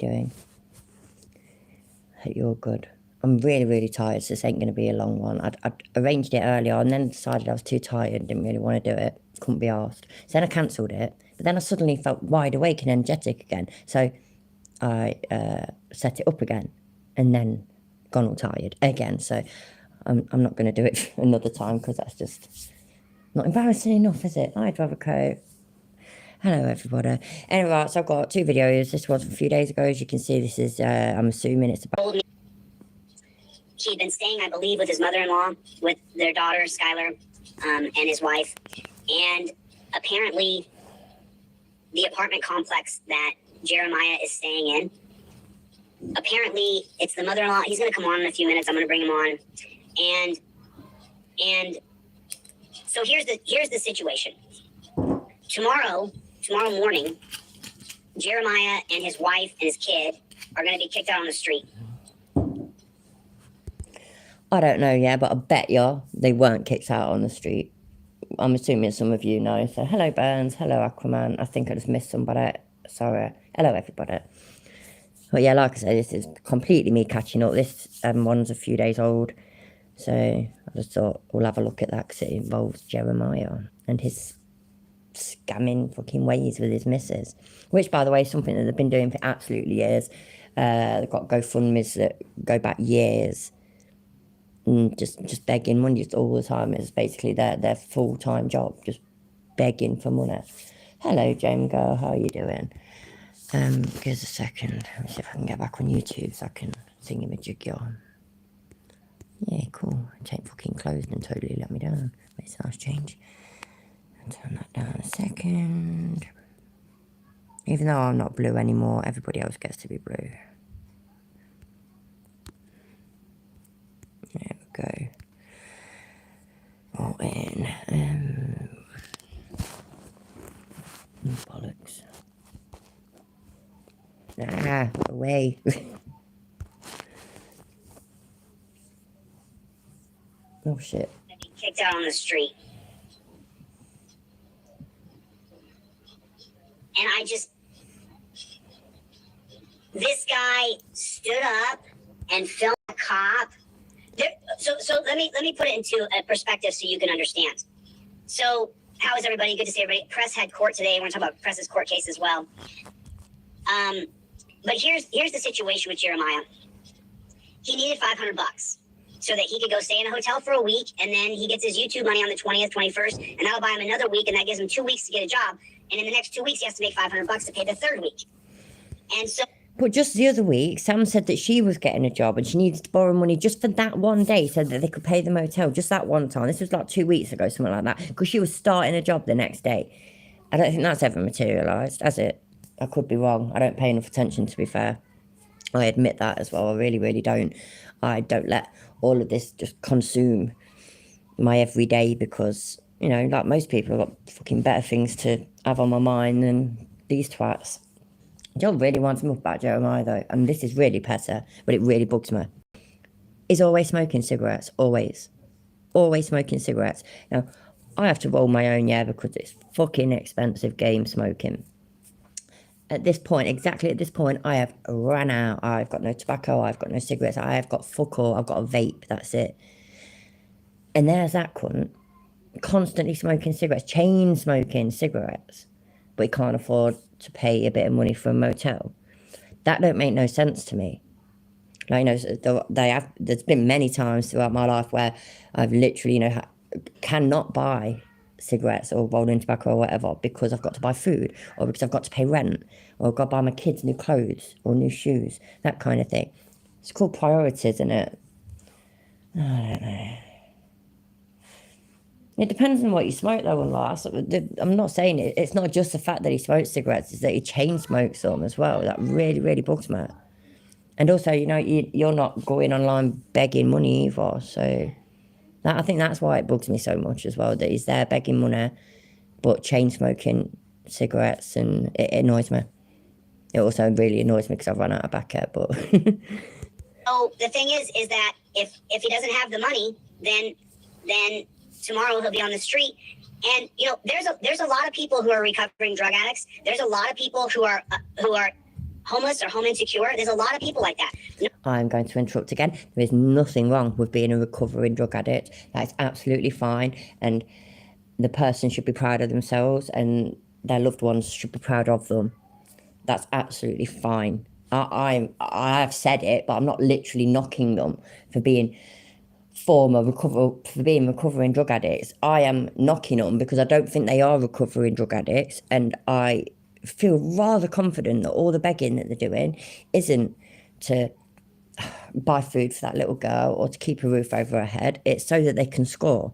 doing? Hope you're good. I'm really, really tired, so this ain't going to be a long one. I'd arranged it earlier and then decided I was too tired, didn't really want to do it, couldn't be asked. So then I cancelled it, but then I suddenly felt wide awake and energetic again. So I set it up again and then gone all tired again. So I'm not going to do it another time because that's just not embarrassing enough, is it? I'd rather go. Hello, everybody. Anyway, so I've got 2 videos. This was a few days ago. As you can see, this is, I'm assuming it's about... He'd been staying, I believe, with his mother-in-law, with their daughter, Skylar, and his wife. And apparently, the apartment complex that Jeremiah is staying in, apparently, it's the mother-in-law. He's going to come on in a few minutes. I'm going to bring him on. And so here's the situation. Tomorrow morning, Jeremiah and his wife and his kid are going to be kicked out on the street. I don't know, yeah, but I bet you they weren't kicked out on the street. I'm assuming some of you know. So hello, Burns. Hello, Aquaman. I think I just missed somebody. Sorry. Hello, everybody. But yeah, like I said, this is completely me catching up. This one's a few days old. So I just thought we'll have a look at that because it involves Jeremiah and his scamming fucking ways with his missus. Which, by the way, is something that they've been doing for absolutely years. They've got GoFundMes that go back years. And just begging money just all the time. It's basically their full-time job, just begging for money. Hello, James Girl, how are you doing? Give us a second. Let me see if I can get back on YouTube so I can sing him a jig on. Yeah, cool. It ain't fucking closed and totally let me down. It's a nice change. I'll turn that down a second. Even though I'm not blue anymore, everybody else gets to be blue. There we go. All in. Bollocks. Ah, away. Oh shit. Kicked out on the street. And this guy stood up and filmed a cop. So let me put it into a perspective so you can understand. So how is everybody? Good to see everybody. Press had court today. We're going to talk about Press's court case as well. But here's the situation with Jeremiah. He needed $500 so that he could go stay in a hotel for a week, and then he gets his YouTube money on the 20th, 21st, and that'll buy him another week, and that gives him 2 weeks to get a job. And in the next 2 weeks, he has to make $500 to pay the third week. And so... But just the other week, Sam said that she was getting a job and she needed to borrow money just for that one day so that they could pay the motel, just that one time. This was like 2 weeks ago, something like that, because she was starting a job the next day. I don't think that's ever materialised, has it? I could be wrong. I don't pay enough attention, to be fair. I admit that as well. I really, really don't. I don't let all of this just consume my everyday because, you know, like most people, I've got fucking better things to have on my mind than these twats. John really wants me about Jeremiah though, and this is really petty, but it really bugs me. He's always smoking cigarettes, always smoking cigarettes. Now, I have to roll my own, yeah, because it's fucking expensive game smoking. At this point, exactly at this point, I have run out. I've got no tobacco, I've got no cigarettes, I have got fuck all, I've got a vape, that's it. And there's that cunt, constantly smoking cigarettes, chain smoking cigarettes, but he can't afford to pay a bit of money for a motel. That don't make no sense to me. Like, you know, there's been many times throughout my life where I've literally, you know, cannot buy cigarettes or rolling tobacco or whatever because I've got to buy food or because I've got to pay rent or I've got to buy my kids new clothes or new shoes, that kind of thing. It's called priorities, isn't it? I don't know. It depends on what you smoke though, and like, I'm not saying it. It's not just the fact that he smokes cigarettes, it's that he chain smokes them as well. That really, really bugs me. And also, you know, you're not going online begging money either. So I think that's why it bugs me so much as well, that he's there begging money, but chain smoking cigarettes, and it annoys me. It also really annoys me because I've run out of back hair, but... So the thing is that if he doesn't have the money, then tomorrow he'll be on the street. And, you know, there's a lot of people who are recovering drug addicts. There's a lot of people who are homeless or home insecure. There's a lot of people like that. I'm going to interrupt again. There is nothing wrong with being a recovering drug addict. That's absolutely fine. And the person should be proud of themselves and their loved ones should be proud of them. That's absolutely fine. I have said it, but I'm not literally knocking them for being recovering drug addicts. I am knocking them because I don't think they are recovering drug addicts, and I feel rather confident that all the begging that they're doing isn't to buy food for that little girl or to keep a roof over her head. It's so that they can score.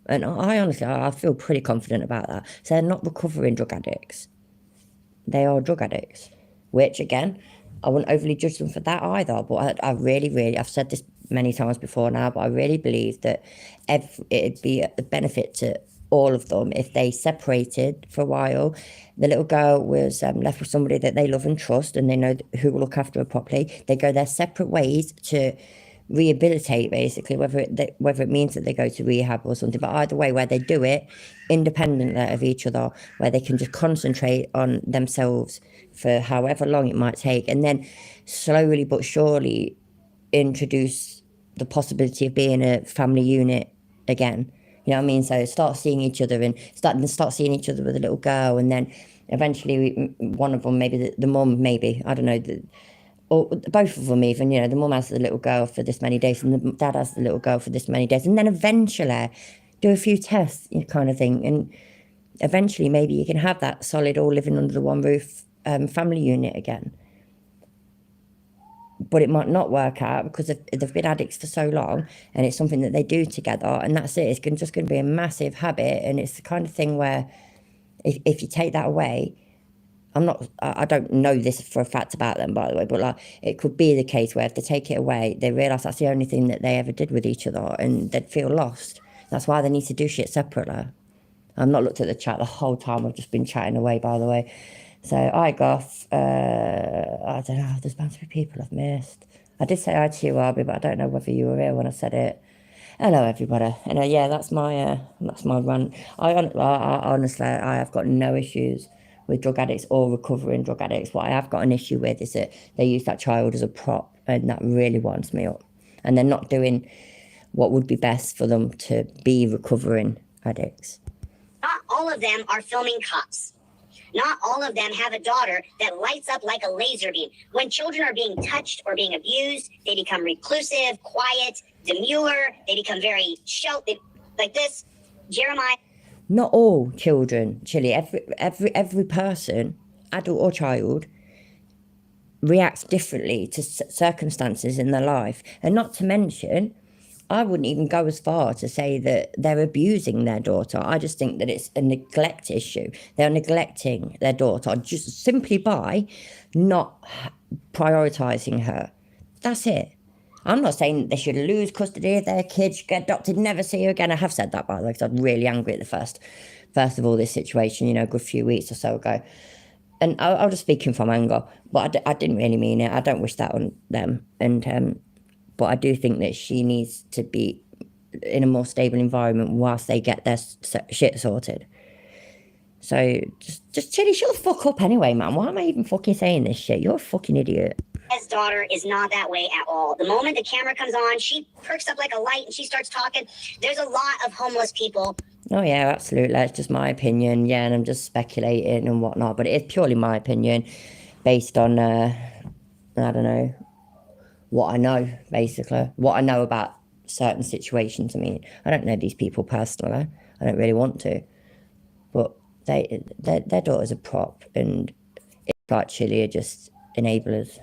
And I honestly, I feel pretty confident about that. So they're not recovering drug addicts. They are drug addicts, which again, I wouldn't overly judge them for that either. But I really, I've said this many times before now, but I really believe that it'd be a benefit to all of them if they separated for a while. The little girl was left with somebody that they love and trust, and they know who will look after her properly. They go their separate ways to rehabilitate, basically, whether it means that they go to rehab or something, but either way, where they do it independently of each other, where they can just concentrate on themselves for however long it might take, and then slowly but surely introduce the possibility of being a family unit again. You know what I mean? So start seeing each other and start seeing each other with a little girl, and then eventually one of them, maybe the mum, maybe, I don't know, or both of them even, you know, the mum has the little girl for this many days and the dad has the little girl for this many days, and then eventually do a few tests, you know, kind of thing, and eventually maybe you can have that solid all living under the one roof family unit again. But it might not work out because they've been addicts for so long, and it's something that they do together, and that's it. It's just going to be a massive habit, and it's the kind of thing where if you take that away, I don't know this for a fact about them, by the way, but like it could be the case where if they take it away, they realise that's the only thing that they ever did with each other, and they'd feel lost. That's why they need to do shit separately. I've not looked at the chat the whole time. I've just been chatting away, by the way. So, hi, Goth. I don't know. There's bound to be people I've missed. I did say hi to you, Arby, but I don't know whether you were here when I said it. Hello, everybody. And yeah, that's my rant. I honestly, I have got no issues with drug addicts or recovering drug addicts. What I have got an issue with is that they use that child as a prop, and that really winds me up. And they're not doing what would be best for them to be recovering addicts. Not all of them are filming cops. Not all of them have a daughter that lights up like a laser beam. When children are being touched or being abused, they become reclusive, quiet, demure. They become very sheltered, like this. Jeremiah. Not all children, Chili. Every person, adult or child, reacts differently to circumstances in their life. And not to mention, I wouldn't even go as far to say that they're abusing their daughter. I just think that it's a neglect issue. They're neglecting their daughter just simply by not prioritising her. That's it. I'm not saying that they should lose custody of their kids, get adopted, never see her again. I have said that, by the way, because I was really angry at the first of all this situation, you know, a good few weeks or so ago. And I was speaking from anger, but I didn't really mean it. I don't wish that on them. And but I do think that she needs to be in a more stable environment whilst they get their shit sorted. So just Chili, shut the fuck up anyway, man. Why am I even fucking saying this shit? You're a fucking idiot. His daughter is not that way at all. The moment the camera comes on, she perks up like a light and she starts talking. There's a lot of homeless people. Oh yeah, absolutely. It's just my opinion, yeah, and I'm just speculating and whatnot. But it's purely my opinion, based on I don't know, what I know, basically, what I know about certain situations. I mean, I don't know these people personally. I don't really want to, but their daughter's a prop, and it's like Chili are just enablers.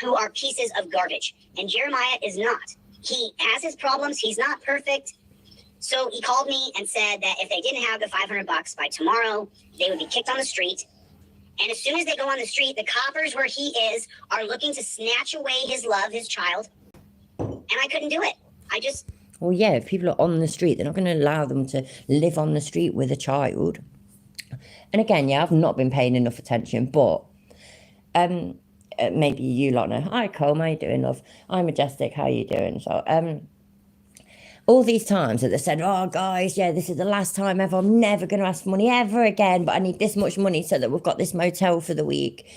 Who are pieces of garbage, and Jeremiah is not. He has his problems. He's not perfect. So he called me and said that if they didn't have the $500 by tomorrow, they would be kicked on the street. And as soon as they go on the street, the coppers where he is are looking to snatch away his love, his child. And I couldn't do it. Well, yeah, if people are on the street, they're not going to allow them to live on the street with a child. And again, yeah, I've not been paying enough attention, but maybe you lot know. Hi, Cole, how you doing, love? I'm Majestic, how you doing? So, all these times that they said, oh, guys, yeah, this is the last time ever. I'm never going to ask for money ever again, but I need this much money so that we've got this motel for the week.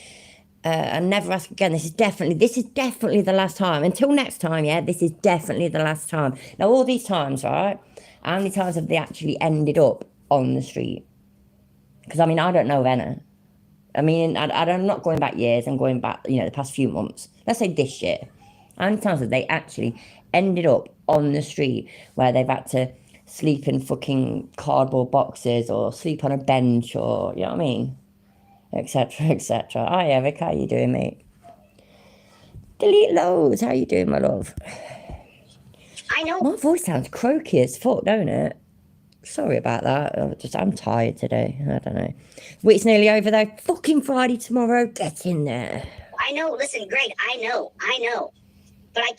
and never ask again. This is definitely the last time. Until next time, yeah, this is definitely the last time. Now, all these times, right? How many times have they actually ended up on the street? Because, I mean, I don't know of any. I mean, I'm not going back years, I'm going back, the past few months. Let's say this year. How many times have they actually ended up on the street where they've had to sleep in fucking cardboard boxes or sleep on a bench or, you know what I mean? Etc, etc. Hi, Eric, how you doing, mate? Delete loads, how you doing, my love? I know. My voice sounds croaky as fuck, don't it? Sorry about that. I'm tired today. I don't know. Week's nearly over though. Fucking Friday tomorrow. Get in there. I know. Listen, Greg, I know. But I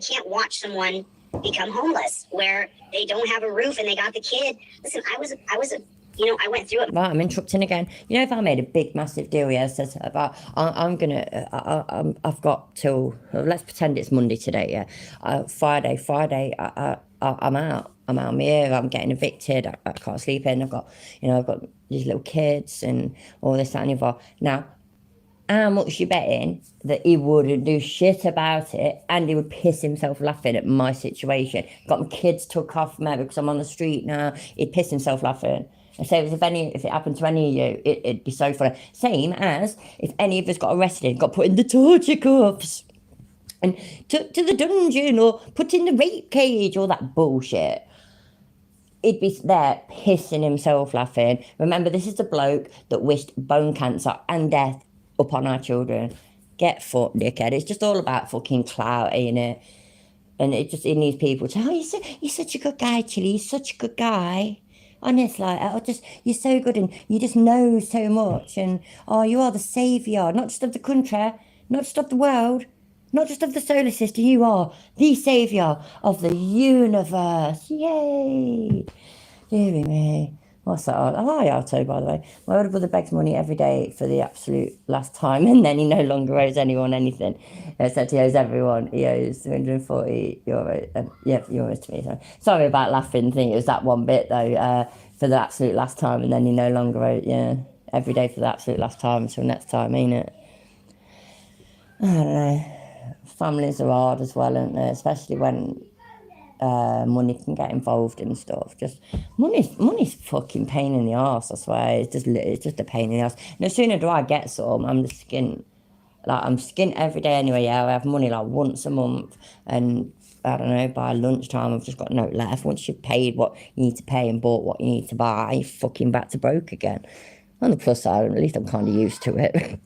can't watch someone become homeless where they don't have a roof and they got the kid. Listen, I went through it. Right, I'm interrupting again. You know, if I made a big, massive deal, says about, I've got till, let's pretend it's Monday today, yeah. Friday, I'm out. I'm out here. I'm getting evicted. I can't sleep in. I've got these little kids and all this, that, and the other. Now, how much you betting that he wouldn't do shit about it and he would piss himself laughing at my situation? Got my kids took off me because I'm on the street now. He'd piss himself laughing. And so if it happened to any of you, it'd be so funny. Same as if any of us got arrested, got put in the torture cuffs and took to the dungeon or put in the rape cage, all that bullshit. He'd be there pissing himself laughing. Remember, this is the bloke that wished bone cancer and death upon our children. Get fucked, dickhead. It's just all about fucking clout, ain't it? And it needs people to, you're such a good guy, Chili. You're such a good guy. Honestly, you're so good and you just know so much. And, you are the saviour, not just of the country, not just of the world, not just of the solar system. You are the saviour of the universe. Yay! Deary me. What's that? Hi, Alto, by the way. My older brother begs money every day for the absolute last time, and then he no longer owes anyone anything. Except he owes everyone. He owes €240. Euros to me. Sorry about laughing. It was that one bit, though, for the absolute last time, and then he no longer owes, every day for the absolute last time until next time, ain't it? I don't know. Families are hard as well, aren't they? Especially when money can get involved and stuff. Just money's fucking pain in the arse, I swear. It's just a pain in the arse. No sooner do I get some, I'm skint every day anyway. I have money like once a month, and I don't know, by lunchtime I've just got no left. Once you've paid what you need to pay and bought what you need to buy, you're fucking back to broke again. On the plus side, at least I'm kind of used to it.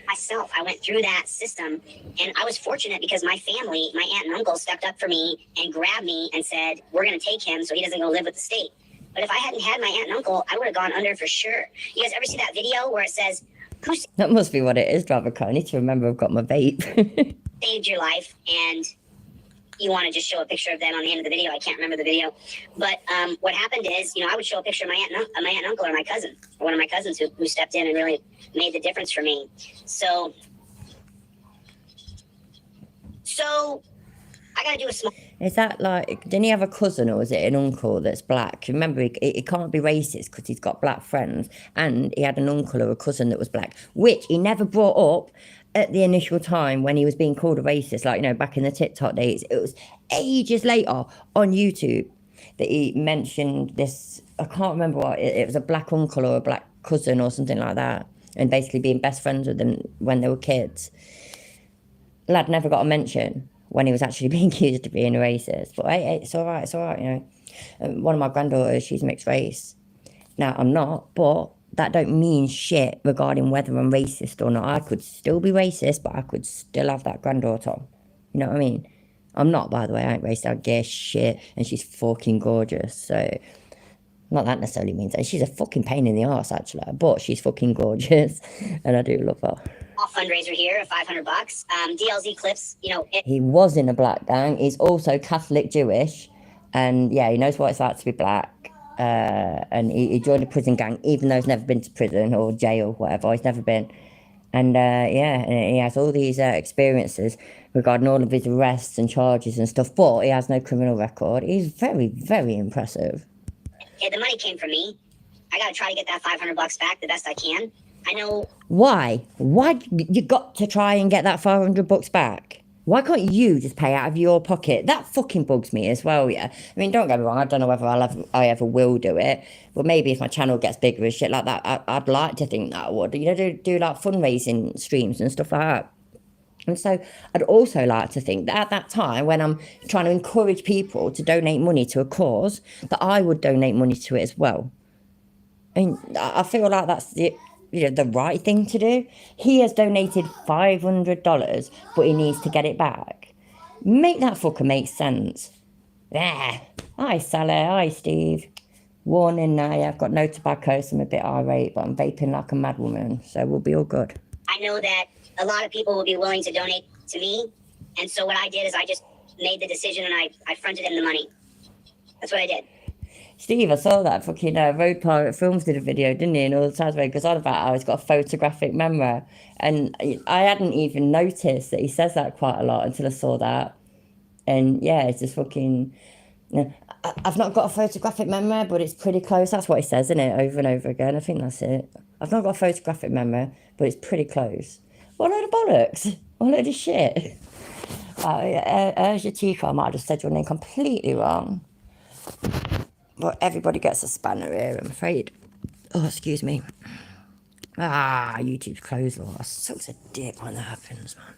Myself, I went through that system, and I was fortunate because my family, my aunt and uncle, stepped up for me and grabbed me and said, we're going to take him so he doesn't go live with the state. But if I hadn't had my aunt and uncle, I would have gone under for sure. You guys ever see that video where it says, who That must be what it is, Dravico. I need to remember I've got my vape. saved your life? And you want to just show a picture of them on the end of the video. I can't remember the video. But what happened is, I would show a picture of my aunt and uncle or my cousin, or one of my cousins who stepped in and really made the difference for me. So I got to do a small... Is that like, didn't he have a cousin or was it an uncle that's black? Remember, he can't be racist because he's got black friends, and he had an uncle or a cousin that was black, which he never brought up at the initial time when he was being called a racist, back in the TikTok days. It was ages later on YouTube that he mentioned this. I can't remember what, it was a black uncle or a black cousin or something like that, and basically being best friends with them when they were kids. Lad never got a mention when he was actually being accused of being a racist. But hey, it's all right, one of my granddaughters, she's mixed race. Now, I'm not, but that don't mean shit regarding whether I'm racist or not. I could still be racist, but I could still have that granddaughter. You know what I mean? I'm not, by the way. I ain't racist. I give shit, and she's fucking gorgeous. So, not that necessarily means that. She's a fucking pain in the arse, actually, but she's fucking gorgeous, and I do love her. Fundraiser here of $500. DLZ clips, He was in a black gang. He's also Catholic Jewish, and yeah, he knows what it's like to be black. And he joined a prison gang, even though he's never been to prison or jail, whatever. He's never been. And and he has all these experiences regarding all of his arrests and charges and stuff, but he has no criminal record. He's very, very impressive. Yeah, the money came from me. I got to try to get that $500 back the best I can. I know. Why? Why you got to try and get that $500 back? Why can't you just pay out of your pocket? That fucking bugs me as well, yeah. I mean, don't get me wrong, I don't know whether I ever will do it, but maybe if my channel gets bigger and shit like that, I'd like to think that I would. You know, do like fundraising streams and stuff like that. And so I'd also like to think that at that time, when I'm trying to encourage people to donate money to a cause, that I would donate money to it as well. I mean, I feel like that's the right thing to do. He has donated $500, but he needs to get it back. Make that fucker make sense. Yeah. Hi, Sally. Hi, Steve. Warning now, I've got no tobacco, so I'm a bit irate, but I'm vaping like a madwoman, so we'll be all good. I know that a lot of people will be willing to donate to me, and so what I did is I just made the decision and I fronted him the money. That's what I did. Steve, I saw that fucking Road Pirate Films did a video, didn't he? And all the times where he goes on about how he's got a photographic memory. And I hadn't even noticed that he says that quite a lot until I saw that. And yeah, it's just fucking... I've not got a photographic memory, but it's pretty close. That's what he says, isn't it? Over and over again. I think that's it. I've not got a photographic memory, but it's pretty close. What a load of bollocks. What a load of shit. Here's your Chico. I might have just said your name completely wrong. But everybody gets a spanner here, I'm afraid. Oh, excuse me. YouTube's closed. Oh, sucks a dick when that happens, man.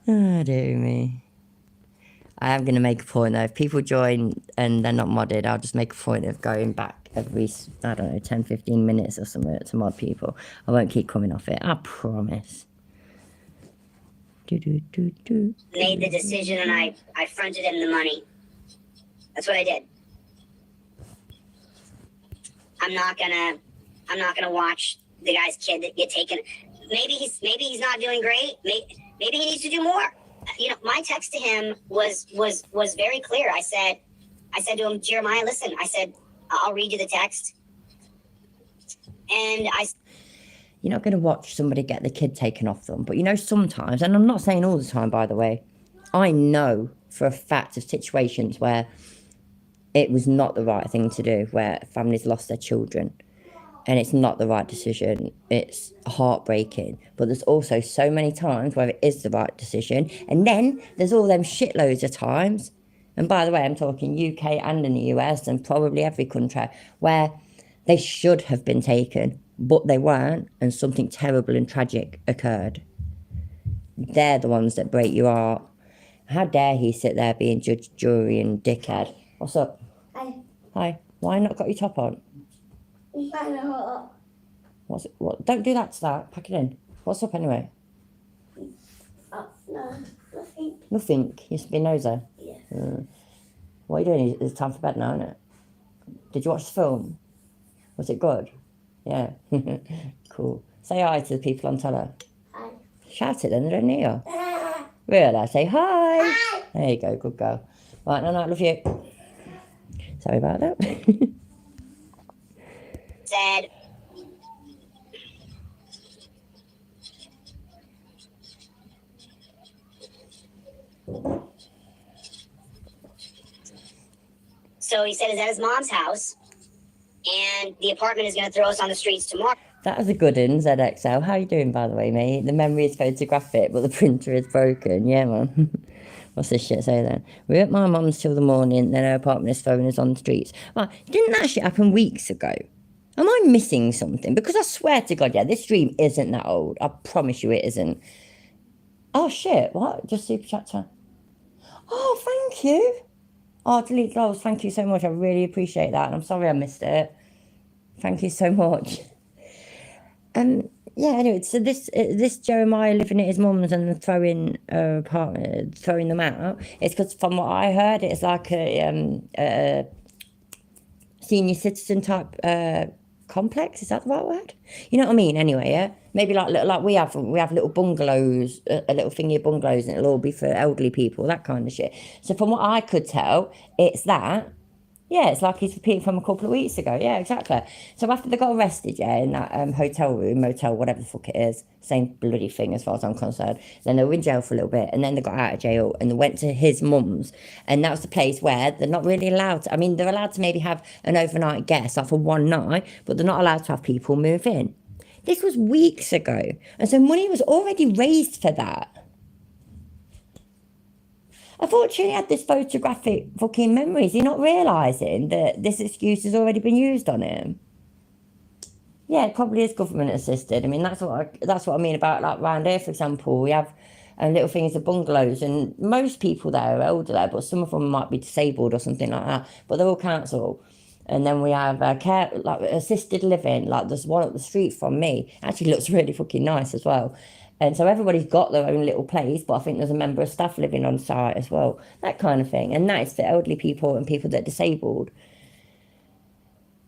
Oh, dear me. I am going to make a point, though. If people join and they're not modded, I'll just make a point of going back every, I don't know, 10, 15 minutes or something to mod people. I won't keep coming off it. I promise. Made the decision and I fronted him the money. That's what I did. I'm not gonna watch the guy's kid that get taken. Maybe he's not doing great. Maybe he needs to do more. You know, my text to him was very clear. I said to him, Jeremiah, listen, I said, I'll read you the text. And you're not going to watch somebody get the kid taken off them. But you know, sometimes, and I'm not saying all the time, by the way, I know for a fact of situations where it was not the right thing to do, where families lost their children. And it's not the right decision. It's heartbreaking. But there's also so many times where it is the right decision. And then there's all them shitloads of times. And by the way, I'm talking UK and in the US and probably every country where they should have been taken, but they weren't, and something terrible and tragic occurred. They're the ones that break your heart. How dare he sit there being judge, jury, and dickhead? What's up? Hi. Hi. Why not got your top on? What's it? What? Don't do that to that. Pack it in. What's up anyway? No, nothing. Nothing. You spinoza. Yeah. What are you doing? It's time for bed now, isn't it? Did you watch the film? Was it good? Yeah. Cool. Say hi to the people on tele. Hi. Shout it then, they don't hear you. Really? Say hi. Hi. There you go. Good girl. Right, no, love you. Sorry about that. said, so he said it's at his mom's house, and the apartment is going to throw us on the streets tomorrow. That was a good one, ZXL. How you doing, by the way, mate? The memory is photographic, but the printer is broken. Yeah, man. What's this shit say then? We're at my mum's till the morning, then her apartment is throwing us on the streets. Right, didn't that shit happen weeks ago? Am I missing something? Because I swear to God, yeah, this stream isn't that old. I promise you it isn't. Oh, shit. What? Just super chat time. Oh, thank you. Oh, delete goals. Thank you so much. I really appreciate that. And I'm sorry I missed it. Thank you so much. Yeah, anyway, so this Jeremiah living at his mum's and throwing them out, it's because from what I heard, it's like a senior citizen type complex. Is that the right word? You know what I mean? Anyway, yeah. Maybe like we have little bungalows, a little thingy bungalows, and it'll all be for elderly people, that kind of shit. So from what I could tell, it's that. Yeah, it's like he's repeating from a couple of weeks ago. Yeah, exactly. So after they got arrested, yeah, in that hotel room, motel, whatever the fuck it is, same bloody thing as far as I'm concerned. Then they were in jail for a little bit, and then they got out of jail, and they went to his mum's, and that was the place where they're not really allowed to. I mean, they're allowed to maybe have an overnight guest, like for one night, but they're not allowed to have people move in. This was weeks ago, and so money was already raised for that. I thought she had this photographic fucking memory. Is he not realising that this excuse has already been used on him? Yeah, it probably is government assisted. I mean, that's what I mean about, like, round here, for example. We have little things of bungalows, and most people there are older there, but some of them might be disabled or something like that. But they're all council. And then we have care, like assisted living. Like there's one up the street from me. Actually, looks really fucking nice as well. And so everybody's got their own little place, but I think there's a member of staff living on site as well. That kind of thing. And that is for elderly people and people that are disabled.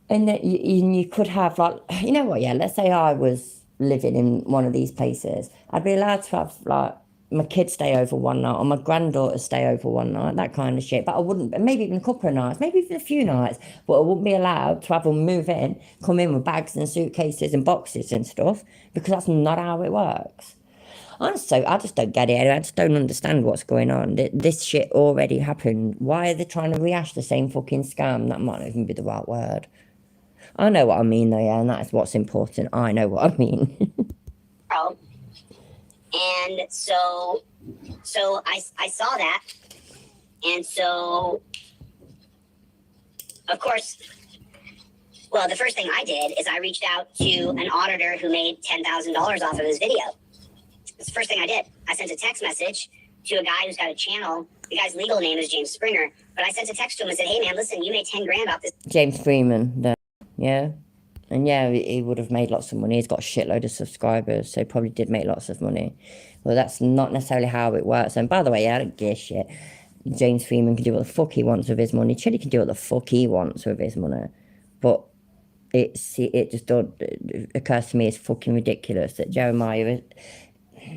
And that you could have, like, you know what, yeah, let's say I was living in one of these places. I'd be allowed to have, like, my kids stay over one night or my granddaughter stay over one night, that kind of shit. But I wouldn't, maybe even a couple of nights, maybe even a few nights, but I wouldn't be allowed to have them move in, come in with bags and suitcases and boxes and stuff, because that's not how it works. I just don't get it. I just don't understand what's going on. This shit already happened. Why are they trying to rehash the same fucking scam? That might not even be the right word. I know what I mean, though, yeah, and that's what's important. I know what I mean. And so I saw that, and so of course, well, the first thing I did is I reached out to an auditor who made $10,000 off of his video. That's the first thing I did. I sent a text message to a guy who's got a channel. The guy's legal name is James Springer, but I sent a text to him and said, "Hey man, listen, you made 10 grand off this." James Freeman, yeah. And yeah, he would have made lots of money. He's got a shitload of subscribers, so he probably did make lots of money. Well, that's not necessarily how it works. And by the way, I don't give a shit. James Freeman can do what the fuck he wants with his money. Chili can do what the fuck he wants with his money. But it just occurs to me it's fucking ridiculous that Jeremiah,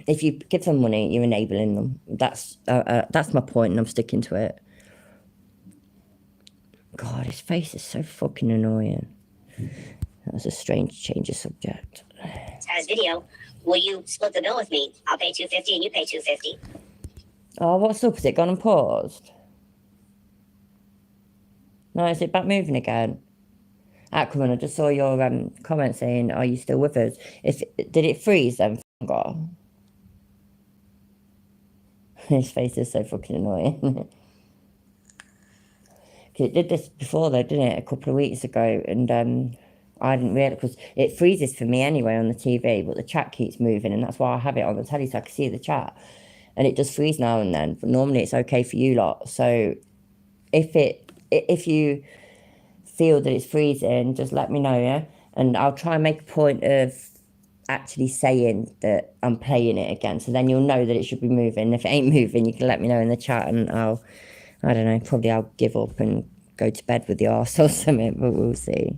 if you give them money, you're enabling them. That's my point, and I'm sticking to it. God, his face is so fucking annoying. That was a strange change of subject. His video. Will you split the bill with me? I'll pay $250 and you pay $250. Oh, what's up? Is it gone and paused? No, is it back moving again? Aquaman, I just saw your comment saying, "Are you still with us?" Did it freeze then? God. His face is so fucking annoying. It did this before though, didn't it? A couple of weeks ago, and I didn't realise, because it freezes for me anyway on the TV, but the chat keeps moving, and that's why I have it on the telly so I can see the chat. And it does freeze now and then, but normally it's okay for you lot. So if you feel that it's freezing, just let me know, yeah? And I'll try and make a point of actually saying that I'm playing it again, so then you'll know that it should be moving. If it ain't moving, you can let me know in the chat, and I don't know, probably I'll give up and go to bed with the arse or something, but we'll see.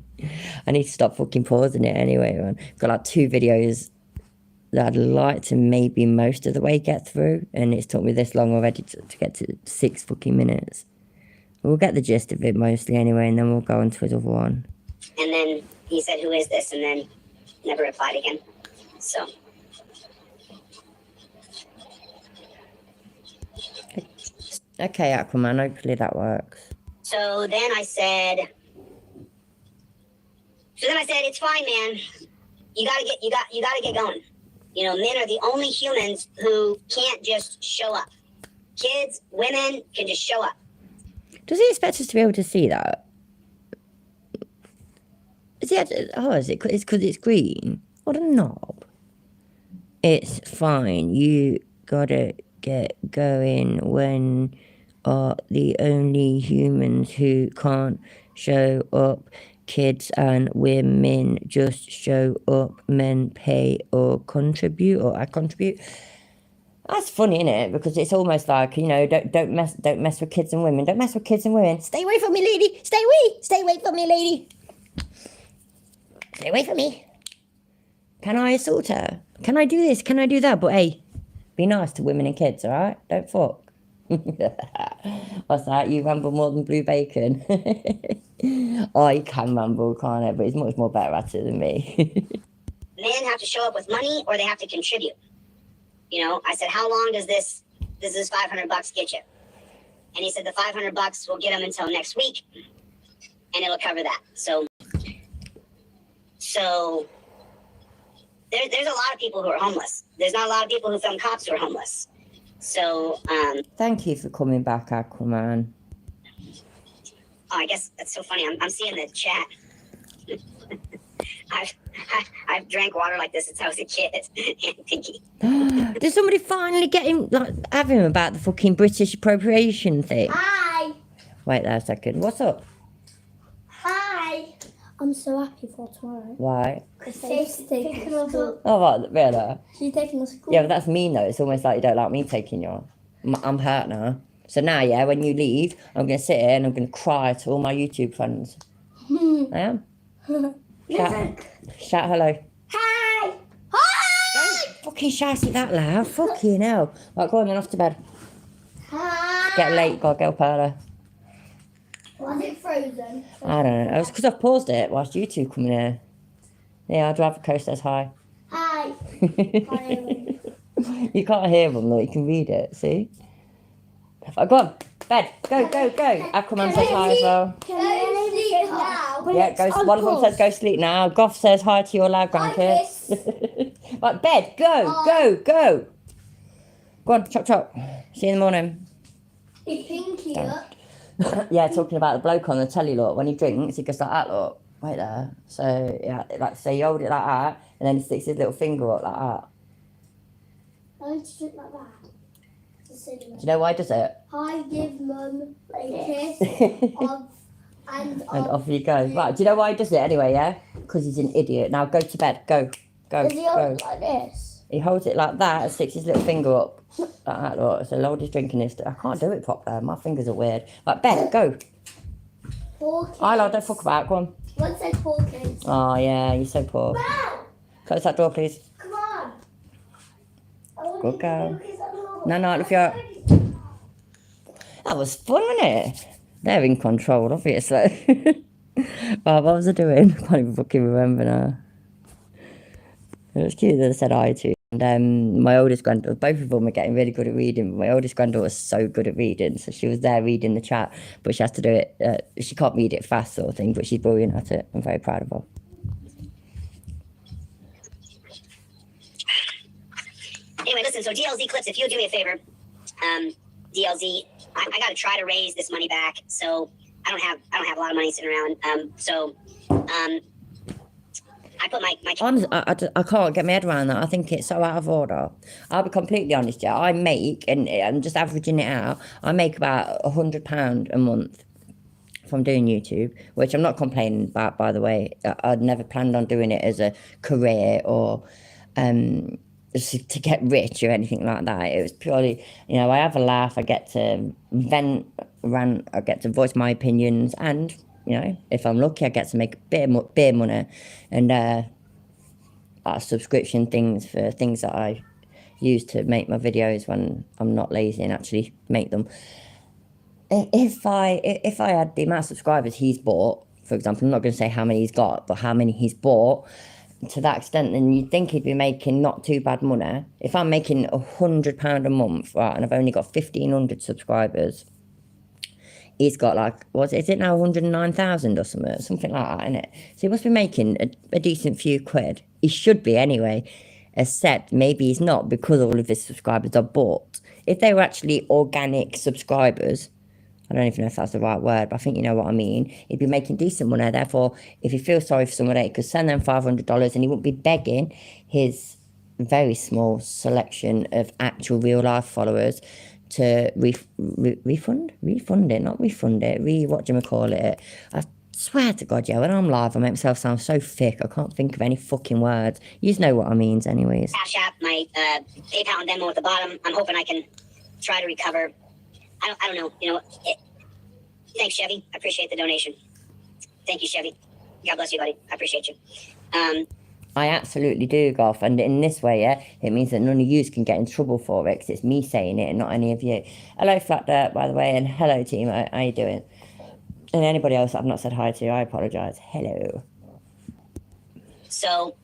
I need to stop fucking pausing it anyway, man. Got like 2 videos that I'd like to maybe most of the way get through, and it's took me this long already to get to 6 fucking minutes. We'll get the gist of it mostly anyway, and then we'll go on to his other one. And then he said, "Who is this?" And then never replied again. So. Okay, Aquaman, hopefully that works. So then I said, "It's fine, man. You gotta get going. You know, men are the only humans who can't just show up. Kids, women can just show up." Does he expect us to be able to see that? Is it? Is it? It's because it's green. What a knob. It's fine. You gotta get going. When are the only humans who can't show up? Kids and women just show up. Men pay or contribute, or I contribute. That's funny, isn't it? Because it's almost like, you know, don't mess with kids and women. Don't mess with kids and women. Stay away from me, lady. Stay away from me, lady. Stay away from me. Can I assault her? Can I do this? Can I do that? But hey, be nice to women and kids, all right? Don't fuck. What's that? You ramble more than blue bacon. Oh, you can ramble, can't it? But he's much more better at it than me. Men have to show up with money or they have to contribute. You know, I said, how long does this $500 get you? And he said the $500 will get him until next week, and it'll cover that. So there's a lot of people who are homeless. There's not a lot of people who film cops who are homeless. So Thank you for coming back, Aquaman. I guess that's so funny. I'm seeing the chat. I've drank water like this since I was a kid. Pinky. Did somebody finally get him, have him about the fucking British appropriation thing? Hi. Wait there a second. What's up? Hi. I'm so happy for tomorrow. Why? Because Faith's taking us up. Oh, what, really? She's taking us to school. Yeah, but that's mean though. It's almost like you don't like me taking you. I'm hurt now. So now, yeah, when you leave, I'm going to sit here and I'm going to cry to all my YouTube friends. I am. Shout hello. Hi. Hi. Don't fucking shout it that loud. Fucking hell. Right, go on then, off to bed. Hi. Get late, got to go up early. Was it frozen? I don't know. It was because I've paused it whilst you two come in here. Yeah, I'd rather Co says hi. Hi. You can't hear them though, you can read it, see? Oh, go on, bed, go. Aquaman says hi as well. Can I sleep now? Yeah, go. One of them says go sleep now. Goff says hi to your lad grandkids. Right, bed, go. Go on, chop. See you in the morning. Is Pinky up? Yeah, talking about the bloke on the telly, look, when he drinks, he goes like that, look, right there. So, yeah, like, so you hold it like that, and then he sticks his little finger up like that. I want to drink like that. Do you know why he does it? I give Mum a kiss and off you go. Right, do you know why he does it anyway, yeah? Because he's an idiot. Now go to bed, go. Does he hold it like this? He holds it like that and sticks his little finger up like that, look. So Lord is drinking this. I can't do it properly. My fingers are weird. Right, bed, go. 4 kids. I don't fuck about, go on. One said 4 kids. Oh, yeah, you're so poor. Wow! Close that door, please. Come on. Good girl. No, if you're... That was fun, wasn't it? They're in control, obviously. Well, what was I doing? I can't even fucking remember now. It was cute that I said hi to. And my oldest granddaughter, both of them are getting really good at reading. But my oldest granddaughter is so good at reading, so she was there reading the chat, but she has to do it. She can't read it fast, sort of thing, but she's brilliant at it. I'm very proud of her. Anyway, listen. So DLZ clips. If you'll do me a favor, DLZ, I got to try to raise this money back. So I don't have a lot of money sitting around. I put my Honestly, I can't get my head around that. I think it's so out of order. I'll be completely honest, yeah. I make, and I'm just averaging it out, I make about £100 a month from doing YouTube, which I'm not complaining about, by the way. I'd never planned on doing it as a career or to get rich or anything like that. It was purely, I have a laugh, I get to rant, I get to voice my opinions, and if I'm lucky, I get to make a bit of money and subscription things for things that I use to make my videos when I'm not lazy and actually make them. If I had the amount of subscribers he's bought, for example, I'm not going to say how many he's got, but how many he's bought, to that extent, then you'd think he'd be making not too bad money. If I'm making £100 a month, right, and I've only got 1,500 subscribers, he's got is it now 109,000 or something like that, isn't it? So he must be making a decent few quid. He should be anyway, except maybe he's not, because all of his subscribers are bought. If they were actually organic subscribers, I don't even know if that's the right word, but I think you know what I mean. He'd be making decent money. Therefore, if he feels sorry for someone, he could send them $500 and he wouldn't be begging his very small selection of actual real life followers to refund it, I swear to God, yeah, when I'm live, I make myself sound so thick, I can't think of any fucking words. You know what I mean anyways. Cash App, my PayPal and Venmo at the bottom. I'm hoping I can try to recover. I don't know, thanks, Chevy. I appreciate the donation. Thank you, Chevy. God bless you, buddy. I appreciate you. I absolutely do, Goff. And in this way, yeah, it means that none of you can get in trouble for it, because it's me saying it and not any of you. Hello, Flat Dirt, by the way, and hello, team. How you doing? And anybody else I've not said hi to, I apologise. Hello. So,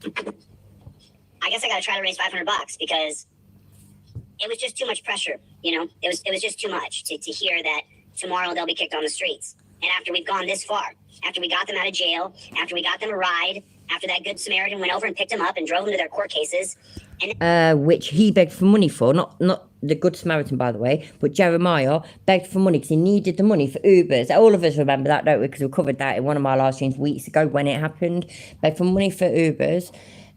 I guess I got to try to raise $500 because it was just too much pressure. You know, it was just too much to hear that tomorrow they'll be kicked on the streets. And after we've gone this far, after we got them out of jail, after we got them a ride, after that Good Samaritan went over and picked them up and drove them to their court cases, and which he begged for money for, not the Good Samaritan, by the way, but Jeremiah begged for money because he needed the money for Ubers. All of us remember that, don't we? Because we covered that in one of my live streams weeks ago when it happened. Begged for money for Ubers,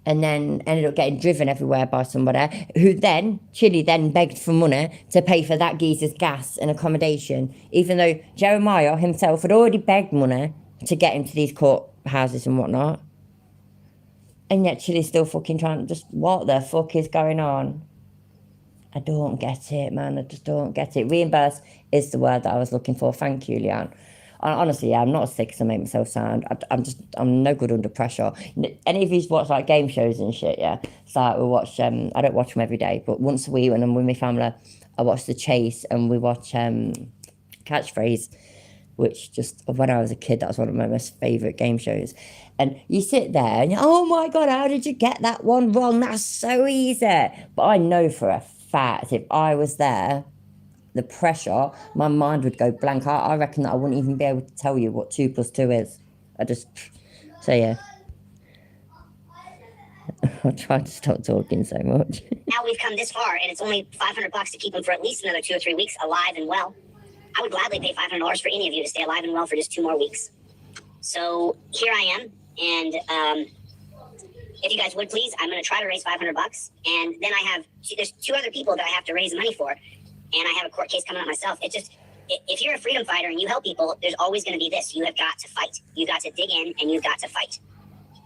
and then ended up getting driven everywhere by somebody who then, Chili then begged for money to pay for that geezer's gas and accommodation, even though Jeremiah himself had already begged money to get him to these court houses and whatnot. And yet Chili's still fucking trying to just, what the fuck is going on? I don't get it, man. I just don't get it. Reimburse is the word that I was looking for. Thank you, Leanne. Honestly, yeah, I'm not as thick as I make myself sound. I'm no good under pressure. Any of you watch like game shows and shit, yeah? It's like we watch, I don't watch them every day, but once a week when I'm with my family, I watch The Chase and we watch Catchphrase, which just, when I was a kid, that was one of my most favourite game shows. And you sit there and you're, oh my God, how did you get that one wrong? That's so easy. But I know for a fact, if I was there, the pressure, my mind would go blank. I reckon that I wouldn't even be able to tell you what 2 + 2 is. So yeah. I'll try to stop talking so much. now we've come this far and it's only $500 to keep them for at least another 2 or 3 weeks alive and well. I would gladly pay $500 for any of you to stay alive and well for just 2 more weeks. So here I am, and if you guys would please, I'm going to try to raise $500, and then there's 2 other people that I have to raise money for, and I have a court case coming up myself. It just, if you're a freedom fighter and you help people, there's always going to be this. You have got to fight. You've got to dig in, and you've got to fight.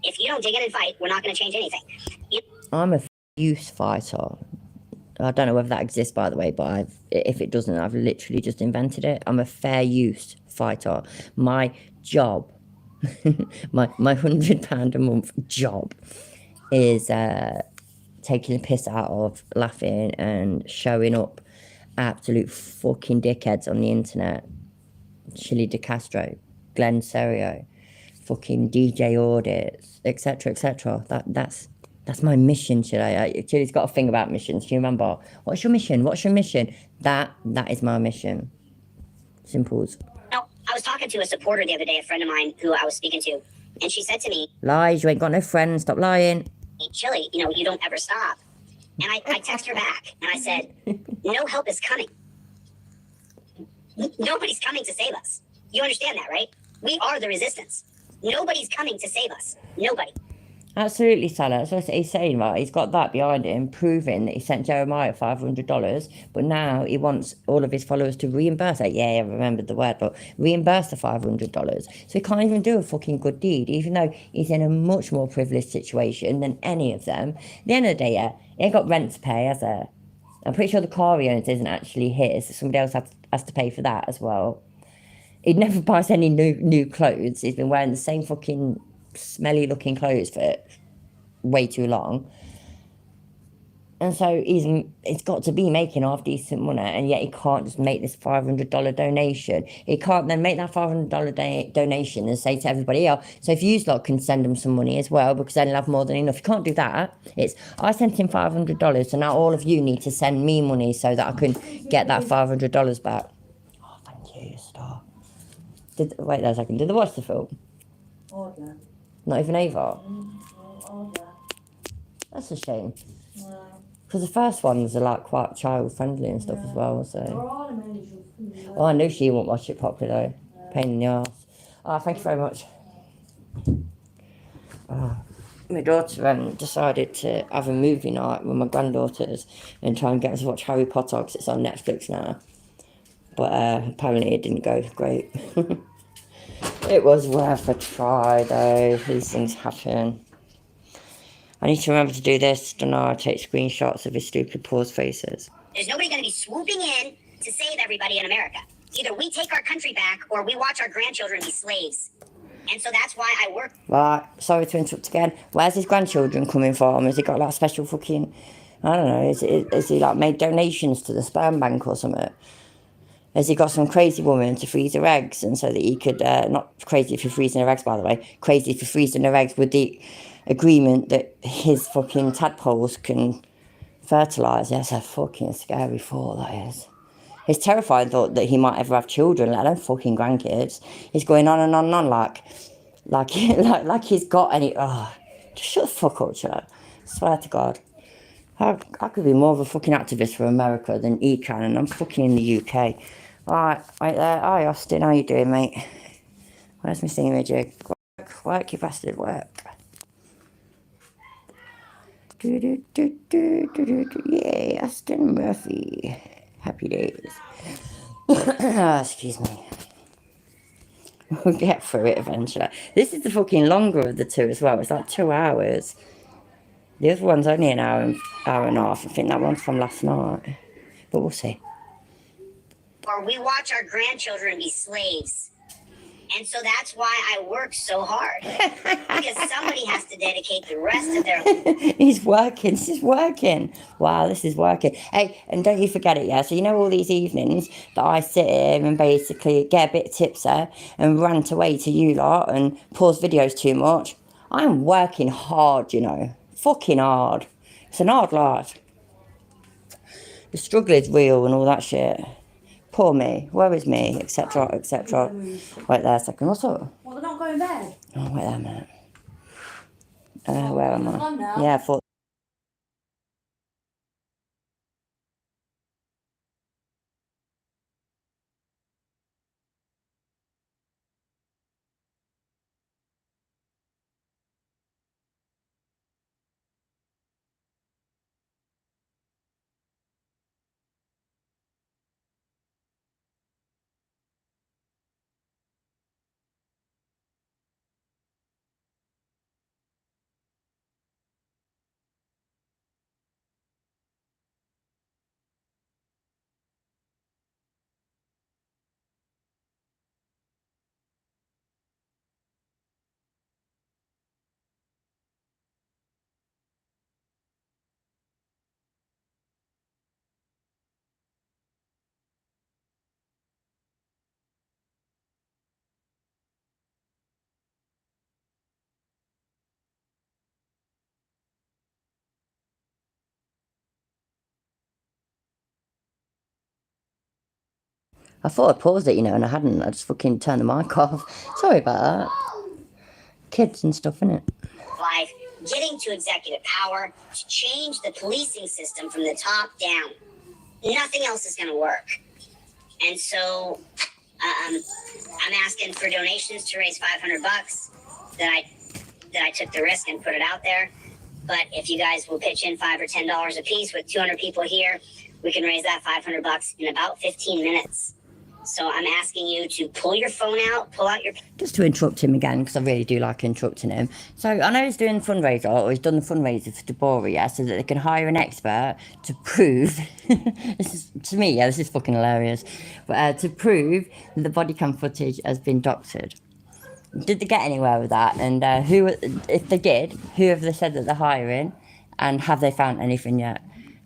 If you don't dig in and fight, we're not going to change anything. I'm a youth fighter. I don't know whether that exists, by the way, but if it doesn't, I've literally just invented it. I'm a fair use fighter. My job, my £100 a month job is taking the piss out of, laughing and showing up absolute fucking dickheads on the internet. Chili De Castro, Glenn Serio, fucking DJ Audits, etc., etc. That's my mission today. Chili's got a thing about missions. Do you remember? What's your mission? What's your mission? That is my mission. Simples. Now, I was talking to a supporter the other day, a friend of mine who I was speaking to, and she said to me, lies, you ain't got no friends, stop lying. Chili, you don't ever stop. And I text her back, and I said, no help is coming. Nobody's coming to save us. You understand that, right? We are the resistance. Nobody's coming to save us. Nobody. Absolutely, Salah. That's what he's saying, right? He's got that behind him, proving that he sent Jeremiah $500, but now he wants all of his followers to reimburse it. Yeah, I remembered the word, but reimburse the $500. So he can't even do a fucking good deed, even though he's in a much more privileged situation than any of them. At the end of the day, yeah, he ain't got rent to pay, has he? I'm pretty sure the car he owns isn't actually his. Somebody else has to pay for that as well. He never buys any new clothes. He's been wearing the same fucking smelly looking clothes for way too long, and so he's got to be making half decent money, and yet he can't just make this $500 donation. He can't then make that $500 donation and say to everybody else, so if you lot can send him some money as well, because then he'll have more than enough. You can't do that. It's, I sent him $500, so now all of you need to send me money so that I can get that $500 back. Oh, thank you, star. Wait there a second, did they watch the film? Order. Not even Ava? Order. That's a shame. No. Because the first ones are like quite child friendly and stuff as well, so. All the Oh, I knew she won't watch it properly though. Pain in the arse. Oh, thank you very much. Oh, my daughter decided to have a movie night with my granddaughters and try and get us to watch Harry Potter because it's on Netflix now. But apparently it didn't go great. It was worth a try though. These things happen. I need to remember to do this. Don't know, I take screenshots of his stupid pause faces. There's nobody going to be swooping in to save everybody in America. Either we take our country back or we watch our grandchildren be slaves. And so that's why I work. Right, sorry to interrupt again. Where's his grandchildren coming from? Has he got like special fucking, I don't know, is he like made donations to the sperm bank or something? Has he got some crazy woman to freeze her eggs and so that he could, not crazy for freezing her eggs by the way, crazy for freezing her eggs with the agreement that his fucking tadpoles can fertilise? That's a fucking scary thought, that is. It's terrifying thought that he might ever have children, let alone fucking grandkids. He's going on and on and on like he's got any. Oh, just shut the fuck up, Chad. Swear to God. I could be more of a fucking activist for America than he can, and I'm fucking in the UK. Right there. Hi, Austin. How you doing, mate? Where's my thingamajig? Work, you bastard, work. Yay, Austin Murphy. Happy days. Excuse me. We'll get through it eventually. This is the fucking longer of the two as well. It's like 2 hours. The other one's only an hour and a half. I think that one's from last night. But we'll see. Or we watch our grandchildren be slaves. And so that's why I work so hard. Because somebody has to dedicate the rest of their life. He's working. This is working. Wow, this is working. Hey, and don't you forget it, yeah? So you know all these evenings that I sit here and basically get a bit tipsy and rant away to you lot and pause videos too much? I'm working hard, you know. Fucking hard. It's an hard life. The struggle is real and all that shit. Poor me, where is me, etc, etc. Wait there a second, what's up? Well, they're not going bed. Oh, wait there a minute. Where am I? Gone now. Yeah, I thought. I thought I paused it, you know, and I hadn't. I just fucking turned the mic off. Sorry about that. Kids and stuff, innit? Life, getting to executive power to change the policing system from the top down. Nothing else is going to work. And so I'm asking for donations to raise $500 that I took the risk and put it out there. But if you guys will pitch in $5 or $10 a piece with 200 people here, we can raise that $500 in about 15 minutes. So I'm asking you to pull your phone out, pull out your... Just to interrupt him again, because I really do like interrupting him. So I know he's doing fundraiser, or he's done the fundraiser for Deborah, yeah, so that they can hire an expert to prove, this is, to me, yeah, this is fucking hilarious, but to prove that the body cam footage has been doctored. Did they get anywhere with that? And who, if they did, who have they said that they're hiring? And have they found anything yet?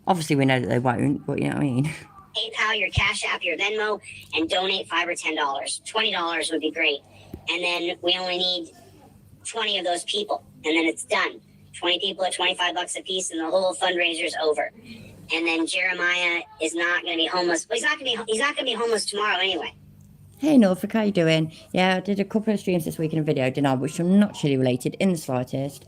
Obviously, we know that they won't, but you know what I mean? PayPal, your Cash App, your Venmo, and donate $5 or $10. $20 would be great. And then we only need 20 of those people, and then it's done. 20 people at $25 a piece, and the whole fundraiser's over. And then Jeremiah is not going to be homeless. Well, he's not going to be homeless tomorrow anyway. Hey Norfolk, how you doing? Yeah, I did a couple of streams this week in a video, didn't I? Which are not chili related in the slightest.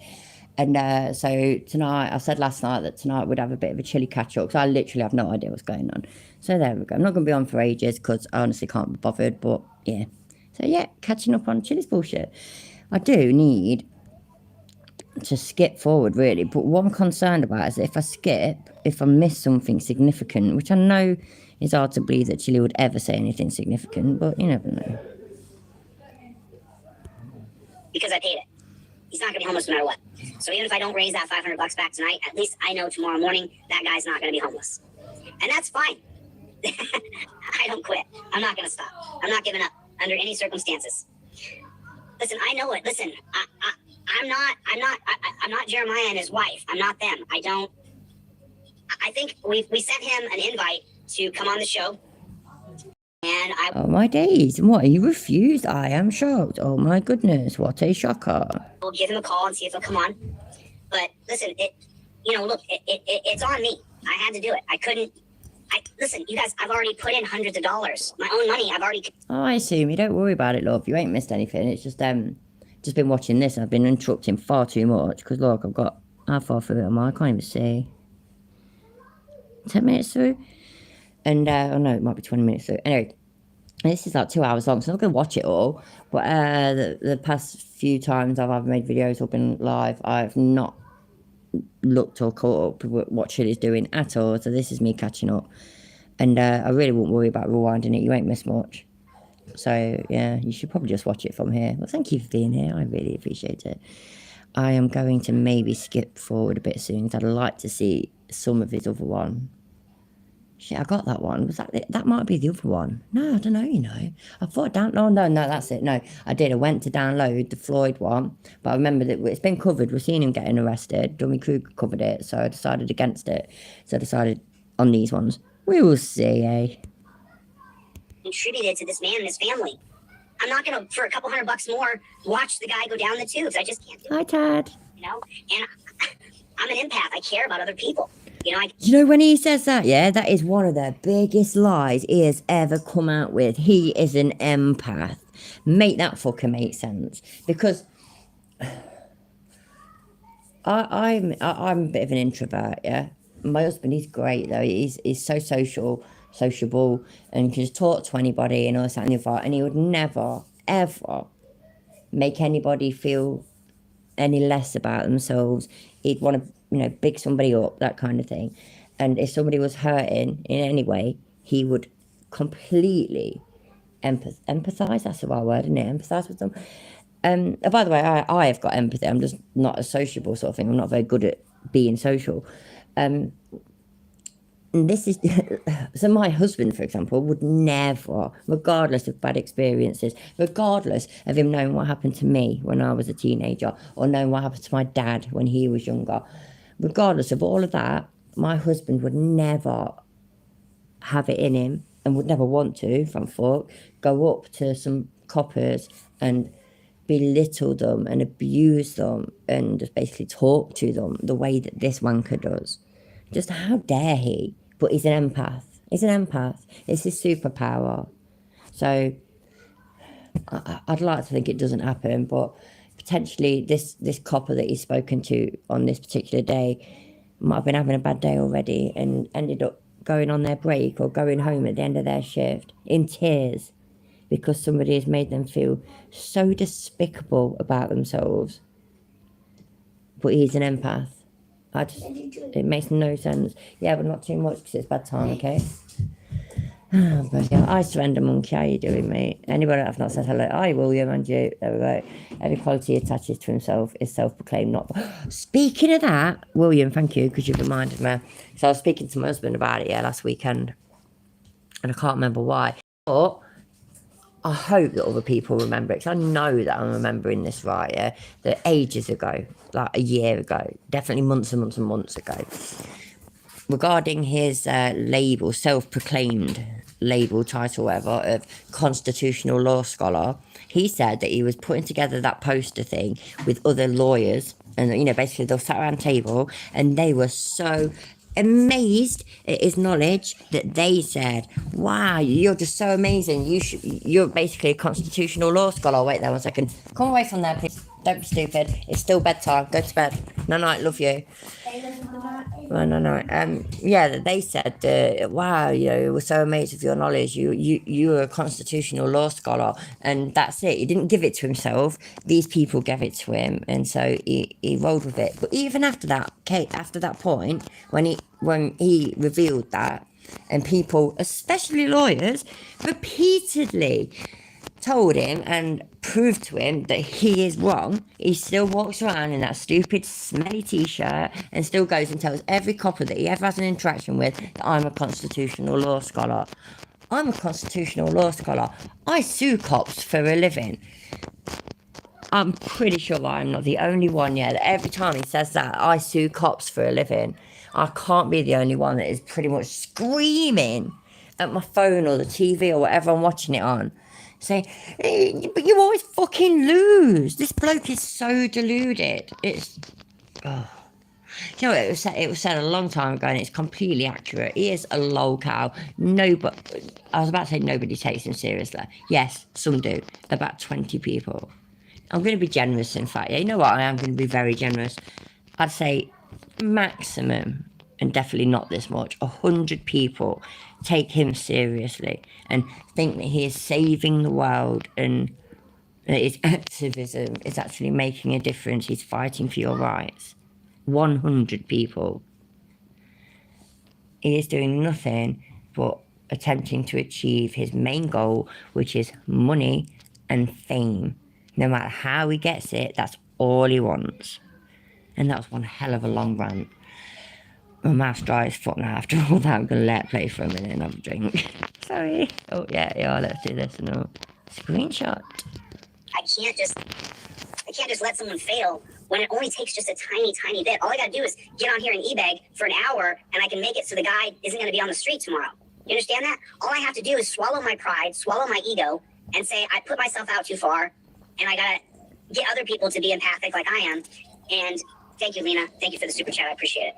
And so tonight, I said last night that tonight we'd have a bit of a chilly catch-up, because I literally have no idea what's going on. So there we go. I'm not going to be on for ages, because I honestly can't be bothered, but yeah. So yeah, catching up on chili's bullshit. I do need to skip forward, really, but what I'm concerned about is that if I skip, if I miss something significant, which I know is hard to believe that Chili would ever say anything significant, but you never know. Because I paid it. He's not going to be homeless no matter what. So even if I don't raise that $500 back tonight, at least I know tomorrow morning that guy's not going to be homeless. And that's fine. I don't quit. I'm not going to stop. I'm not giving up under any circumstances. Listen, I know it. Listen, I'm not Jeremiah and his wife. I'm not them. I think we sent him an invite to come on the show. And I Oh my days, what, he refused? I am shocked. Oh my goodness, what a shocker. will give him a call and see if he'll come on. But listen, look, it's on me. I had to do it. I couldn't. Listen, you guys, I've already put in hundreds of dollars. My own money, I've already. Oh, I assume you don't worry about it, love. You ain't missed anything. It's just been watching this. I've been interrupting far too much because look, I've got how far through it am I? I can't even see. 10 minutes through, and oh no, it might be 20 minutes through. Anyway, this is like 2 hours long, so I'm not gonna watch it all. But the past few times I've either made videos or been live, I've not looked or caught up with what Chili's doing at all. So this is me catching up, and I really won't worry about rewinding it. You ain't missed much. So yeah, you should probably just watch it from here. Well, thank you for being here. I really appreciate it. I am going to maybe skip forward a bit soon because I'd like to see some of his other one. Shit, I got that one. Was that it? That might be the other one. No, I don't know, I thought no, that's it. No, I did. I went to download the Floyd one, but I remember that it's been covered. We've seen him getting arrested. Dummy Kruger covered it, so I decided against it. So I decided on these ones. We will see, eh? Contributed to this man and his family. I'm not gonna, for a couple $100 more, watch the guy go down the tubes. I just can't do it. Hi, Tad. And I'm an empath. I care about other people. When he says that, yeah, that is one of the biggest lies he has ever come out with. He is an empath. Make that fucking make sense. Because I'm a bit of an introvert, yeah. My husband, he's great though. He's so sociable, and can just talk to anybody and all that and the other. And he would never, ever make anybody feel any less about themselves. He'd want to, big somebody up, that kind of thing. And if somebody was hurting in any way, he would completely empathize. That's the right word, isn't it? Empathize with them. By the way, I have got empathy. I'm just not a sociable sort of thing. I'm not very good at being social. And this is so my husband, for example, would never, regardless of bad experiences, regardless of him knowing what happened to me when I was a teenager, or knowing what happened to my dad when he was younger, regardless of all of that, my husband would never have it in him, and would never want to, from fuck, go up to some coppers and belittle them and abuse them and just basically talk to them the way that this wanker does. Just how dare he? But he's an empath. He's an empath. It's his superpower. So I'd like to think it doesn't happen, but potentially this copper that he's spoken to on this particular day might have been having a bad day already and ended up going on their break or going home at the end of their shift in tears because somebody has made them feel so despicable about themselves. But he's an empath. It makes no sense. Yeah, but not too much because it's bad time, okay? But yeah, I surrender monkey. How you doing, mate? Anybody that I've not said hello? Hi, William, and you. There we go. Every quality he attaches to himself is self-proclaimed not. Speaking of that, William, thank you because you've reminded me. So I was speaking to my husband about it, last weekend, and I can't remember why. But I hope that other people remember it, because I know that I'm remembering this right, yeah? That ages ago, like a year ago, definitely months and months and months ago, regarding his label, self-proclaimed label, title, whatever, of constitutional law scholar, he said that he was putting together that poster thing with other lawyers, and, basically they sat around a table, and they were so amazed at his knowledge that they said, wow, you're just so amazing, you're basically a constitutional law scholar. Wait there 1 second, come away from there please, don't be stupid, it's still bedtime, go to bed. No, love you. No. Yeah, they said, wow, you were so amazed with your knowledge. You were a constitutional law scholar, and that's it. He didn't give it to himself. These people gave it to him, and so he rolled with it. But even after that, after that point, when he revealed that, and people, especially lawyers, repeatedly told him and proved to him that he is wrong, he still walks around in that stupid smelly t-shirt and still goes and tells every copper that he ever has an interaction with that I'm a constitutional law scholar. I'm a constitutional law scholar. I sue cops for a living. I'm pretty sure I'm not the only one, yeah, that every time he says that, I sue cops for a living. I can't be the only one that is pretty much screaming at my phone or the TV or whatever I'm watching it on. Say, but you always fucking lose. This bloke is so deluded. It's, oh. You know, it was said a long time ago, and it's completely accurate. He is a lol cow. I was about to say nobody takes him seriously. Yes, some do. About 20 people. I'm going to be generous, in fact. Yeah, you know what? I am going to be very generous. I'd say maximum, and definitely not this much, 100 people take him seriously and think that he is saving the world and that his activism is actually making a difference. He's fighting for your rights. 100 people. He is doing nothing but attempting to achieve his main goal, which is money and fame. No matter how he gets it, that's all he wants. And that was one hell of a long rant. My mouth's dry as fuck now after all that. I'm going to let it play for a minute and have a drink. Sorry. Oh, yeah, let's do this. No. Screenshot. I can't just let someone fail when it only takes just a tiny bit. All I gotta do is get on here and e-bag for an hour and I can make it so the guy isn't gonna be on the street tomorrow. You understand that? All I have to do is swallow my pride, swallow my ego, and say I put myself out too far and I gotta get other people to be empathic like I am. And thank you, Lena. Thank you for the super chat. I appreciate it.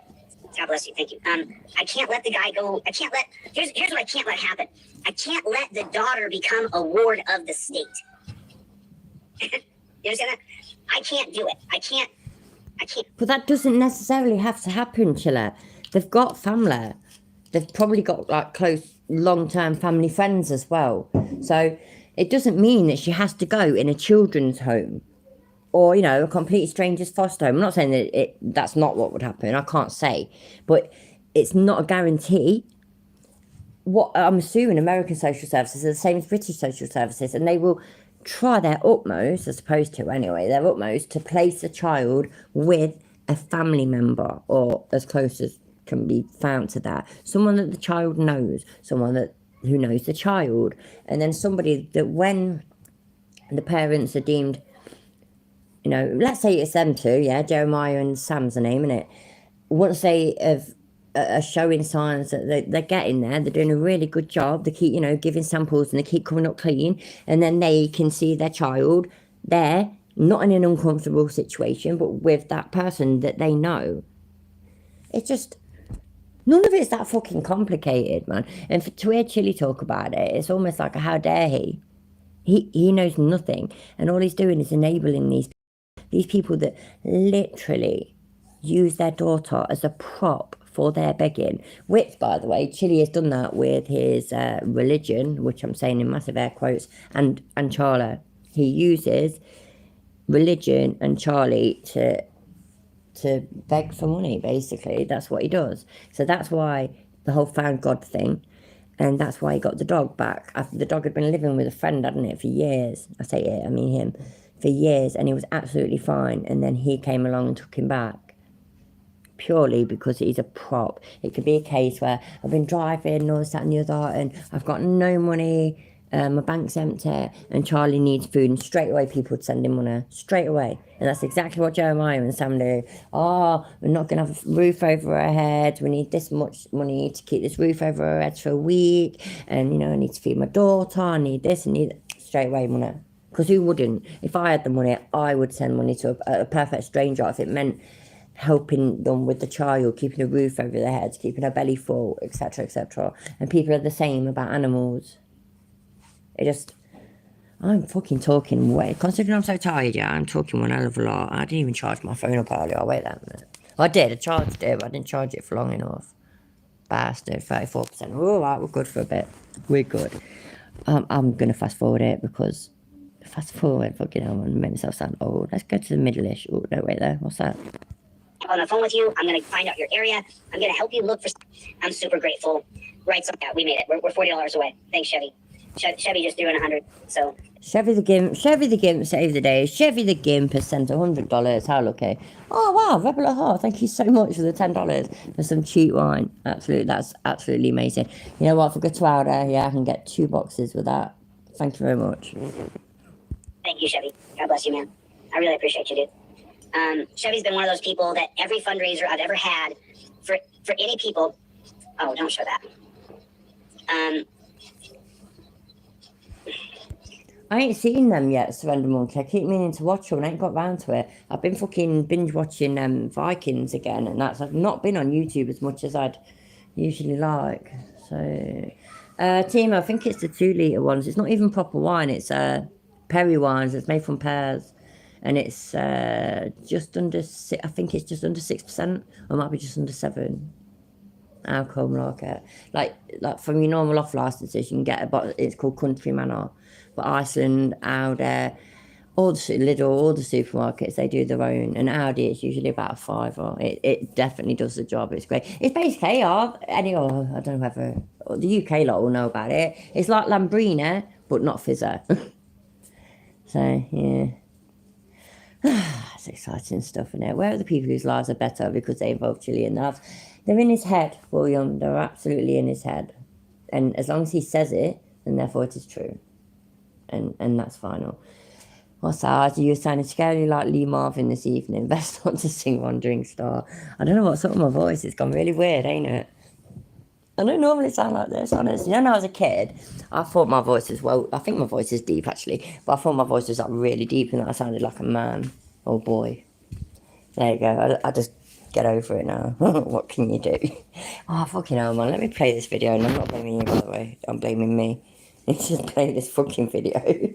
God bless you. Thank you. I can't let the guy go. Here's what I can't let happen. I can't let the daughter become a ward of the state. You understand that? I can't do it. I can't. But that doesn't necessarily have to happen, Chilla. They've got family. They've probably got like close long-term family friends as well. So it doesn't mean that she has to go in a children's home or, you know, a complete stranger's foster home. I'm not saying that that's not what would happen. I can't say. But it's not a guarantee. What I'm assuming American social services are the same as British social services, and they will try their utmost, as opposed to anyway, their utmost to place a child with a family member or as close as can be found to that. Someone that the child knows, someone who knows the child, and then somebody that when the parents are deemed, you know, let's say it's them two, yeah, Jeremiah and Sam's the name, innit? Once they are showing signs that they're getting there, they're doing a really good job, they keep, you know, giving samples and they keep coming up clean, and then they can see their child there, not in an uncomfortable situation, but with that person that they know. It's just, none of it's that fucking complicated, man. And to hear Chili talk about it, it's almost like, how dare he? He knows nothing, and all he's doing is enabling these people that literally use their daughter as a prop for their begging, which, by the way, Chili has done that with his religion, which I'm saying in massive air quotes, and Charlie. He uses religion and Charlie to beg for money, basically. That's what he does. So that's why the whole found God thing, and that's why he got the dog back. After the dog had been living with a friend, hadn't it, for years. I say it, I mean him. For years, and he was absolutely fine, and then he came along and took him back. Purely because he's a prop. It could be a case where I've been driving and all this, that and the other, and I've got no money, my bank's empty, and Charlie needs food, and straight away people would send him money, straight away. And that's exactly what Jeremiah and Sam do. Oh, we're not going to have a roof over our heads, we need this much money to keep this roof over our heads for a week, and, you know, I need to feed my daughter, I need this, and need that. Straight away money. Because who wouldn't? If I had the money, I would send money to a perfect stranger if it meant helping them with the child, keeping a roof over their heads, keeping a belly full, etc., etc. And people are the same about animals. I'm fucking talking way. Considering I'm so tired, yeah, I'm talking one hell of a lot. I didn't even charge my phone up earlier. I'll wait that minute. I did, I charged it, but I didn't charge it for long enough. Bastard, 34%. We're alright, we're good for a bit. We're good. I'm gonna fast forward it because fucking hell, I'm gonna make myself sound old. Let's go to the middle-ish. Oh, no, wait there. What's that? On the phone with you. I'm going to find out your area. I'm going to help you look for. I'm super grateful. Right, so yeah, we made it. We're $40 away. Thanks, Chevy. Chevy just threw in 100. So Chevy the Gimp saved the day. Chevy the Gimp has sent $100. How lucky! Oh wow, Rebel at Heart. Thank you so much for the $10 for some cheap wine. That's absolutely amazing. You know what? For good to order, yeah, I can get 2 boxes with that. Thank you very much. Thank you, Chevy. God bless you, man. I really appreciate you, dude. Chevy's been one of those people that every fundraiser I've ever had for any people. Oh, don't show that. I ain't seen them yet, Surrender Monkey. I keep meaning to watch them and I ain't got round to it. I've been fucking binge watching Vikings again, and I've not been on YouTube as much as I'd usually like. So, Timo, I think it's the 2 litre ones. It's not even proper wine. It's Perry wines. It's made from pears, and it's just under. I think it's just under 6%, or it might be just under 7. Alcohol market, like from your normal off licenses, you can get a bottle. It's called Country Manor, but Iceland, Aldi, all the Lidl, all the supermarkets, they do their own. And Aldi, it's usually about a £5. It definitely does the job. It's great. It's basically anyway. I don't know whether the UK lot will know about it. It's like Lambrina, but not fizzer. So yeah. It's exciting stuff, isn't it? Where are the people whose lives are better because they involve Chilean lives? They're in his head, William. They're absolutely in his head. And as long as he says it, then therefore it is true. And that's final. What's that? You were sounding scarily like Lee Marvin this evening. Best not to sing Wandering Star. I don't know what's up with my voice. It's gone really weird, ain't it? I don't normally sound like this, honestly. When I was a kid, I thought my voice was, well, I think my voice is deep, actually. But I thought my voice was like really deep and that I sounded like a man or boy. There you go. I just get over it now. What can you do? Oh, fucking hell, man. Let me play this video. And I'm not blaming you, by the way. I'm blaming me. Let's just play this fucking video.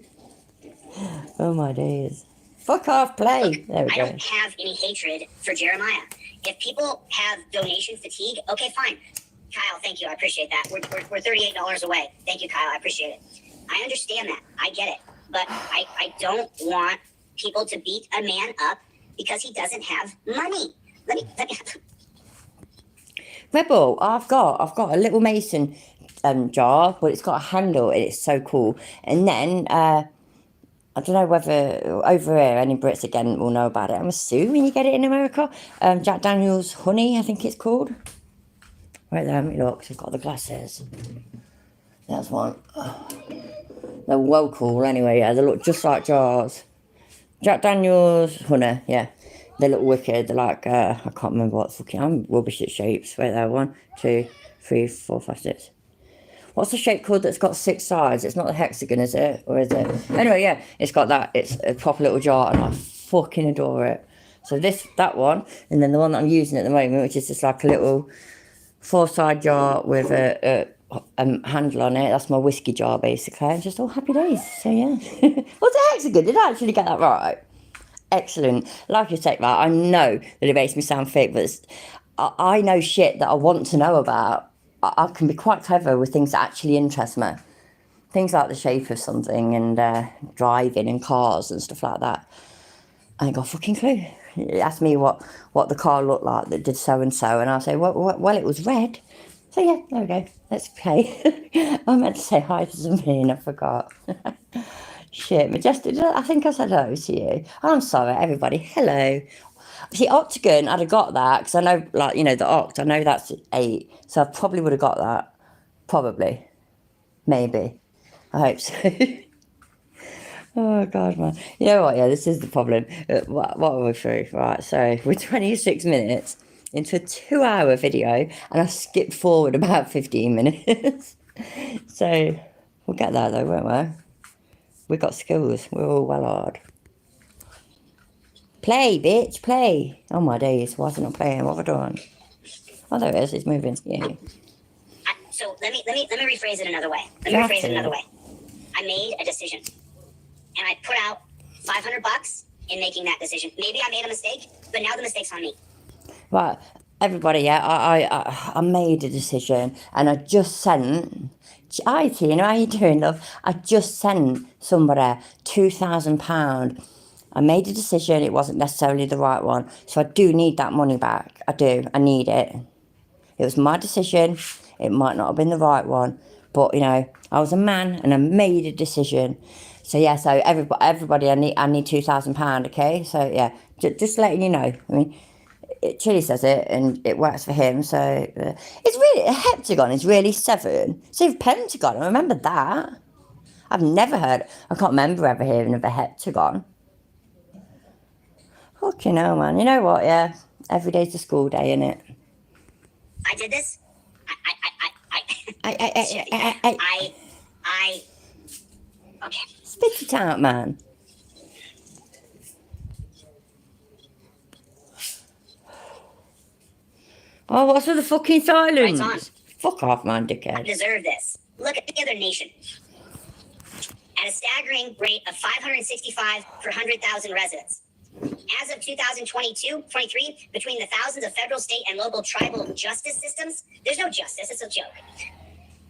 Oh, my days. Fuck off, play. Look, there we I go. don't have any hatred for Jeremiah. If people have donation fatigue, okay, fine. Kyle, thank you. I appreciate that. We're $38 away. Thank you, Kyle. I appreciate it. I understand that. I get it. But I don't want people to beat a man up because he doesn't have money. Let me Rebel, I've got a little mason jar, but it's got a handle and it's so cool. And then I don't know whether over here any Brits again will know about it. I'm assuming you get it in America. Jack Daniel's Honey, I think it's called. Right there, let me look. I've got the glasses. There's one. Oh. They're well cool anyway. Yeah, they look just like jars. Jack Daniel's Honey, yeah. They look wicked. They're like, I can't remember what fucking, I'm rubbish at shapes. Wait there, 1, 2, 3, 4, 5, 6. What's the shape called that's got 6 sides? It's not the hexagon, is it? Or is it? Anyway, yeah, it's got that. It's a proper little jar and I fucking adore it. So that one, and then the one that I'm using at the moment, which is just like a little 4-side jar with a handle on it. That's my whiskey jar, basically. And just all happy days. So, yeah. What's a hexagon? Did I actually get that right? Excellent. Like you say, I know that it makes me sound fake, but I know shit that I want to know about. I can be quite clever with things that actually interest me. Things like the shape of something and driving and cars and stuff like that. I ain't got a fucking clue. You ask me what the car looked like that did so-and-so, and I'll say, well, it was red. So, yeah, there we go. Let's play. I meant to say hi to somebody and I forgot. Shit, Majestic, I think I said hello to you. I'm sorry, everybody. Hello. See, Octagon, I'd have got that, because I know, like, you know, the Oct, I know that's 8, so I probably would have got that. Probably. Maybe. I hope so. Oh, God, man. You know what, yeah, this is the problem. What are we through? Right, so we're 26 minutes into a 2-hour video, and I skipped forward about 15 minutes. So, we'll get there, though, won't we? We got skills. We're all well hard. Play, bitch, play. Oh my days, why is it not playing? What have I done? Oh, there it is. It's moving. Yeah. So let me rephrase it another way. I made a decision, and I put out $500 in making that decision. Maybe I made a mistake, but now the mistake's on me. Right, everybody. Yeah, I made a decision, and I just sent. Hi, Tina, how you doing, love? I just sent somebody £2,000. I made a decision, it wasn't necessarily the right one, so I do need that money back. I do, I need it. It was my decision, it might not have been the right one, but, you know, I was a man and I made a decision. So, yeah, so everybody, I need £2,000, okay? So, yeah, just letting you know. I mean, Chili says it and it works for him, so it's really a heptagon is really 7. See, pentagon, I remember that. I've never heard, I can't remember ever hearing of a heptagon. Fucking hell, man. You know what, yeah? Every day's a school day, innit? I did this. Okay. Spit it out, man. Oh, what's with the fucking silence? Right on. Fuck off, man, I dickhead. deserve this. Look at the other nation. At a staggering rate of 565 per 100,000 residents. As of 2022-23, between the thousands of federal, state, and local tribal justice systems, there's no justice, it's a joke.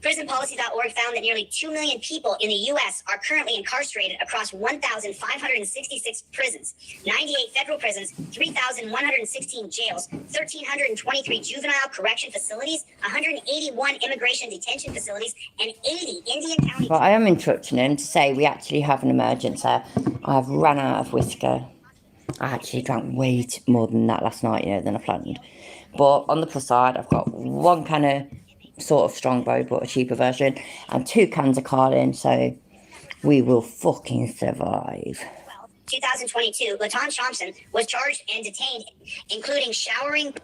PrisonPolicy.org found that nearly 2 million people in the U.S. are currently incarcerated across 1,566 prisons, 98 federal prisons, 3,116 jails, 1,323 juvenile correction facilities, 181 immigration detention facilities, and 80 Indian County. But I am interrupting him to say we actually have an emergency. I've run out of whisker. I actually drank way more than that last night, than I planned. But on the plus side, I've got 1 can of sort of Strongbow, but a cheaper version, and 2 cans of Carlin, so we will fucking survive. 2022, LaTon Thompson was charged and detained, including showering.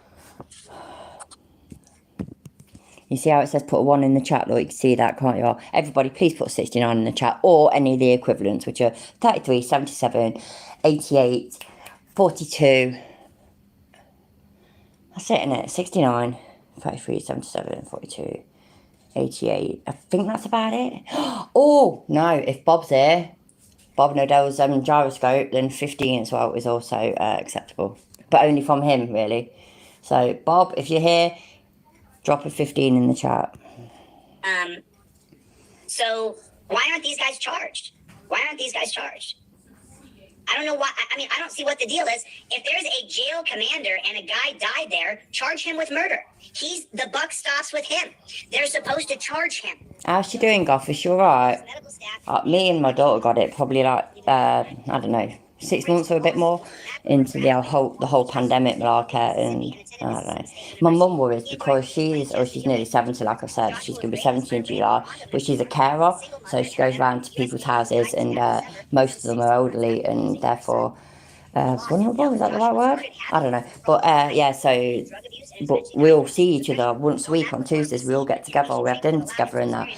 You see how it says put a 1 in the chat? Look, you can see that, can't you? Everybody, please put 69 in the chat, or any of the equivalents, which are 33, 77, 88, 42. That's it, innit? 69, 33, 77, 42, 88. I think that's about it. Oh, no, if Bob's here, Bob Nodell's gyroscope, then 15 as well is also acceptable. But only from him, really. So, Bob, if you're here, drop a 15 in the chat. So why aren't these guys charged? Why aren't these guys charged? I don't know why. I mean, I don't see what the deal is. If there's a jail commander and a guy died there, charge him with murder. The buck stops with him. They're supposed to charge him. How's she doing, Goff? Is she alright? Me and my daughter got it probably like, I don't know, 6 months or a bit more into the whole pandemic malarkey, and I don't know. My mum worries because she's nearly 70, like I said. She's going to be 70 in July, but she's a carer, so she goes around to people's houses, and most of them are elderly and therefore vulnerable. Is that the right word? I don't know. But but we all see each other once a week on Tuesdays. We all get together, we have dinner together and that.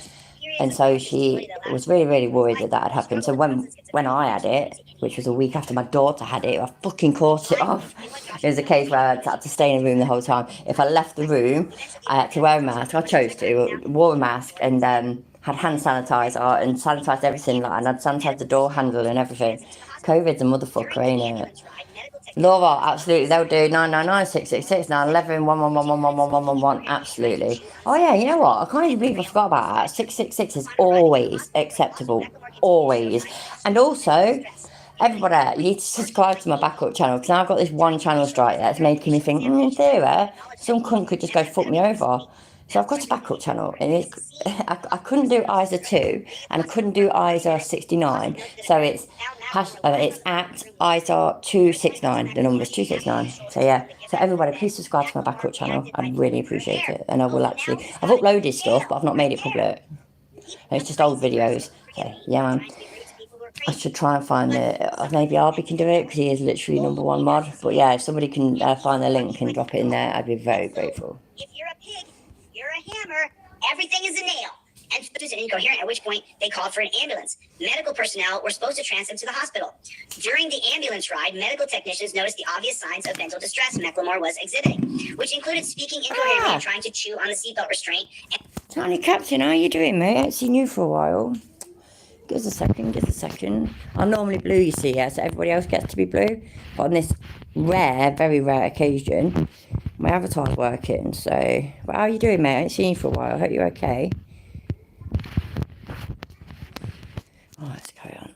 And so she was really, really worried that had happened. So when I had it, which was a week after my daughter had it, I fucking caught it off. It was a case where I had to stay in the room the whole time. If I left the room, I had to wear a mask. I chose to, wore a mask, and had hand sanitizer and sanitised everything, and I'd sanitised the door handle and everything. COVID's a motherfucker, ain't it? Laura, absolutely, they'll do 999 666 911 111 absolutely. Oh yeah, you know what? I can't even believe I forgot about that. 666 is always acceptable, always. And also, everybody, you need to subscribe to my backup channel because I've got this one channel strike that's making me think, in theory, some cunt could just go fuck me over. So I've got a backup channel, and I couldn't do ISA 2, and I couldn't do ISA 69. So it's at ISA 269. The number's 269. So yeah. So everybody, please subscribe to my backup channel. I'd really appreciate it, and I will actually. I've uploaded stuff, but I've not made it public. It's just old videos. So yeah, man. I should try and find maybe Arby can do it because he is literally #1 mod. But yeah, if somebody can find the link and drop it in there, I'd be very grateful. If you're a pig, you're a hammer. Everything is a nail. And Susan incoherent, at which point they called for an ambulance. Medical personnel were supposed to transfer him to the hospital. During the ambulance ride, medical technicians noticed the obvious signs of mental distress Macklemore was exhibiting, which included speaking incoherently and trying to chew on the seatbelt restraint. Tiny Captain, how you doing, mate? I haven't seen you for a while. Give us a second. I'm normally blue, you see, yeah, so everybody else gets to be blue. But on this very rare occasion, my avatar's working, so... But how are you doing, mate? I haven't seen you for a while. I hope you're okay. Oh, let's carry on.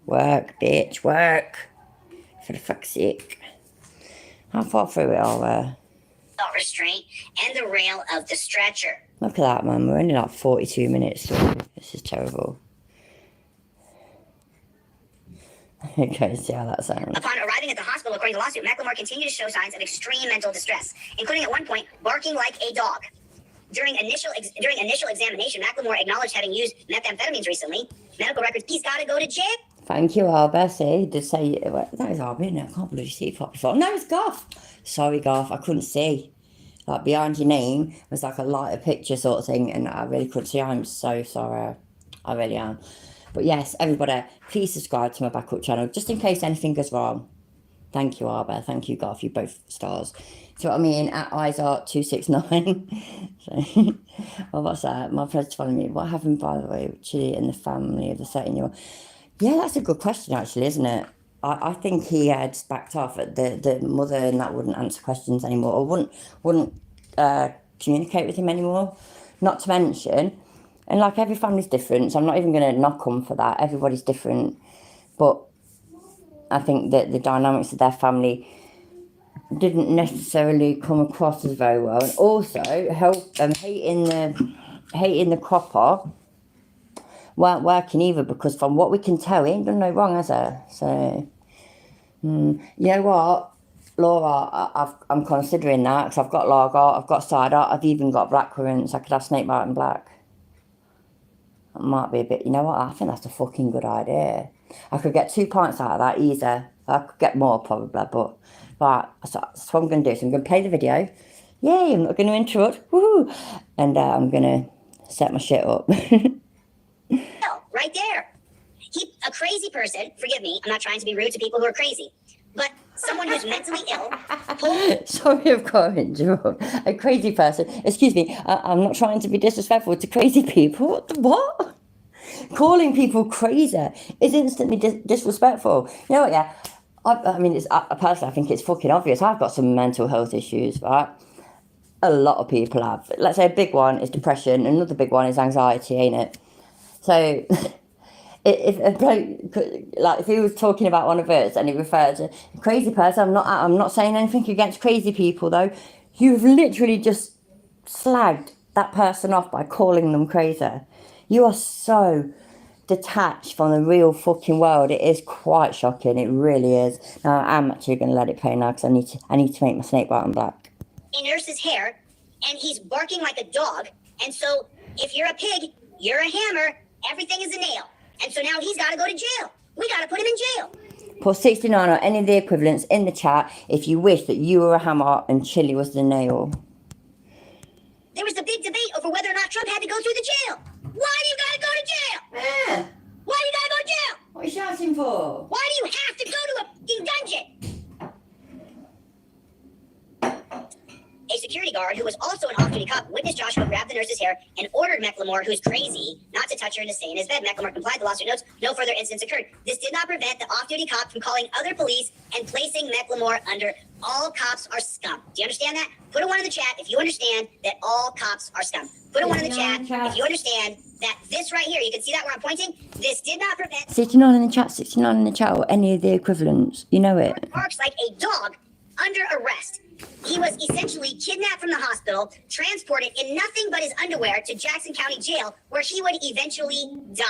Work, bitch, work. For the fuck's sake. How far through it are we? Restraint and the rail of the stretcher. Look at that, man. We're only like 42 minutes through. This is terrible. Okay, see how that sounds. Upon arriving at the hospital, according to the lawsuit, Macklemore continued to show signs of extreme mental distress, including at one point barking like a dog. During initial examination, Macklemore acknowledged having used methamphetamines recently. Medical records, he's got to go to jail. Thank you, Arbor. See, did say that is Arbor, isn't it? I can't believe you see it before. No, it's Garth. Sorry, Garth, I couldn't see. Like behind your name was like a lighter picture sort of thing, and I really couldn't see. I'm so sorry. I really am. But yes, everybody, please subscribe to my backup channel just in case anything goes wrong. Thank you, Arbor. Thank you, Garth. You both stars. So what I mean, at Isart269. So, well, what's that? My friend's telling me, what happened, by the way, with Chili and the family of the 13-year-old? Yeah, that's a good question, actually, isn't it? I think he had backed off at the mother, and that wouldn't answer questions anymore, or wouldn't communicate with him anymore. Not to mention, and like every family's different, so I'm not even going to knock them for that. Everybody's different, but I think that the dynamics of their family didn't necessarily come across as very well, and also hating the copper weren't working either, because from what we can tell, he ain't done no wrong, has he? So, you know what, Laura, I'm considering that, because I've got lager, I've got cider, I've even got blackcurrants. I could have snake bite and black. It might be a bit, you know what, I think that's a fucking good idea. I could get 2 pints out of that easy. I could get more probably, but that's what I'm going to do. So I'm going to play the video. Yay, I'm not going to interrupt. Woohoo! And I'm going to set my shit up. Right there. A crazy person, forgive me, I'm not trying to be rude to people who are crazy, but someone who's mentally ill. Sorry, of course, a crazy person. Excuse me, I'm not trying to be disrespectful to crazy people. What? Calling people crazy is instantly disrespectful. You know what, yeah? I mean, personally, I think it's fucking obvious. I've got some mental health issues, right? A lot of people have. Let's say a big one is depression, another big one is anxiety, ain't it? So, if he was talking about one of us and he referred to a crazy person, I'm not saying anything against crazy people though. You've literally just slagged that person off by calling them crazy. You are so detached from the real fucking world. It is quite shocking. It really is. Now I'm actually going to let it play now because I need to make my snake bite on black. A nurse's hair, and he's barking like a dog. And so, if you're a pig, you're a hammer. Everything is a nail. And so now he's got to go to jail. We got to put him in jail. Put 69 or any of the equivalents in the chat if you wish that you were a hammer and Chili was the nail. There was a big debate over whether or not Trump had to go through the jail. Why do you got to go to jail? Why do you got to go to jail? What are you shouting for? Why do you have to go to a fucking dungeon? A security guard who was also an off-duty cop witnessed Joshua grab the nurse's hair and ordered Macklemore, who's crazy, not to touch her and to stay in his bed. Macklemore complied. The lawsuit notes no further incidents occurred. This did not prevent the off-duty cop from calling other police and placing Macklemore under all cops are scum. Do you understand that? Put a 1 in the chat if you understand that all cops are scum. Put a 1 in the chat if you understand that this right here, you can see that where I'm pointing? This did not prevent... 69 in the chat, 69 in the chat, or any of the equivalents. You know it. Barks like a dog under arrest. He was essentially kidnapped from the hospital, transported in nothing but his underwear to Jackson County Jail, where he would eventually die.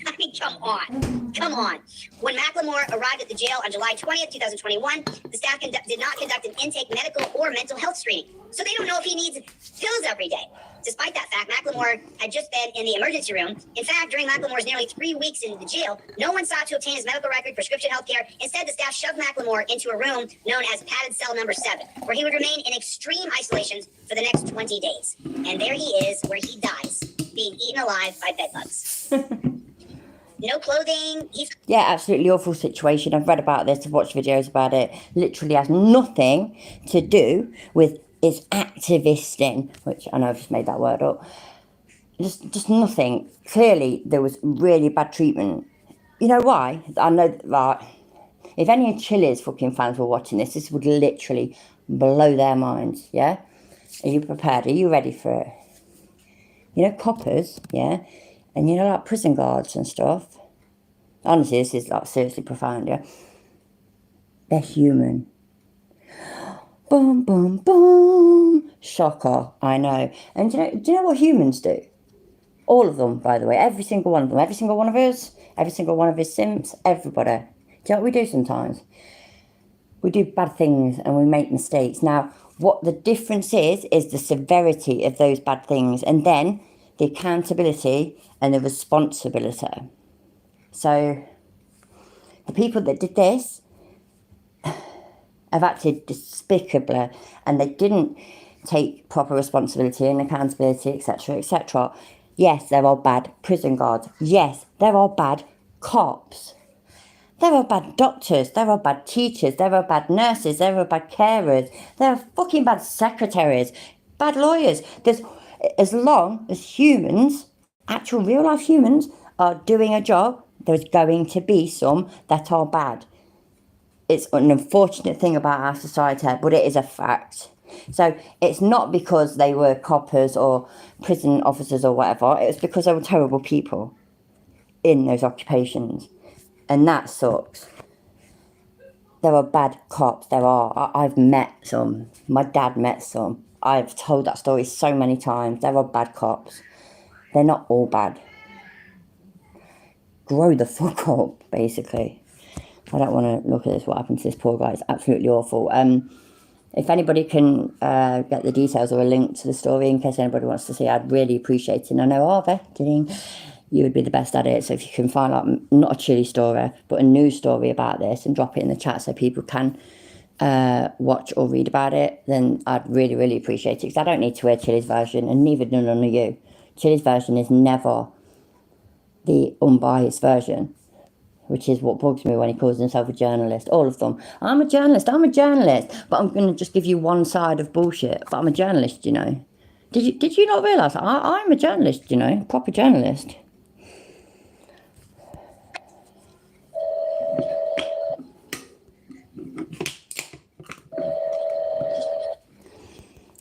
I mean, come on. Come on. When Macklemore arrived at the jail on July 20th, 2021, the staff did not conduct an intake medical or mental health screening. So they don't know if he needs pills every day. Despite that fact, Macklemore had just been in the emergency room. In fact, during Macklemore's nearly 3 weeks in the jail, no one sought to obtain his medical record, prescription health care. Instead, the staff shoved Macklemore into a room known as padded cell number 7, where he would remain in extreme isolation for the next 20 days. And there he is, where he dies, being eaten alive by bedbugs. No clothing. Yeah, absolutely awful situation. I've read about this, I've watched videos about it. Literally has nothing to do with his activisting, which I know I've just made that word up. Just nothing. Clearly, there was really bad treatment. You know why? I know that if any of Chili's fucking fans were watching this, this would literally blow their minds, yeah? Are you prepared? Are you ready for it? You know, coppers, yeah? And you know, like prison guards and stuff. Honestly, this is like seriously profound, yeah? They're human. Boom, boom, boom. Shocker, I know. And do you know what humans do? All of them, by the way. Every single one of them. Every single one of us. Every single one of his simps. Everybody. Do you know what we do sometimes? We do bad things and we make mistakes. Now, what the difference is the severity of those bad things. And then the accountability and the responsibility. So, The people that did this have acted despicably, and they didn't take proper responsibility and accountability, etc., etc. Yes, there are bad prison guards. Yes, there are bad cops. There are bad doctors. There are bad teachers. There are bad nurses. There are bad carers. There are fucking bad secretaries, bad lawyers. There's, as long as humans, actual real life humans, are doing a job, there's going to be some that are bad. It's an unfortunate thing about our society, but it is a fact. So it's not because they were coppers or prison officers or whatever. It's because they were terrible people in those occupations. And that sucks. There are bad cops. There are. I've met some. My dad met some. I've told that story so many times. There are bad cops. They're not all bad. Grow the fuck up, basically. I don't want to look at this, what happened to this poor guy. It's absolutely awful. If anybody can get the details or a link to the story in case anybody wants to see, I'd really appreciate it. And I know, editing, you would be the best at it. So if you can find out, not a chilly story, but a news story about this and drop it in the chat so people can watch or read about it, then I'd really, really appreciate it. Because I don't need to hear Chili's version, and neither do none of you. Chili's version is never the unbiased version, which is what bugs me when he calls himself a journalist. All of them. I'm a journalist, but I'm going to just give you one side of bullshit. But I'm a journalist, you know. Did you not realise? I'm a journalist, you know, proper journalist.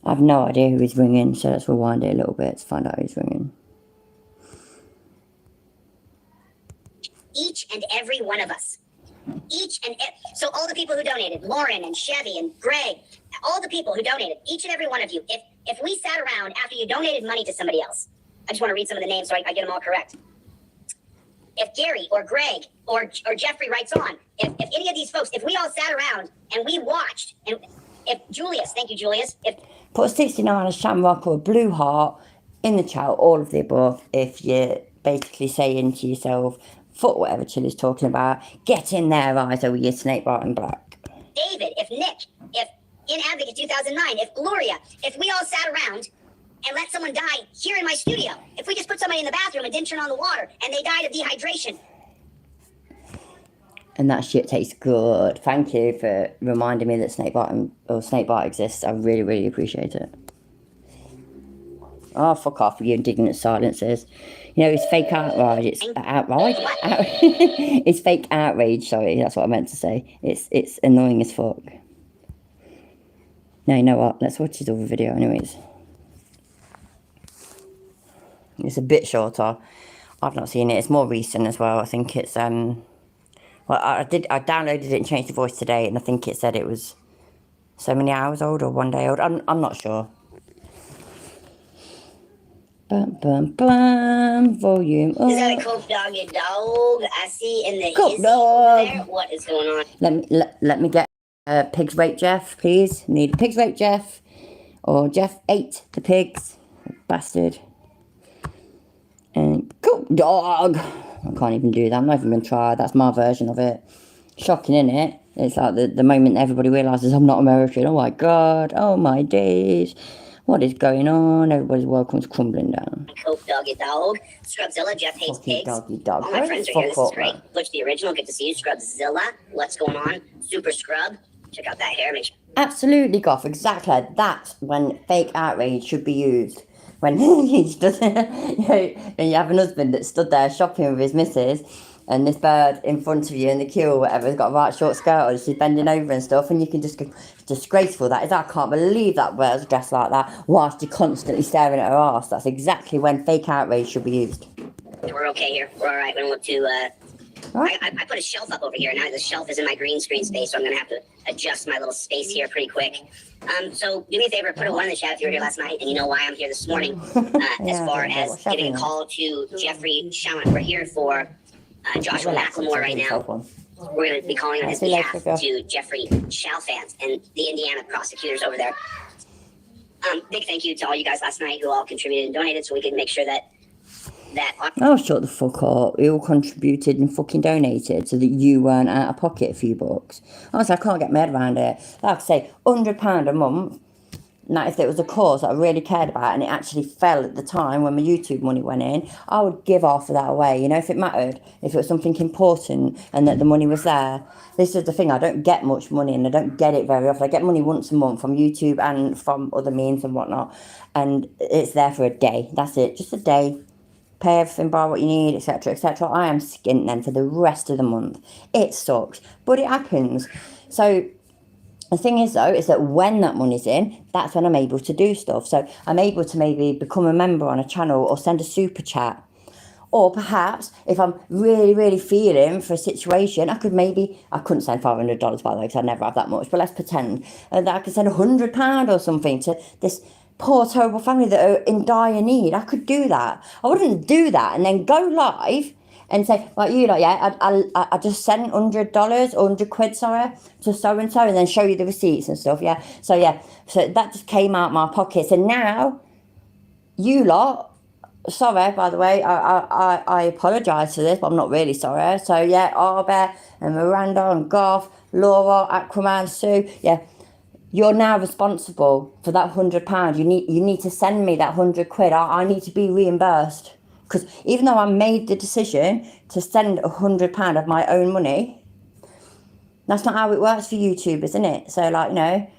I've no idea who he's ringing, so let's rewind it a little bit to find out who's ringing. Each and every one of us. So all the people who donated, Lauren and Chevy and Greg, all the people who donated, each and every one of you, if we sat around after you donated money to somebody else, I just want to read some of the names so I get them all correct. If Gary or Greg or Jeffrey writes on, if any of these folks, if we all sat around and we watched, and if Julius, thank you, Julius, if put a 69, a shamrock or a blue heart in the chat, all of the above, if you're basically saying to yourself, fuck whatever Chili's talking about, get in there, eyes over your snake bite and black. David, if Nick, if in Advocate 2009, if Gloria, if we all sat around and let someone die here in my studio, if we just put somebody in the bathroom and didn't turn on the water and they died of dehydration. And that shit tastes good. Thank you for reminding me that snakebite exists. I really, really appreciate it. Oh, fuck off with your indignant silences. You know, it's fake outrage. It's outrage. It's fake outrage. Sorry, that's what I meant to say. It's annoying as fuck. No, you know what? Let's watch his other video, anyways. It's a bit shorter. I've not seen it. It's more recent as well. I think it's well, I downloaded it and changed the voice today, and I think it said it was so many hours old or 1 day old. I'm not sure. Bum, bum, bum, volume up. Is that a Coke Doggy Dog? I see in the Coke his Dog. over there. What is going on? Let me get Pigs Rate Jeff, please. Need a Pigs Rate Jeff. Or Jeff ate the pigs. Bastard. And Coke Dog. I can't even do that. I'm not even going to try. That's my version of it. Shocking, isn't it? It's like the moment everybody realises I'm not American. Oh my God. Oh my days. What is going on? Everybody's world comes crumbling down. Coke Doggy Dog. Scrubzilla, Jeff hates pigs. Doggy dog. All my friends are here. This is great. Butch the original. Good to see you. Scrubzilla. What's going on? Super Scrub. Check out that hair. Make sure. Absolutely, Goff. Exactly. That's when fake outrage should be used. When he stood there, and you have an husband that stood there shopping with his missus, and this bird in front of you in the queue or whatever has got a right short skirt on, she's bending over and stuff, and you can just go, disgraceful that is. I can't believe that bird's dressed like that whilst you're constantly staring at her arse. That's exactly when fake outrage should be used. We're okay here. We're all right. We don't look too. Right. I put a shelf up over here. Now the shelf is in my green screen space, so I'm gonna have to adjust my little space here pretty quick. So do me a favor, put a 1 in the chat if you were here last night, and you know why I'm here this morning. As far as giving a call to Jeffrey Shallon, we're here for Joshua McLemore right now. We're going to be calling on his behalf to Jeffrey Chalfant and the Indiana prosecutors over there. Big thank you to all you guys last night who all contributed and donated so we can make sure that that Oh, shut the fuck up. We all contributed and fucking donated so that you weren't out of pocket a few bucks. Honestly, I can't get my head around it. Like I say, £100 a month. Now, if there was a cause that I really cared about and it actually fell at the time when my YouTube money went in, I would give half of that away. You know, if it mattered, if it was something important and that the money was there. This is the thing, I don't get much money and I don't get it very often. I get money once a month from YouTube and from other means and whatnot. And it's there for a day. That's it, just a day. Pay everything, buy what you need, etc., etc. I am skint then for the rest of the month. It sucks, but it happens. So the thing is, though, is that when that money's in, that's when I'm able to do stuff. So I'm able to maybe become a member on a channel or send a super chat. Or perhaps if I'm really, really feeling for a situation, I couldn't send $500 by the way, because I never have that much, but let's pretend that I could send £100 or something to this poor, terrible family that are in dire need. I could do that. I wouldn't do that and then go live and say, right, you lot, yeah, I just sent $100 or £100, sorry, to so-and-so, and then show you the receipts and stuff, yeah. So that just came out my pockets. And now, you lot, sorry, by the way, I apologise for this, but I'm not really sorry. So, yeah, Arbe and Miranda and Garth, Laura, Aquaman, Sue, yeah, you're now responsible for that £100. You need to send me that £100. I need to be reimbursed. Because even though I made the decision to send £100 of my own money, that's not how it works for YouTubers, isn't it? So, like, you know,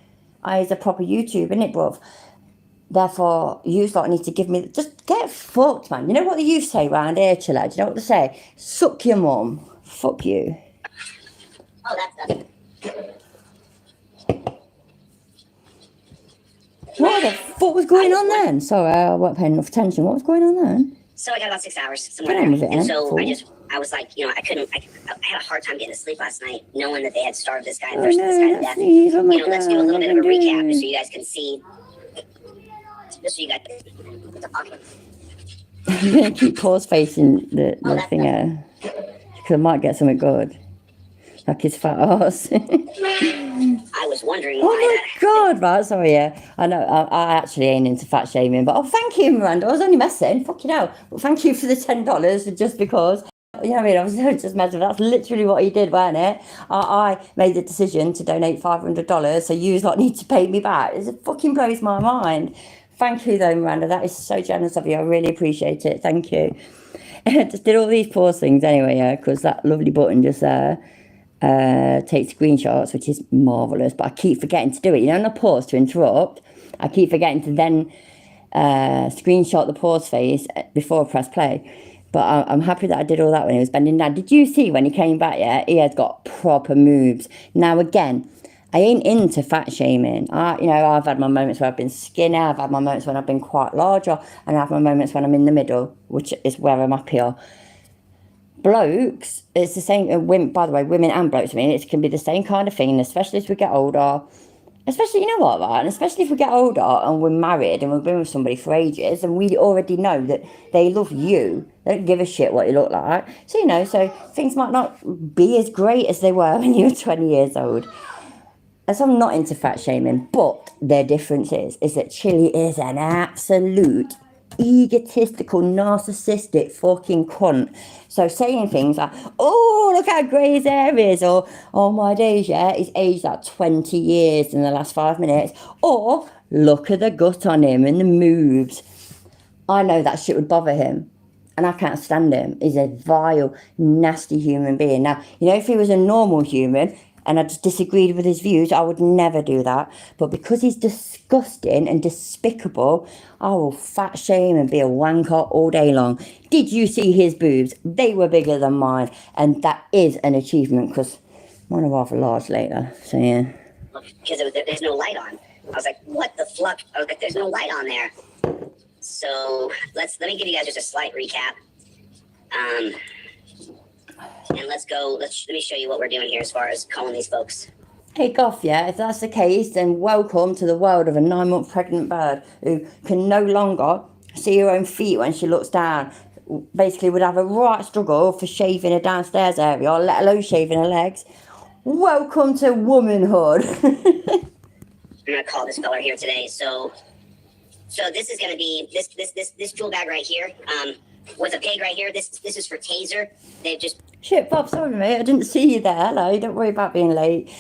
I is a proper YouTube, innit, bruv? Therefore, you lot need to give me... Just get fucked, man. You know what the youth say round here, Chilla? Do you know what they say? Suck your mum. Fuck you. Oh, that's What the fuck was going on then? Sorry, I wasn't paying enough attention. What was going on then? So I got about 6 hours somewhere Get on with there. it, And eh? so Cool. I was like, you know, I had a hard time getting to sleep last night, knowing that they had starved this guy and thirsted this guy to death. Please, oh my You know, let's do a God, little bit what of a am I recap doing? just so you guys can see. Just so you guys I'm going to keep pause facing the thing here. Because I might get something good. Like his fat ass. I was wondering Oh why my that. God, right, sorry, yeah. I know, I actually ain't into fat shaming, but thank you, Miranda. I was only messing, fucking hell. But thank you for the $10 just because. You know what I mean? I was just messing. That's literally what he did, wasn't it? I made the decision to donate $500, so you lot need to pay me back. It fucking blows my mind. Thank you, though, Miranda. That is so generous of you. I really appreciate it. Thank you. Just did all these pause things anyway, yeah, because that lovely button just there. Take screenshots, which is marvellous, but I keep forgetting to do it. You know, on the pause to interrupt, I keep forgetting to then screenshot the pause face before I press play. But I'm happy that I did all that when he was bending down. Did you see when he came back, yeah? He has got proper moves. Now, again, I ain't into fat shaming. I've had my moments where I've been skinny, I've had my moments when I've been quite larger, and I have my moments when I'm in the middle, which is where I'm happier. Blokes, it's the same, women, by the way, women and blokes, I mean, it can be the same kind of thing, especially as we get older. Especially, you know what, right? And especially if we get older and we're married and we've been with somebody for ages and we already know that they love you. They don't give a shit what you look like. So, you know, so things might not be as great as they were when you were 20 years old. And so I'm not into fat shaming, but their difference is that Chili is an absolute egotistical, narcissistic fucking cunt. So saying things like, oh, look how grey his hair is, or, oh my days, yeah, he's aged like 20 years in the last 5 minutes, or look at the gut on him and the moves. I know that shit would bother him. And I can't stand him. He's a vile, nasty human being. Now, you know, if he was a normal human and I just disagreed with his views, I would never do that. But because he's disgusting and despicable, I will fat shame and be a wanker all day long. Did you see his boobs? They were bigger than mine. And that is an achievement because mine are rather large later. So, yeah. Because there's no light on. I was like, what the fuck? I was like, there's no light on there. So let me give you guys just a slight recap. And let me show you what we're doing here as far as calling these folks. Hey Goff, yeah, if that's the case, then welcome to the world of a 9-month pregnant bird who can no longer see her own feet when she looks down. Basically would have a right struggle for shaving her downstairs area, let alone shaving her legs. Welcome to womanhood. I'm gonna call this fella here today. So this is gonna be this jewel bag right here. with a pig right here. This is for Taser. They've just Shit, Bob, sorry mate, I didn't see you there. Hello, don't worry about being late.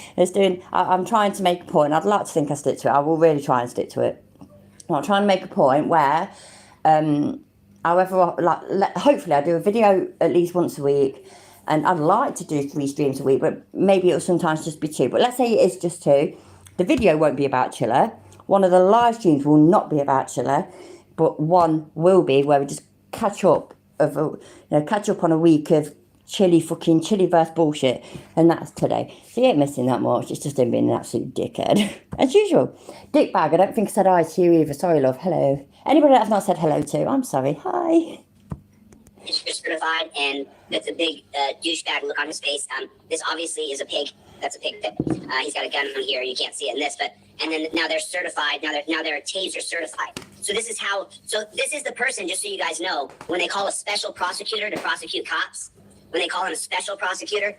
I'm trying to make a point. I'd like to think I stick to it. I will really try and stick to it. I'm trying to make a point where, hopefully I do a video at least once a week, and I'd like to do 3 streams a week, but maybe it'll sometimes just be 2. But let's say it is just 2. The video won't be about Chiller. One of the live streams will not be about Chiller, but one will be where we just catch up on a week of chilliverse bullshit, and that's today. So you ain't missing that much. It's just him being an absolute dickhead as usual. Dickbag, I don't think I said hi to you either. Sorry love. Hello. Anybody that I've not said hello to, I'm sorry. Hi. It's certified, and that's a big douchebag look on his face. This obviously is a pig. That's a pig. He's got a gun on here. You can't see it in this, but and then now they're certified. Now they're Taser certified. So this is how. So this is the person. Just so you guys know, when they call a special prosecutor to prosecute cops, when they call him a special prosecutor,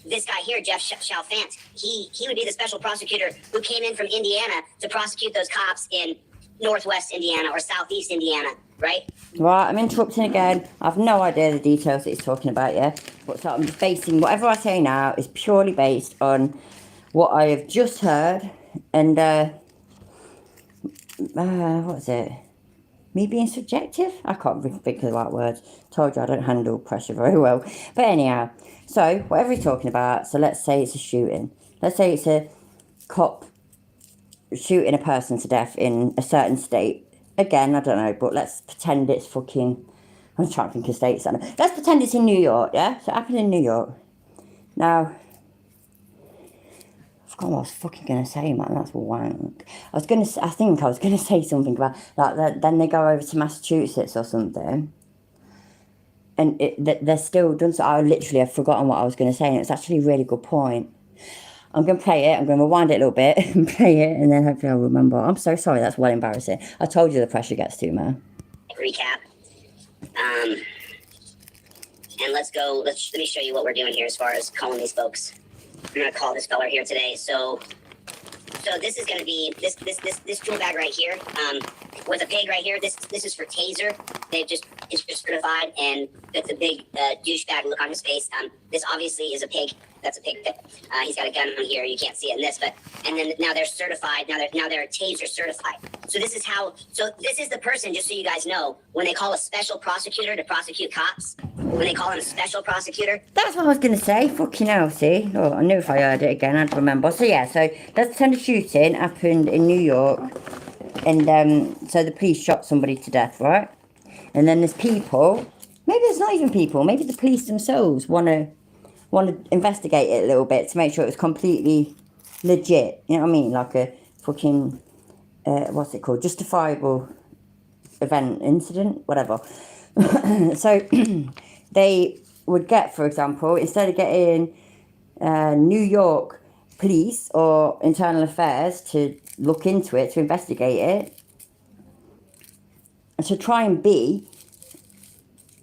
this guy here, Jeff Chalfant, he would be the special prosecutor who came in from Indiana to prosecute those cops in Northwest Indiana or Southeast Indiana, right? Right, I'm interrupting again. I have no idea the details that he's talking about, yeah? But so I'm just basing whatever I say now is purely based on what I have just heard and, what is it? Me being subjective? I can't think of the right words. Told you I don't handle pressure very well. But anyhow, so whatever he's talking about, so let's say it's a shooting. Let's say it's a cop shooting a person to death in a certain state. Again, I don't know, but let's pretend it's fucking... I'm trying to think of states. Let's pretend it's in New York, yeah? So it happened in New York. Now... I forgot what I was fucking going to say, man. That's wank. I think I was going to say something about, like, then they go over to Massachusetts or something. And they're still done. So I literally have forgotten what I was going to say. And it's actually a really good point. I'm going to play it. I'm going to rewind it a little bit and play it. And then hopefully I'll remember. I'm so sorry. That's well embarrassing. I told you the pressure gets to, man. Recap. And let me show you what we're doing here as far as calling these folks. I'm gonna call this fella here today. So this is gonna be this tool bag right here, with a pig right here. This is for Taser. It's just certified, and that's a big douchebag look on his face. This obviously is a pig. That's a pig. He's got a gun on here. You can't see it in this, but and then now they're certified. Now they're Taser certified. So this is how. So this is the person. Just so you guys know, when they call a special prosecutor to prosecute cops, when they call him a special prosecutor. That's what I was going to say. Fucking hell, see? Oh, I knew if I heard it again, I'd remember. So yeah, so let's pretend a shooting happened in New York, and so the police shot somebody to death, right? And then there's people. Maybe it's not even people. Maybe the police themselves want to investigate it a little bit to make sure it was completely legit. You know what I mean? Like a fucking what's it called? Justifiable event, incident, whatever. So they would get, for example, instead of getting New York police or internal affairs to look into it, to investigate it, and to try and be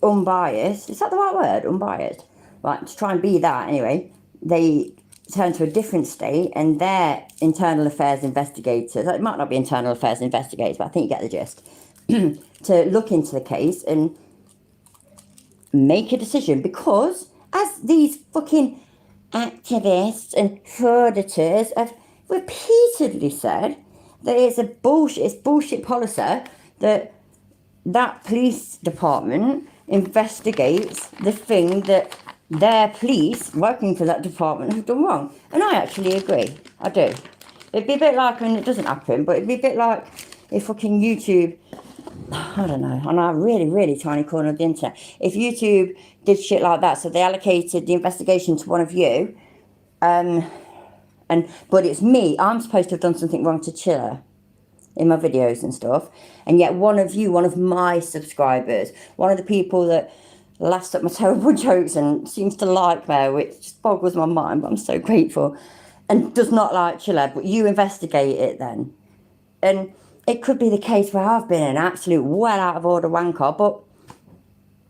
unbiased. Is that the right word? Unbiased. Right, to try and be that, anyway, they turn to a different state and their internal affairs investigators, it might not be internal affairs investigators, but I think you get the gist, to look into the case and make a decision, because as these fucking activists and frauditors have repeatedly said, that it's bullshit policy that police department investigates the thing that their police working for that department have done wrong. And I actually agree. I do. It'd be a bit like, I mean, it doesn't happen, but it'd be a bit like if fucking YouTube, I don't know, on a really, really tiny corner of the internet, if YouTube did shit like that, so they allocated the investigation to one of you, but it's me, I'm supposed to have done something wrong to Chiller in my videos and stuff, and yet one of my subscribers, one of the people that laughs at my terrible jokes and seems to like me, which just boggles my mind, but I'm so grateful, and does not like Chiller, but you investigate it then. And it could be the case where I've been an absolute well out of order wanker, but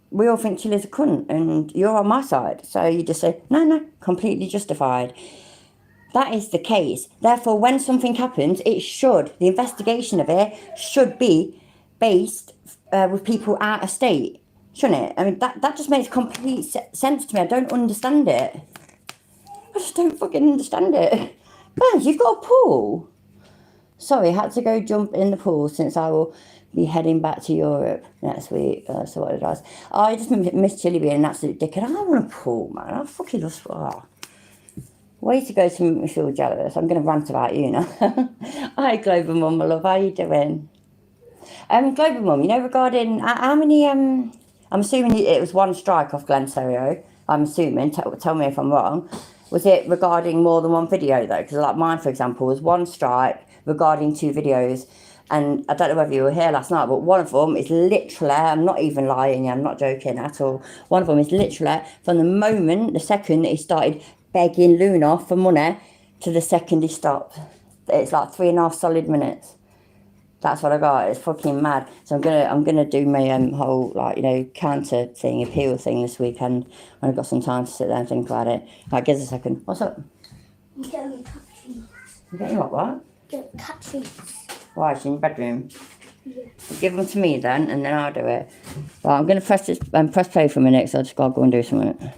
we all think Chiller's a cunt and you're on my side. So you just say, no, completely justified. That is the case. Therefore, when something happens, the investigation of it should be based with people out of state. Shouldn't it? I mean, that just makes complete sense to me. I don't understand it. I just don't fucking understand it. Man, you've got a pool. Sorry, had to go jump in the pool since I will be heading back to Europe next week. So what did I say? Oh, I just miss Chile being an absolute dickhead. I want a pool, man. I fucking just... Oh. Way to go to make me feel jealous. I'm going to rant about you now. Hi, Global Mum, my love. How you doing? Global Mum, you know, regarding... how many... I'm assuming it was one strike off Glen Serio. I'm assuming. Tell me if I'm wrong. Was it regarding more than one video, though? Because, like, mine, for example, was one strike regarding 2 videos. And I don't know whether you were here last night, but one of them is literally, I'm not even lying, I'm not joking at all. One of them is literally from the second that he started begging Luna for money to the second he stopped. It's like 3.5 solid minutes. That's what I got. It's fucking mad. So I'm gonna do my whole, like, you know, counter thing, appeal thing this weekend when I've got some time to sit there and think about it. Right, give us a second. What's up? I'm getting cat treats. You getting what? Get cat treats. Why? She's in your bedroom. Yeah. Give them to me then, and then I'll do it. Well, I'm gonna press play for a minute, so I just gotta go and do something.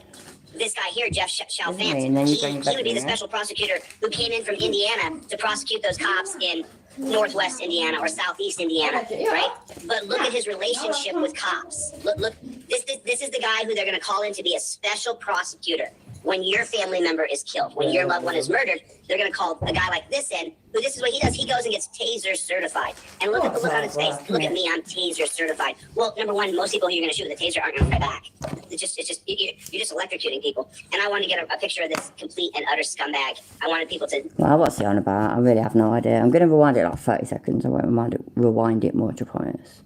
This guy here, Jeff Chalfant, And then you go he in your would be the bedroom, special prosecutor who came in from Indiana to prosecute those cops in Northwest Indiana or Southeast Indiana, right? But look at his relationship with cops. Look. This is the guy who they're going to call in to be a special prosecutor when your family member is killed, when your loved one is murdered. They're going to call a guy like this in, who this is what he does. He goes and gets taser certified. And look at the look on his face. Look at me, I'm taser certified. Well, number one, most people who you're going to shoot with a taser aren't going to fight back. You're just electrocuting people. And I want to get a picture of this complete and utter scumbag. I wanted people to. Well, what's he on about? I really have no idea. I'm going to rewind it like 30 seconds. I won't rewind it much, I promise.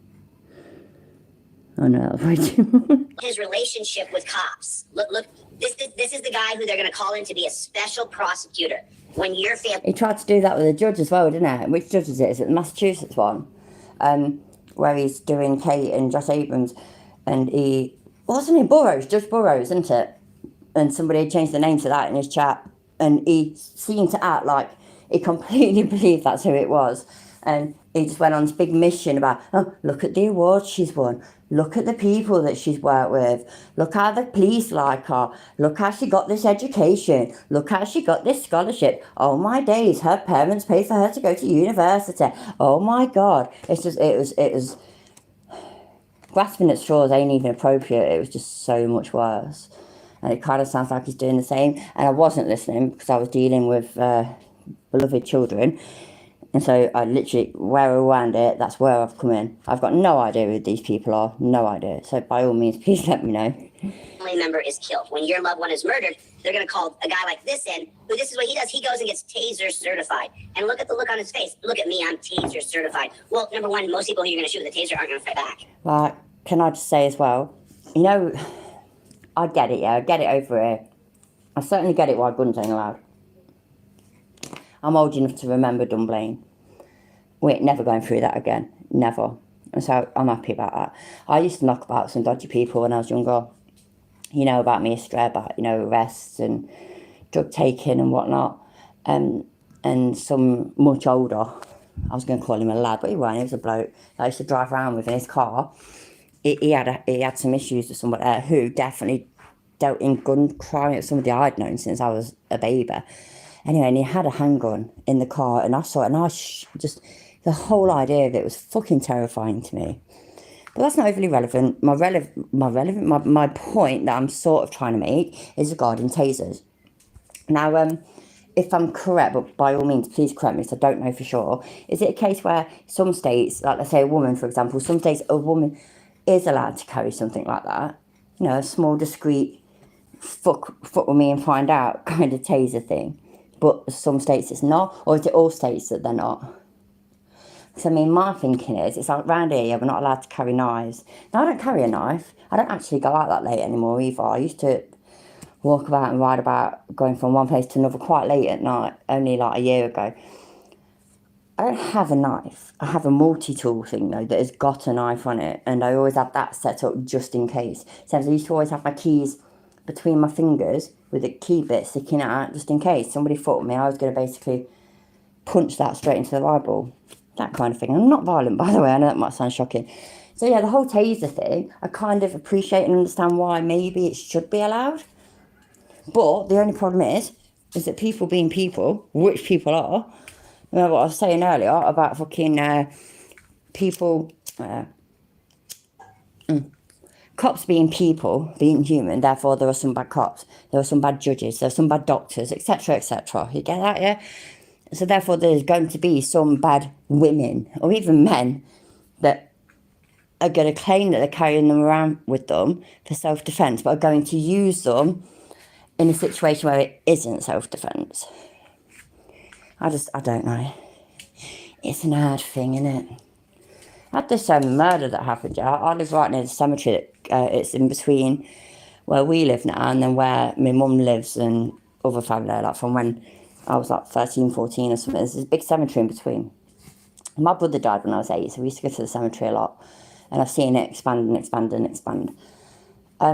Oh no, that's way too much. His relationship with cops. Look. This is the guy who they're going to call in to be a special prosecutor when your family. He tried to do that with a judge as well, didn't it? Which judge is it? Is it the Massachusetts one? Where he's doing Kate and Josh Abrams, and he wasn't it Burroughs, Judge Burroughs, isn't it? And somebody had changed the name to that in his chat, and he seemed to act like he completely believed that's who it was. And he just went on this big mission about, oh, look at the awards she's won. Look at the people that she's worked with. Look how the police like her. Look how she got this education. Look how she got this scholarship. Oh my days, her parents paid for her to go to university. Oh my God. It's just, it was, grasping at straws ain't even appropriate. It was just so much worse. And it kind of sounds like he's doing the same. And I wasn't listening because I was dealing with beloved children. And so I literally, where around it, that's where I've come in. I've got no idea who these people are, no idea. So by all means, please let me know. Family member is killed. When your loved one is murdered, they're going to call a guy like this in, who this is what he does. He goes and gets taser certified. And look at the look on his face. Look at me, I'm taser certified. Well, number one, most people who you're going to shoot with a taser aren't going to fight back. Right, can I just say as well, you know, I get it, yeah, I get it over here. I certainly get it why guns ain't allowed. I'm old enough to remember Dunblane. We're never going through that again. Never. And so I'm happy about that. I used to knock about some dodgy people when I was younger. You know about me history, about, you know, arrests and drug taking and whatnot. And some much older, I was going to call him a lad, but he wasn't, he was a bloke that I used to drive around with in his car. He had some issues with somebody who definitely dealt in gun crime. It was somebody I'd known since I was a baby. Anyway, and he had a handgun in the car, and I saw it, and I just, the whole idea of it was fucking terrifying to me. But that's not overly relevant. My point that I'm sort of trying to make is regarding tasers. Now, if I'm correct, but by all means, please correct me, because I don't know for sure, is it a case where some states, like let's say a woman, for example, some states a woman is allowed to carry something like that? You know, a small, discreet, fuck with me and find out kind of taser thing. But some states it's not, or is it all states that they're not? So I mean, my thinking is, it's like round here, we're not allowed to carry knives. Now, I don't carry a knife. I don't actually go out that late anymore either. I used to walk about and ride about, going from one place to another quite late at night, only like a year ago. I don't have a knife. I have a multi-tool thing though that has got a knife on it, and I always have that set up just in case. So I used to always have my keys between my fingers with a key bit sticking out just in case somebody fought me. I was going to basically punch that straight into the eyeball. That kind of thing. I'm not violent, by the way. I know that might sound shocking. So yeah, the whole taser thing, I kind of appreciate and understand why maybe it should be allowed. But the only problem is that people being people, which people are, you know what I was saying earlier about fucking people, cops being people, being human, therefore there are some bad cops, there are some bad judges, there are some bad doctors, etc., etc. You get that, yeah? So therefore there's going to be some bad women, or even men, that are going to claim that they're carrying them around with them for self-defence, but are going to use them in a situation where it isn't self-defence. I don't know. It's an hard thing, isn't it? I had this murder that happened, yeah. I live right near the cemetery. It's in between where we live now and then where my mum lives and other family, like from when I was like 13, 14 or something. There's this big cemetery in between. My brother died when I was 8, so we used to go to the cemetery a lot. And I've seen it expand and expand and expand. I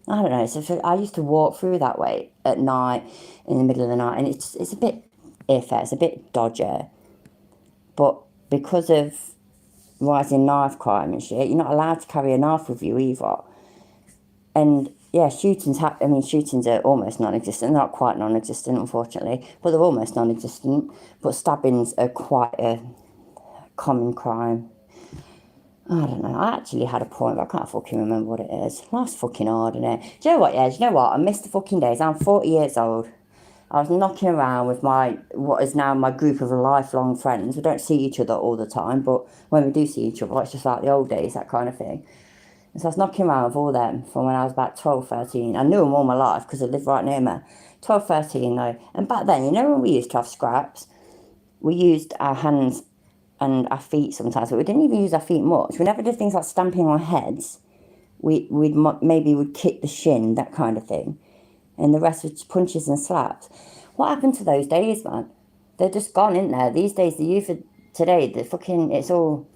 don't know, so I used to walk through that way at night, in the middle of the night, and it's a bit iffy, it's a bit dodgy. But because of rising knife crime and shit, you're not allowed to carry a knife with you either. And yeah, shootings are almost non-existent. They're not quite non-existent, unfortunately, but they're almost non-existent. But stabbings are quite a common crime. I don't know. I actually had a point, but I can't fucking remember what it is. Life's fucking hard, isn't it? Do you know what, yeah? Do you know what? I miss the fucking days. I'm 40 years old. I was knocking around with what is now my group of lifelong friends. We don't see each other all the time, but when we do see each other, it's just like the old days, that kind of thing. And so I was knocking around with all them from when I was about 12, 13. I knew them all my life because they lived right near me. 12, 13 though. And back then, you know when we used to have scraps? We used our hands and our feet sometimes, but we didn't even use our feet much. We never did things like stamping on heads. We'd kick the shin, that kind of thing. And the rest was punches and slaps. What happened to those days, man? They're just gone, isn't there? These days, the youth of today, it's all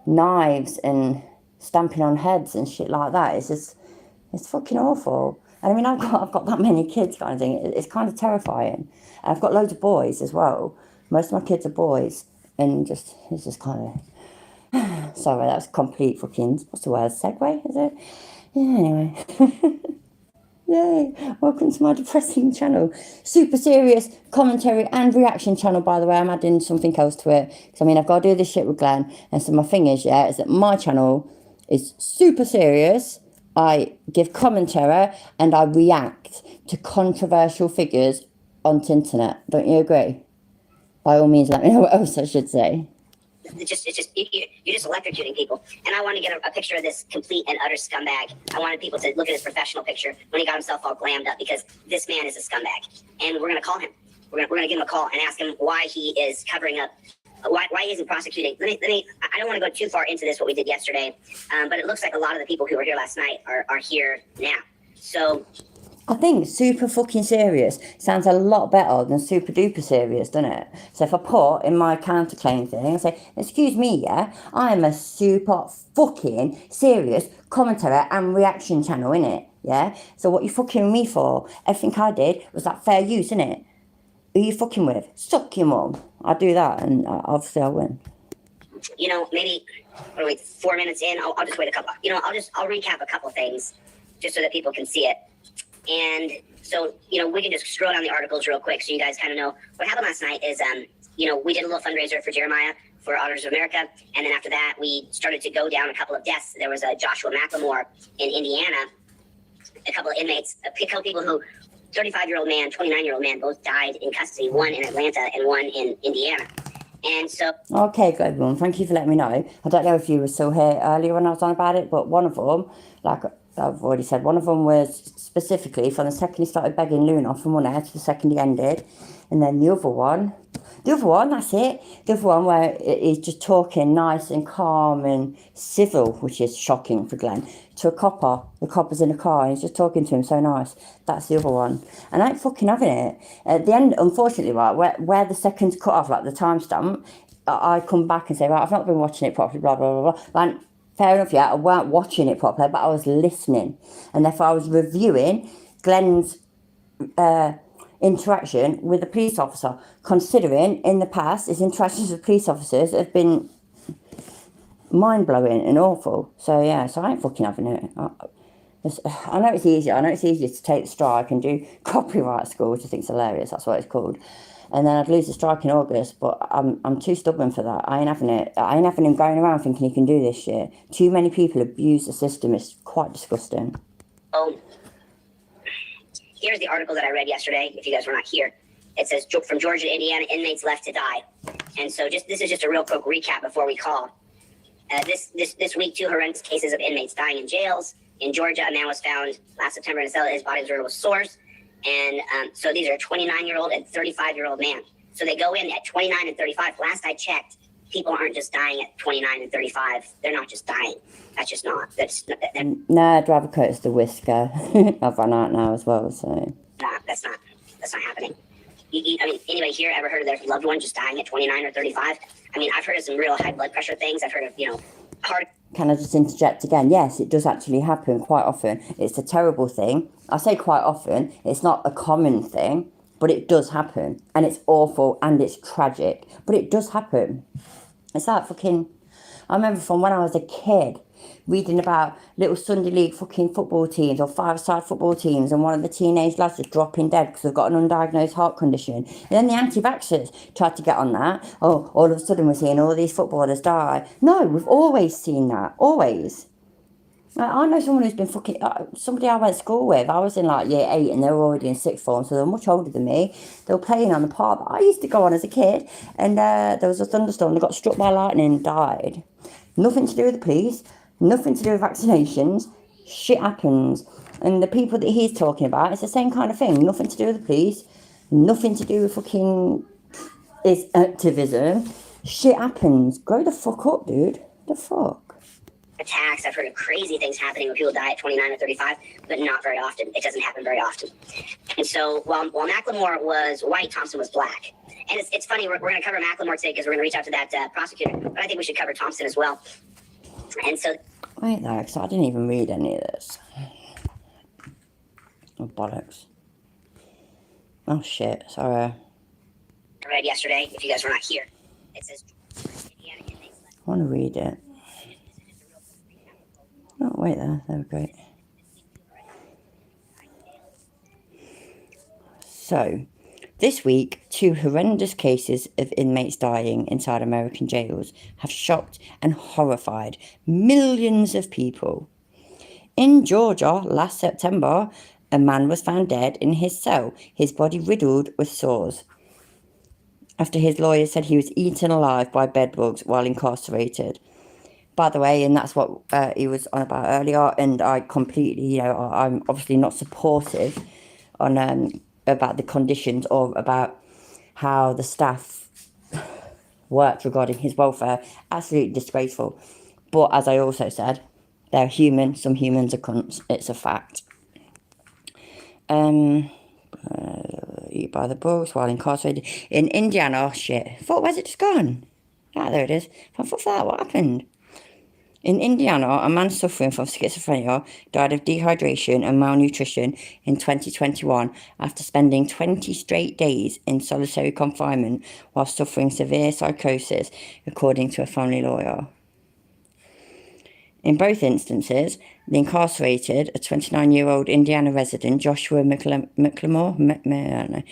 knives and stamping on heads and shit like that. It's fucking awful. And I mean, I've got that many kids kind of thing. It's kind of terrifying. And I've got loads of boys as well. Most of my kids are boys. And it's just kind of, sorry, that was complete fucking, what's the word, segue, is it? Yeah, anyway. Yay, welcome to my depressing channel. Super serious commentary and reaction channel, by the way. I'm adding something else to it. Because, I mean, I've got to do this shit with Glenn. And so my thing is that my channel is super serious. I give commentary and I react to controversial figures on the internet. Don't you agree? By all means, let me know what else I should say. You're just electrocuting people. And I want to get a picture of this complete and utter scumbag. I wanted people to look at his professional picture when he got himself all glammed up, because this man is a scumbag. And we're going to call him. We're going to give him a call and ask him why he is covering up, why he isn't prosecuting. I don't want to go too far into this, what we did yesterday, but it looks like a lot of the people who were here last night are here now. So I think super fucking serious sounds a lot better than super duper serious, doesn't it? So if I put in my counterclaim thing, I say, excuse me, yeah, I am a super fucking serious commentary and reaction channel, innit? Yeah? So what you fucking with me for? Everything I did was like fair use, innit? Who you fucking with? Suck your mum. I do that and obviously I win. Maybe, 4 minutes in, I'll just wait a couple, I'll recap a couple things just so that people can see it. And so, we can just scroll down the articles real quick so you guys kind of know. What happened last night is, we did a little fundraiser for Jeremiah for Auditors of America. And then after that, we started to go down a couple of deaths. There was a Joshua McLemore in Indiana, a couple of inmates, a couple people who, 35-year-old man, 29-year-old man, both died in custody, one in Atlanta and one in Indiana. And so... Okay, good one. Thank you for letting me know. I don't know if you were still here earlier when I was on about it, but one of them, like I've already said, one of them was specifically from the second he started begging Luna for money to the second he ended. And then the other one, that's it. The other one where he's just talking nice and calm and civil, which is shocking for Glenn, to a copper. The copper's in the car and he's just talking to him so nice. That's the other one. And I ain't fucking having it. At the end, unfortunately, right, where the second's cut off, like the timestamp, I come back and say, right, I've not been watching it properly, blah, blah, blah, blah. And fair enough, yeah, I weren't watching it properly, but I was listening. And therefore I was reviewing Glenn's interaction with a police officer, considering in the past his interactions with police officers have been mind-blowing and awful. So yeah, so I ain't fucking having it. I know it's easier. I know it's easier to take the strike and do copyright school, which I think's hilarious. That's what it's called. And then I'd lose the strike in August, but I'm too stubborn for that. I ain't having it. I ain't having him going around thinking he can do this shit. Too many people abuse the system. It's quite disgusting. Oh, here's the article that I read yesterday. If you guys were not here, it says from Georgia to Indiana, inmates left to die. And so this is just a real quick recap before we call. This week, 2 horrendous cases of inmates dying in jails. In Georgia, a man was found last September in a cell. His body was riddled with sores. And so these are a 29-year-old and 35-year-old man. So they go in at 29 and 35. Last I checked, people aren't just dying at 29 and 35. They're not just dying. That's just not. No, I'd rather cut it's the whisker. I've run out now as well, so. That's not happening. I mean, anybody here ever heard of their loved one just dying at 29 or 35? I mean, I've heard of some real high blood pressure things. I've heard of, heart. Can I just interject again? Yes, it does actually happen quite often. It's a terrible thing. I say quite often. It's not a common thing, but it does happen. And it's awful and it's tragic. But it does happen. It's like fucking... I remember from when I was a kid, reading about little Sunday league fucking football teams or 5-a-side football teams, and one of the teenage lads just dropping dead because they've got an undiagnosed heart condition. And then the anti-vaxxers tried to get on that. Oh, all of a sudden we're seeing all these footballers die. No, we've always seen that. Always. I know someone who's been fucking... somebody I went to school with, I was in like year 8 and they were already in 6th form, so they were much older than me. They were playing on the park that I used to go on as a kid, and there was a thunderstorm. They got struck by lightning and died. Nothing to do with the police. Nothing to do with vaccinations. Shit happens. And the people that he's talking about, it's the same kind of thing. Nothing to do with the police. Nothing to do with fucking is activism. Shit happens. Grow the fuck up, dude. The fuck? Attacks. I've heard of crazy things happening when people die at 29 or 35, but not very often. It doesn't happen very often. And so while Macklemore was white, Thompson was black. And it's funny, we're going to cover Macklemore today because we're going to reach out to that prosecutor, but I think we should cover Thompson as well. And so... Wait there, because I didn't even read any of this. Oh, bollocks. Oh, shit, sorry. I read yesterday, if you guys were not here, it says... I want to read it. Oh, wait there, we go. So, this week, 2 horrendous cases of inmates dying inside American jails have shocked and horrified millions of people. In Georgia, last September, a man was found dead in his cell, his body riddled with sores, after his lawyer said he was eaten alive by bedbugs while incarcerated. By the way, and that's what he was on about earlier, and I completely, I'm obviously not supportive on about the conditions or about how the staff worked regarding his welfare. Absolutely disgraceful. But as I also said, they're human. Some humans are cunts. It's a fact. Eat by the bugs while incarcerated in Indiana. Oh shit! Where's it just gone? Ah, there it is. I thought that. What happened? In Indiana, a man suffering from schizophrenia died of dehydration and malnutrition in 2021 after spending 20 straight days in solitary confinement while suffering severe psychosis, according to a family lawyer. In both instances, the incarcerated, a 29-year-old Indiana resident, Joshua McLemore,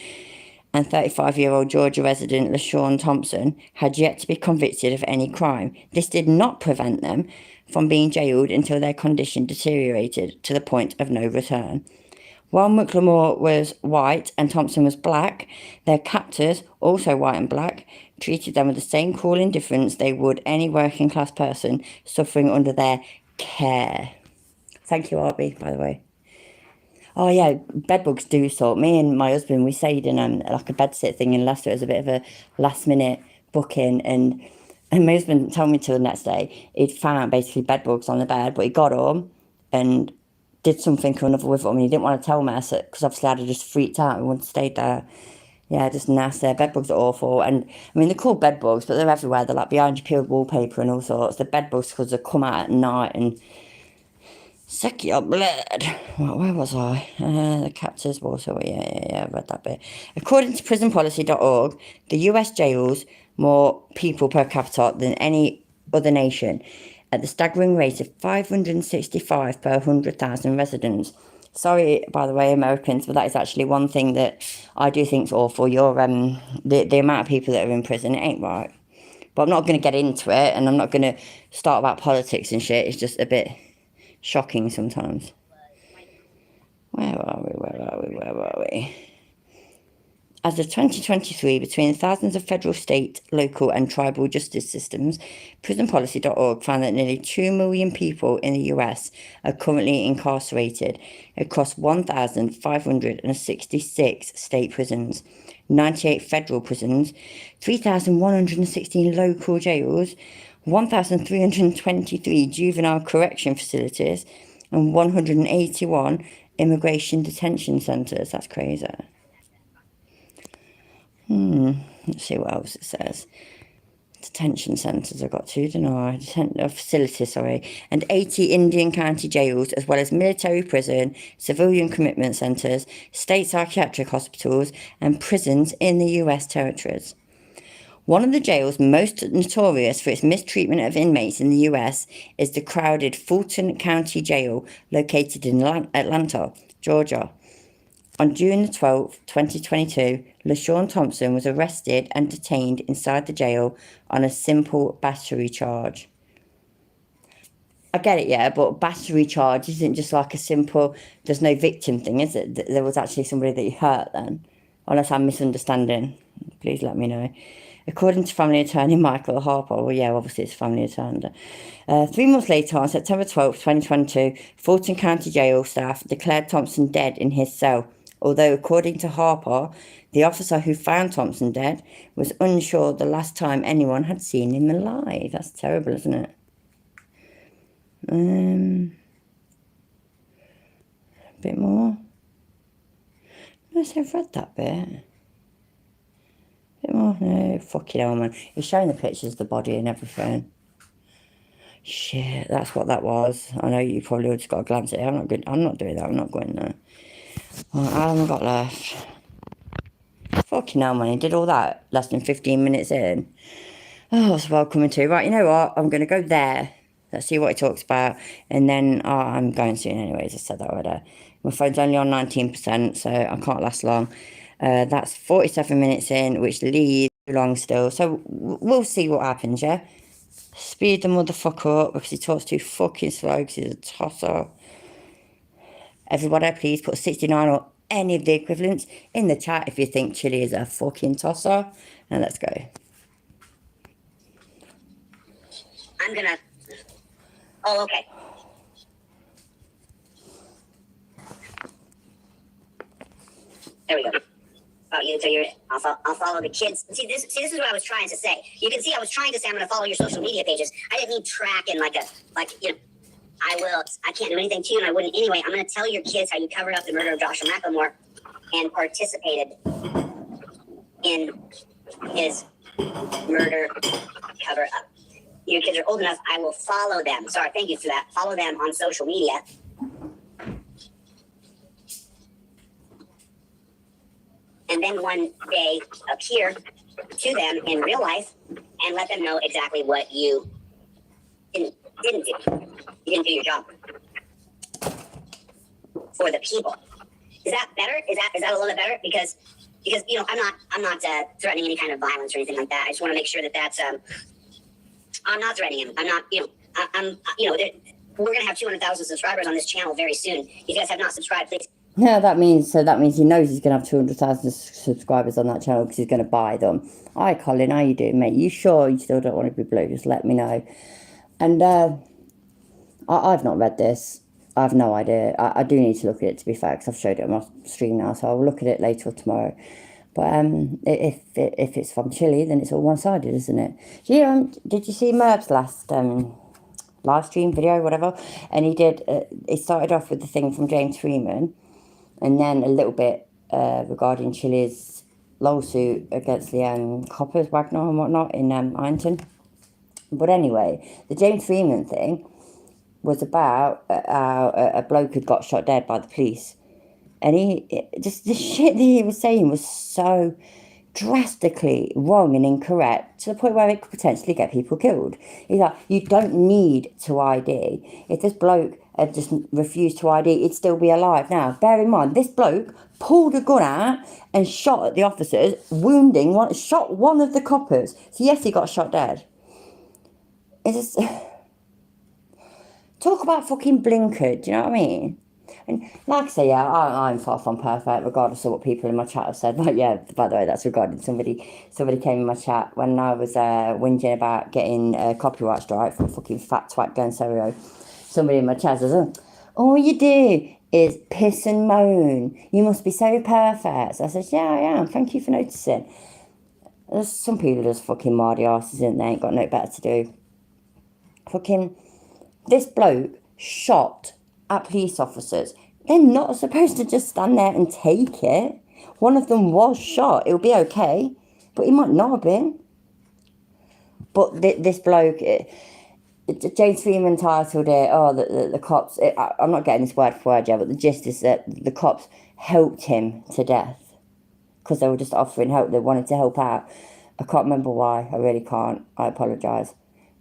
and 35-year-old Georgia resident LaShawn Thompson had yet to be convicted of any crime. This did not prevent them from being jailed until their condition deteriorated to the point of no return. While McLemore was white and Thompson was black, their captors, also white and black, treated them with the same cruel indifference they would any working-class person suffering under their care. Thank you, Arby, by the way. Oh yeah, bedbugs do sort. Me and my husband, we stayed in like a bedsit thing in Leicester. It was a bit of a last minute booking, and my husband told me to the next day he'd found basically bedbugs on the bed, but he got home and did something or another with them, and he didn't want to tell me because obviously I'd have just freaked out and wouldn't have stayed there. Yeah, just nasty. Bedbugs are awful, and I mean they're called bedbugs, but they're everywhere. They're like behind your peeled wallpaper and all sorts. They're bedbugs because they come out at night and suck your blood. Where was I? The captors also. Yeah, I read that bit. According to prisonpolicy.org, the US jails more people per capita than any other nation at the staggering rate of 565 per 100,000 residents. Sorry, by the way, Americans, but that is actually one thing that I do think is awful. The amount of people that are in prison, it ain't right. But I'm not going to get into it, and I'm not going to start about politics and shit. It's just a bit shocking sometimes. Where are we? As of 2023, between thousands of federal, state, local and tribal justice systems, prisonpolicy.org found that nearly 2 million people in the US are currently incarcerated across 1,566 state prisons, 98 federal prisons, 3,116 local jails, 1,323 juvenile correction facilities, and 181 immigration detention centres. That's crazy. Let's see what else it says. Detention centres, I've got two, don't I? Facilities, and 80 Indian county jails, as well as military prison, civilian commitment centres, state psychiatric hospitals, and prisons in the US territories. One of the jails most notorious for its mistreatment of inmates in the US is the crowded Fulton County Jail, located in Atlanta, Georgia. On June the 12th, 2022, LaShawn Thompson was arrested and detained inside the jail on a simple battery charge. I get it, yeah, but battery charge isn't just like a simple, there's no victim thing, is it? There was actually somebody that you hurt then. Unless I'm misunderstanding. Please let me know. According to family attorney Michael Harper, well, yeah, obviously it's family attorney. 3 months later, on September 12th, 2022, Fulton County Jail staff declared Thompson dead in his cell. Although, according to Harper, the officer who found Thompson dead was unsure the last time anyone had seen him alive. That's terrible, isn't it? A bit more. Yes, I've read that bit. Bit more. No, fucking hell, man. He's showing the pictures of the body and everything. Shit, that's what that was. I know you probably just got to glance at it. I'm not doing that. I'm not going there. Right, how long have I got left? Fucking hell, man. He did all that less than 15 minutes in. Oh, that's what I'm coming to. Right, you know what? I'm going to go there. Let's see what he talks about. And then, I'm going soon anyways. I said that already. My phone's only on 19%, so I can't last long. That's 47 minutes in, which leaves too long still. So we'll see what happens, yeah? Speed the motherfucker up because he talks too fucking slow because he's a tosser. Everybody, please put 69 or any of the equivalents in the chat if you think Chile is a fucking tosser. And let's go. I'm gonna. Oh, okay. There we go. Oh, I'll follow the kids. See, this is what I was trying to say. You can see I was trying to say I'm going to follow your social media pages. I didn't mean tracking I can't do anything to you, and I wouldn't anyway. I'm going to tell your kids how you covered up the murder of Joshua McLemore and participated in his murder cover up. Your kids are old enough. I will follow them. Sorry, thank you for that. Follow them on social media. And then one day appear to them in real life and let them know exactly what you didn't do. You didn't do your job for the people. Is that better? Is that a little bit better? Because I'm not threatening any kind of violence or anything like that. I just want to make sure that that's I'm not threatening him. I'm not we're gonna have 200,000 subscribers on this channel very soon. If you guys have not subscribed, please. Yeah, that means he knows he's going to have 200,000 subscribers on that channel because he's going to buy them. Hi, Colin, how you doing, mate? You sure you still don't want to be blue? Just let me know. And I've not read this. I have no idea. I do need to look at it, to be fair, because I've showed it on my stream now, so I'll look at it later or tomorrow. But if it's from Chile, then it's all one-sided, isn't it? Did you see Merb's last live stream video, whatever? And he started off with the thing from James Freeman, and then a little bit regarding Chile's lawsuit against the coppers, Wagner and whatnot in Ironton. But anyway, the James Freeman thing was about a bloke who'd got shot dead by the police. And the shit that he was saying was so drastically wrong and incorrect to the point where it could potentially get people killed. He's like, you don't need to ID. If this bloke had just refused to ID, he'd still be alive. Now, bear in mind, this bloke pulled a gun out and shot at the officers, shot one of the coppers. So yes, he got shot dead. It's just... Talk about fucking blinkered, do you know what I mean? And like I say, yeah, I'm far from perfect, regardless of what people in my chat have said. But yeah, by the way, that's regarding somebody came in my chat when I was whinging about getting a copyright strike for a fucking fat twat gun stereo. Somebody in my chat says, oh, all you do is piss and moan. You must be so perfect. So I said, yeah, I am. Thank you for noticing. There's some people just fucking mardy asses and they ain't got no better to do. Fucking, this bloke shot at police officers. They're not supposed to just stand there and take it. One of them was shot. It'll be okay. But he might not have been. But this bloke, James Freeman titled it, the cops, I'm not getting this word for word yet, but the gist is that the cops helped him to death. Because they were just offering help. They wanted to help out. I can't remember why. I really can't. I apologise.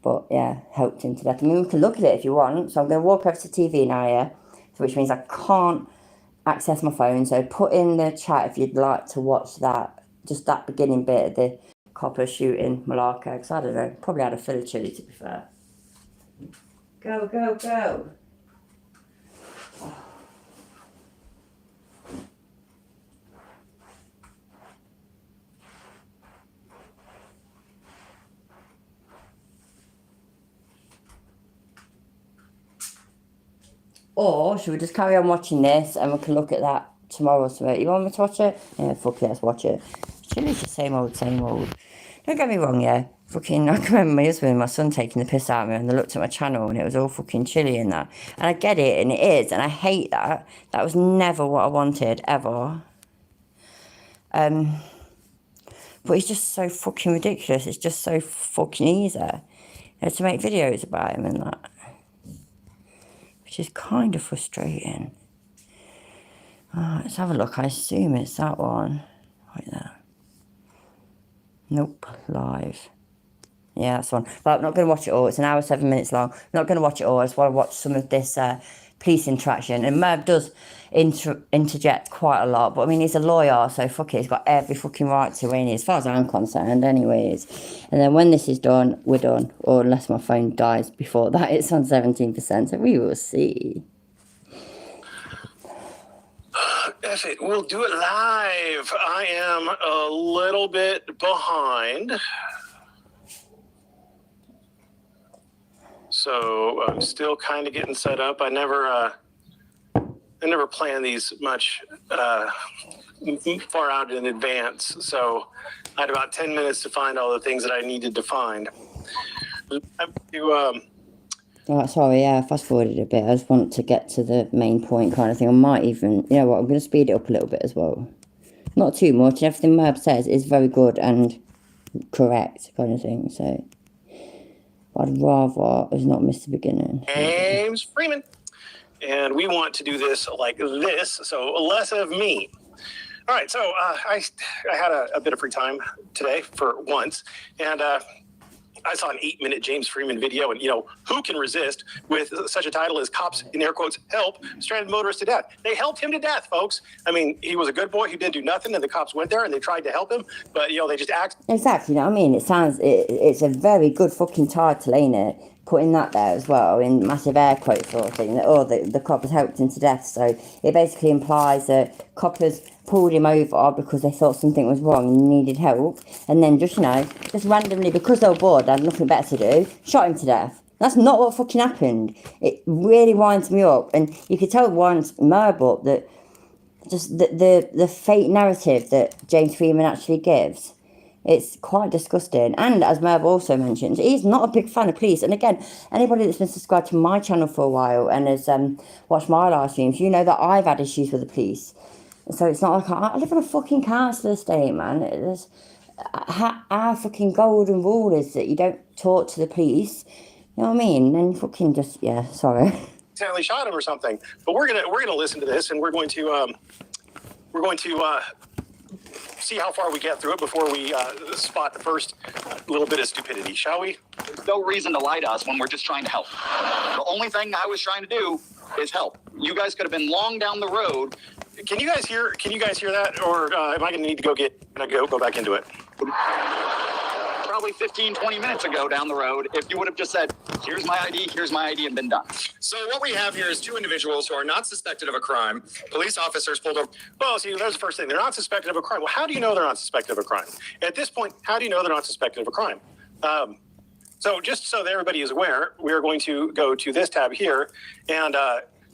But yeah, helped him to death. I mean, we can look at it if you want. So I'm going to walk over to TV now, yeah? So which means I can't access my phone. So put in the chat if you'd like to watch that. Just that beginning bit of the copper shooting Malacca. Because I don't know. Probably had a fill of chilli, to be fair. Go, go, go. Or should we just carry on watching this and we can look at that tomorrow or something? You want me to watch it? Yeah, fuck it, let's watch it. Chilli's the same old, same old. Don't get me wrong, yeah. Fucking, I can remember my husband and my son taking the piss out of me and they looked at my channel and it was all fucking chilly in that. And I get it, and it is, and I hate that. That was never what I wanted, ever. But it's just so fucking ridiculous. It's just so fucking easy, you know, to make videos about him and that. Which is kind of frustrating. Let's have a look. I assume it's that one. Right there. Nope. Live. Yeah, that's one. But I'm not going to watch it all. It's an hour, 7 minutes long. I'm not going to watch it all. I just want to watch some of this police interaction. And Merv does interject quite a lot. But I mean, he's a lawyer, so fuck it. He's got every fucking right to win, as far as I'm concerned, anyways. And then when this is done, we're done. Or unless my phone dies before that, it's on 17%. So we will see. F it, we'll do it live. I am a little bit behind. So I'm still kind of getting set up. I never plan these much far out in advance. So I had about 10 minutes to find all the things that I needed to find. Sorry, yeah, fast forwarded a bit. I just want to get to the main point kind of thing. I might even, you know what, I'm going to speed it up a little bit as well. Not too much. Everything Merv says is very good and correct kind of thing. So I'd rather us not miss the beginning. James Freeman. And we want to do this like this, so less of me. All right, so I had a bit of free time today for once, and I saw an 8-minute James Freeman video, and, you know, who can resist with such a title as Cops, in air quotes, help stranded motorists to death? They helped him to death, folks. I mean, he was a good boy who didn't do nothing, and the cops went there, and they tried to help him, but, you know, they just acted. Exactly, you know what I mean? It's a very good fucking title, ain't it? Putting that there as well, in massive air quotes sort of thing, that, the coppers helped him to death. So it basically implies that coppers pulled him over because they thought something was wrong and needed help, and then just, you know, just randomly, because they were bored and had nothing better to do, shot him to death. That's not what fucking happened. It really winds me up, and you could tell it winds Merv up that just the fake narrative that James Freeman actually gives. It's quite disgusting. And as Merv also mentioned, he's not a big fan of police. And again, anybody that's been subscribed to my channel for a while and has watched my live streams, you know that I've had issues with the police. So it's not like I live on a fucking council estate, man. Our fucking golden rule is that you don't talk to the police. You know what I mean? And fucking just, yeah, sorry. Accidentally shot him or something. But we're gonna listen to this, and we're going to see how far we get through it before we spot the first little bit of stupidity, shall we? There's no reason to lie to us when we're just trying to help. The only thing I was trying to do is help. You guys could have been long down the road. Can you guys hear that, or am I going to need to go back into it? Probably 15, 20 minutes ago down the road, if you would have just said, here's my ID, and been done. So what we have here is two individuals who are not suspected of a crime. Police officers pulled over. Well, see, there's the first thing. They're not suspected of a crime. Well, how do you know they're not suspected of a crime? At this point, how do you know they're not suspected of a crime? So just so that everybody is aware, we're going to go to this tab here, and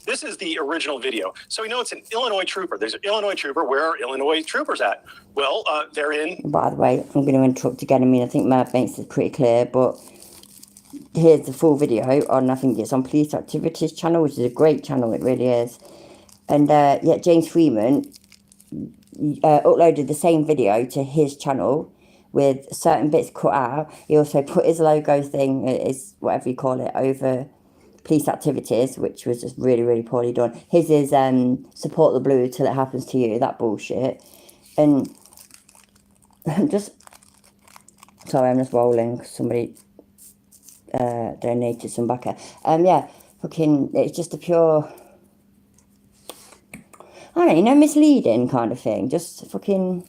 this is the original video. So we know it's an Illinois trooper. There's an Illinois trooper. Where are Illinois troopers at? Well, they're in... By the way, I'm going to interrupt again. I mean, I think Merv makes it pretty clear, but here's the full video on, I think it's on Police Activities channel, which is a great channel, it really is. And yeah, James Freeman uploaded the same video to his channel with certain bits cut out. He also put his logo thing, is whatever you call it, over Police Activities, which was just really, really poorly done. His is support the blue till it happens to you, that bullshit. And I'm just rolling because somebody donated some backer. Yeah, fucking, it's just a pure, I don't know, misleading kind of thing. Just fucking,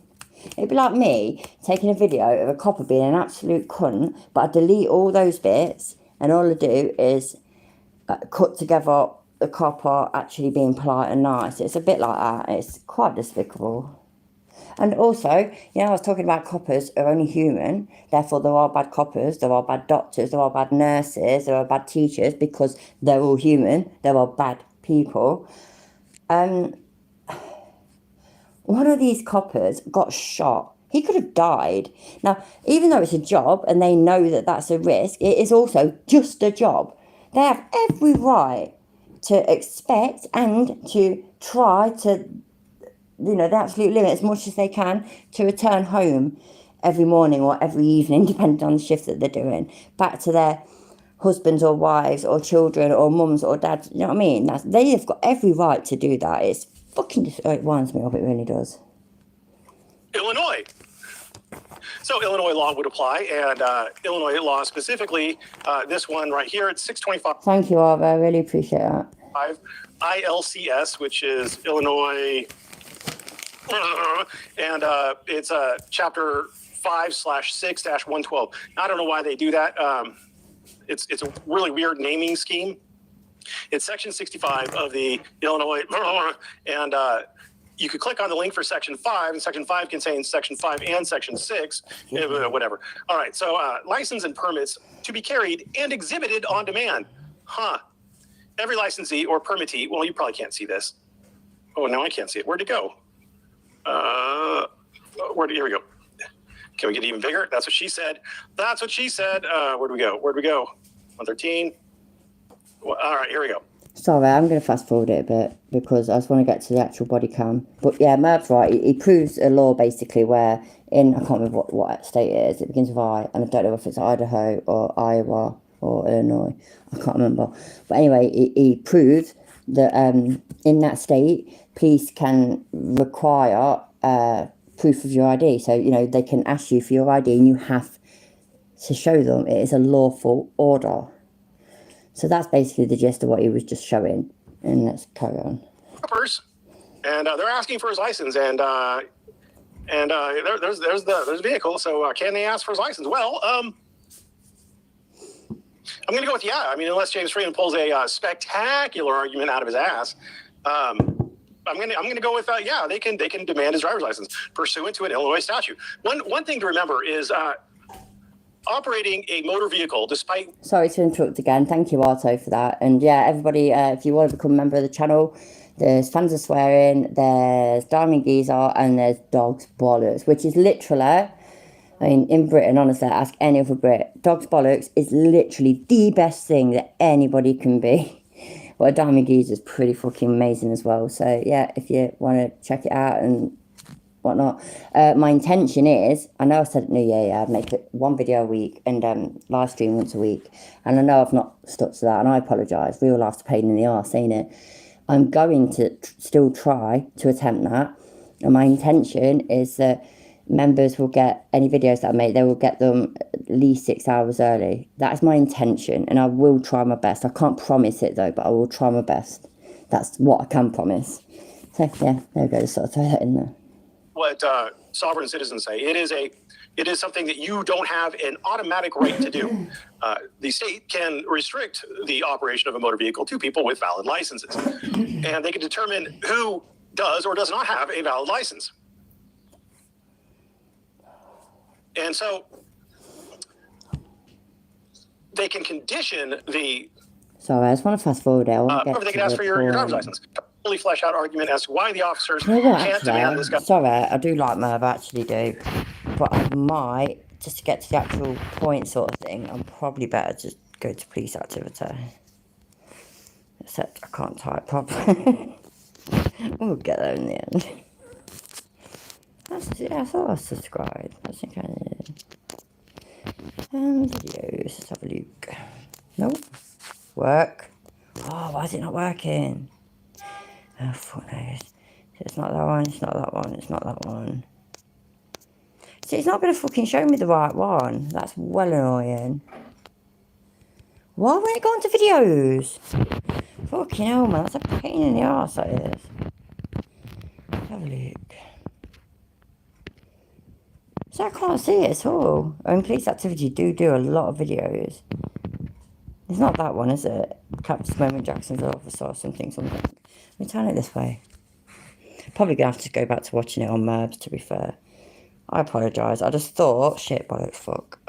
it'd be like me taking a video of a copper being an absolute cunt, but I delete all those bits, and all I do is cut together the copper actually being polite and nice. It's a bit like that. It's quite despicable. And also, you know, I was talking about coppers are only human, therefore there are bad coppers, there are bad doctors, there are bad nurses, there are bad teachers, because they're all human, there are bad people. One of these coppers got shot. He could have died. Now, even though it's a job and they know that that's a risk, it is also just a job. They have every right to expect and to try to, you know, the absolute limit as much as they can to return home every morning or every evening, depending on the shift that they're doing, back to their husbands or wives or children or mums or dads. You know what I mean? They've got every right to do that. It's fucking, it winds me up, it really does. Illinois. So Illinois law would apply, and Illinois law specifically, this one right here, it's 625. Thank you, Arva. I really appreciate that. ILCS, which is Illinois, and it's chapter 5/6-112. Now, I don't know why they do that. It's a really weird naming scheme. It's section 65 of the Illinois, and you could click on the link for section 5, and section 5 contains section 5 and section 6, whatever. All right, so license and permits to be carried and exhibited on demand. Every licensee or permittee, well, you probably can't see this. Oh, no, I can't see it. Where'd it go? Here we go. Can we get even bigger? That's what she said. That's what she said. Where'd we go? 113. Well, all right, here we go. Sorry, I'm going to fast forward it a bit because I just want to get to the actual body cam. But yeah, Merv's right. He proves a law basically where I can't remember what state it is. It begins with I, and I don't know if it's Idaho or Iowa or Illinois. I can't remember. But anyway, he proved that in that state, police can require proof of your ID. So, you know, they can ask you for your ID and you have to show them it is a lawful order. So that's basically the gist of what he was just showing. And let's carry on. And they're asking for his license, and there's the vehicle. So can they ask for his license? Well, I'm going to go with yeah. I mean, unless James Freeman pulls a spectacular argument out of his ass, I'm going to go with yeah. They can demand his driver's license pursuant to an Illinois statute. One thing to remember is operating a motor vehicle, despite... Sorry to interrupt again. Thank you, Arto, for that. And yeah, everybody, if you want to become a member of the channel, there's Fans of Swearing, there's Diamond Geezer, and there's Dogs Bollocks, which is literally, I mean, in Britain, honestly, ask any other Brit, Dogs Bollocks is literally the best thing that anybody can be. Well, Diamond Geezer is pretty fucking amazing as well. So yeah, if you want to check it out and whatnot. My intention is, I know I said at New Year, I'd make it one video a week and live stream once a week. And I know I've not stuck to that, and I apologise. Real life's a pain in the arse, ain't it? I'm going to still try to attempt that. And my intention is that members will get any videos that I make, they will get them at least 6 hours early. That is my intention, and I will try my best. I can't promise it though, but I will try my best. That's what I can promise. So yeah, there we go. Just sort of throw that in there. What sovereign citizens say. It is something that you don't have an automatic right to do. The state can restrict the operation of a motor vehicle to people with valid licenses, and they can determine who does or does not have a valid license. And so they can condition the. Sorry, I just want to fast forward there. Or they can ask for your driver's license. Fully flesh out argument as to why the officers You know what, can't actually, demand this guy. sorry, I do like Merv, I actually do. But I might, just to get to the actual point sort of thing, I'm probably better just go to police activity. Except I can't type properly. We'll get there in the end. Yeah, I thought I was subscribed. I think I did. Videos, let's have a look. Nope. Work. Oh, why is it not working? Oh, fuck knows. It's not that one, it's not that one, it's not that one. See, it's not going to fucking show me the right one. That's well annoying. Why won't it go into videos? Fucking hell, man, that's a pain in the arse, that is. Have a look. So I can't see it at all. Police activity do a lot of videos. It's not that one, is it? Capture moment Jacksonville officer or something. Let me turn it this way. Probably gonna have to go back to watching it on Merbs, to be fair. I apologise. I just thought, shit, bollocks, fuck.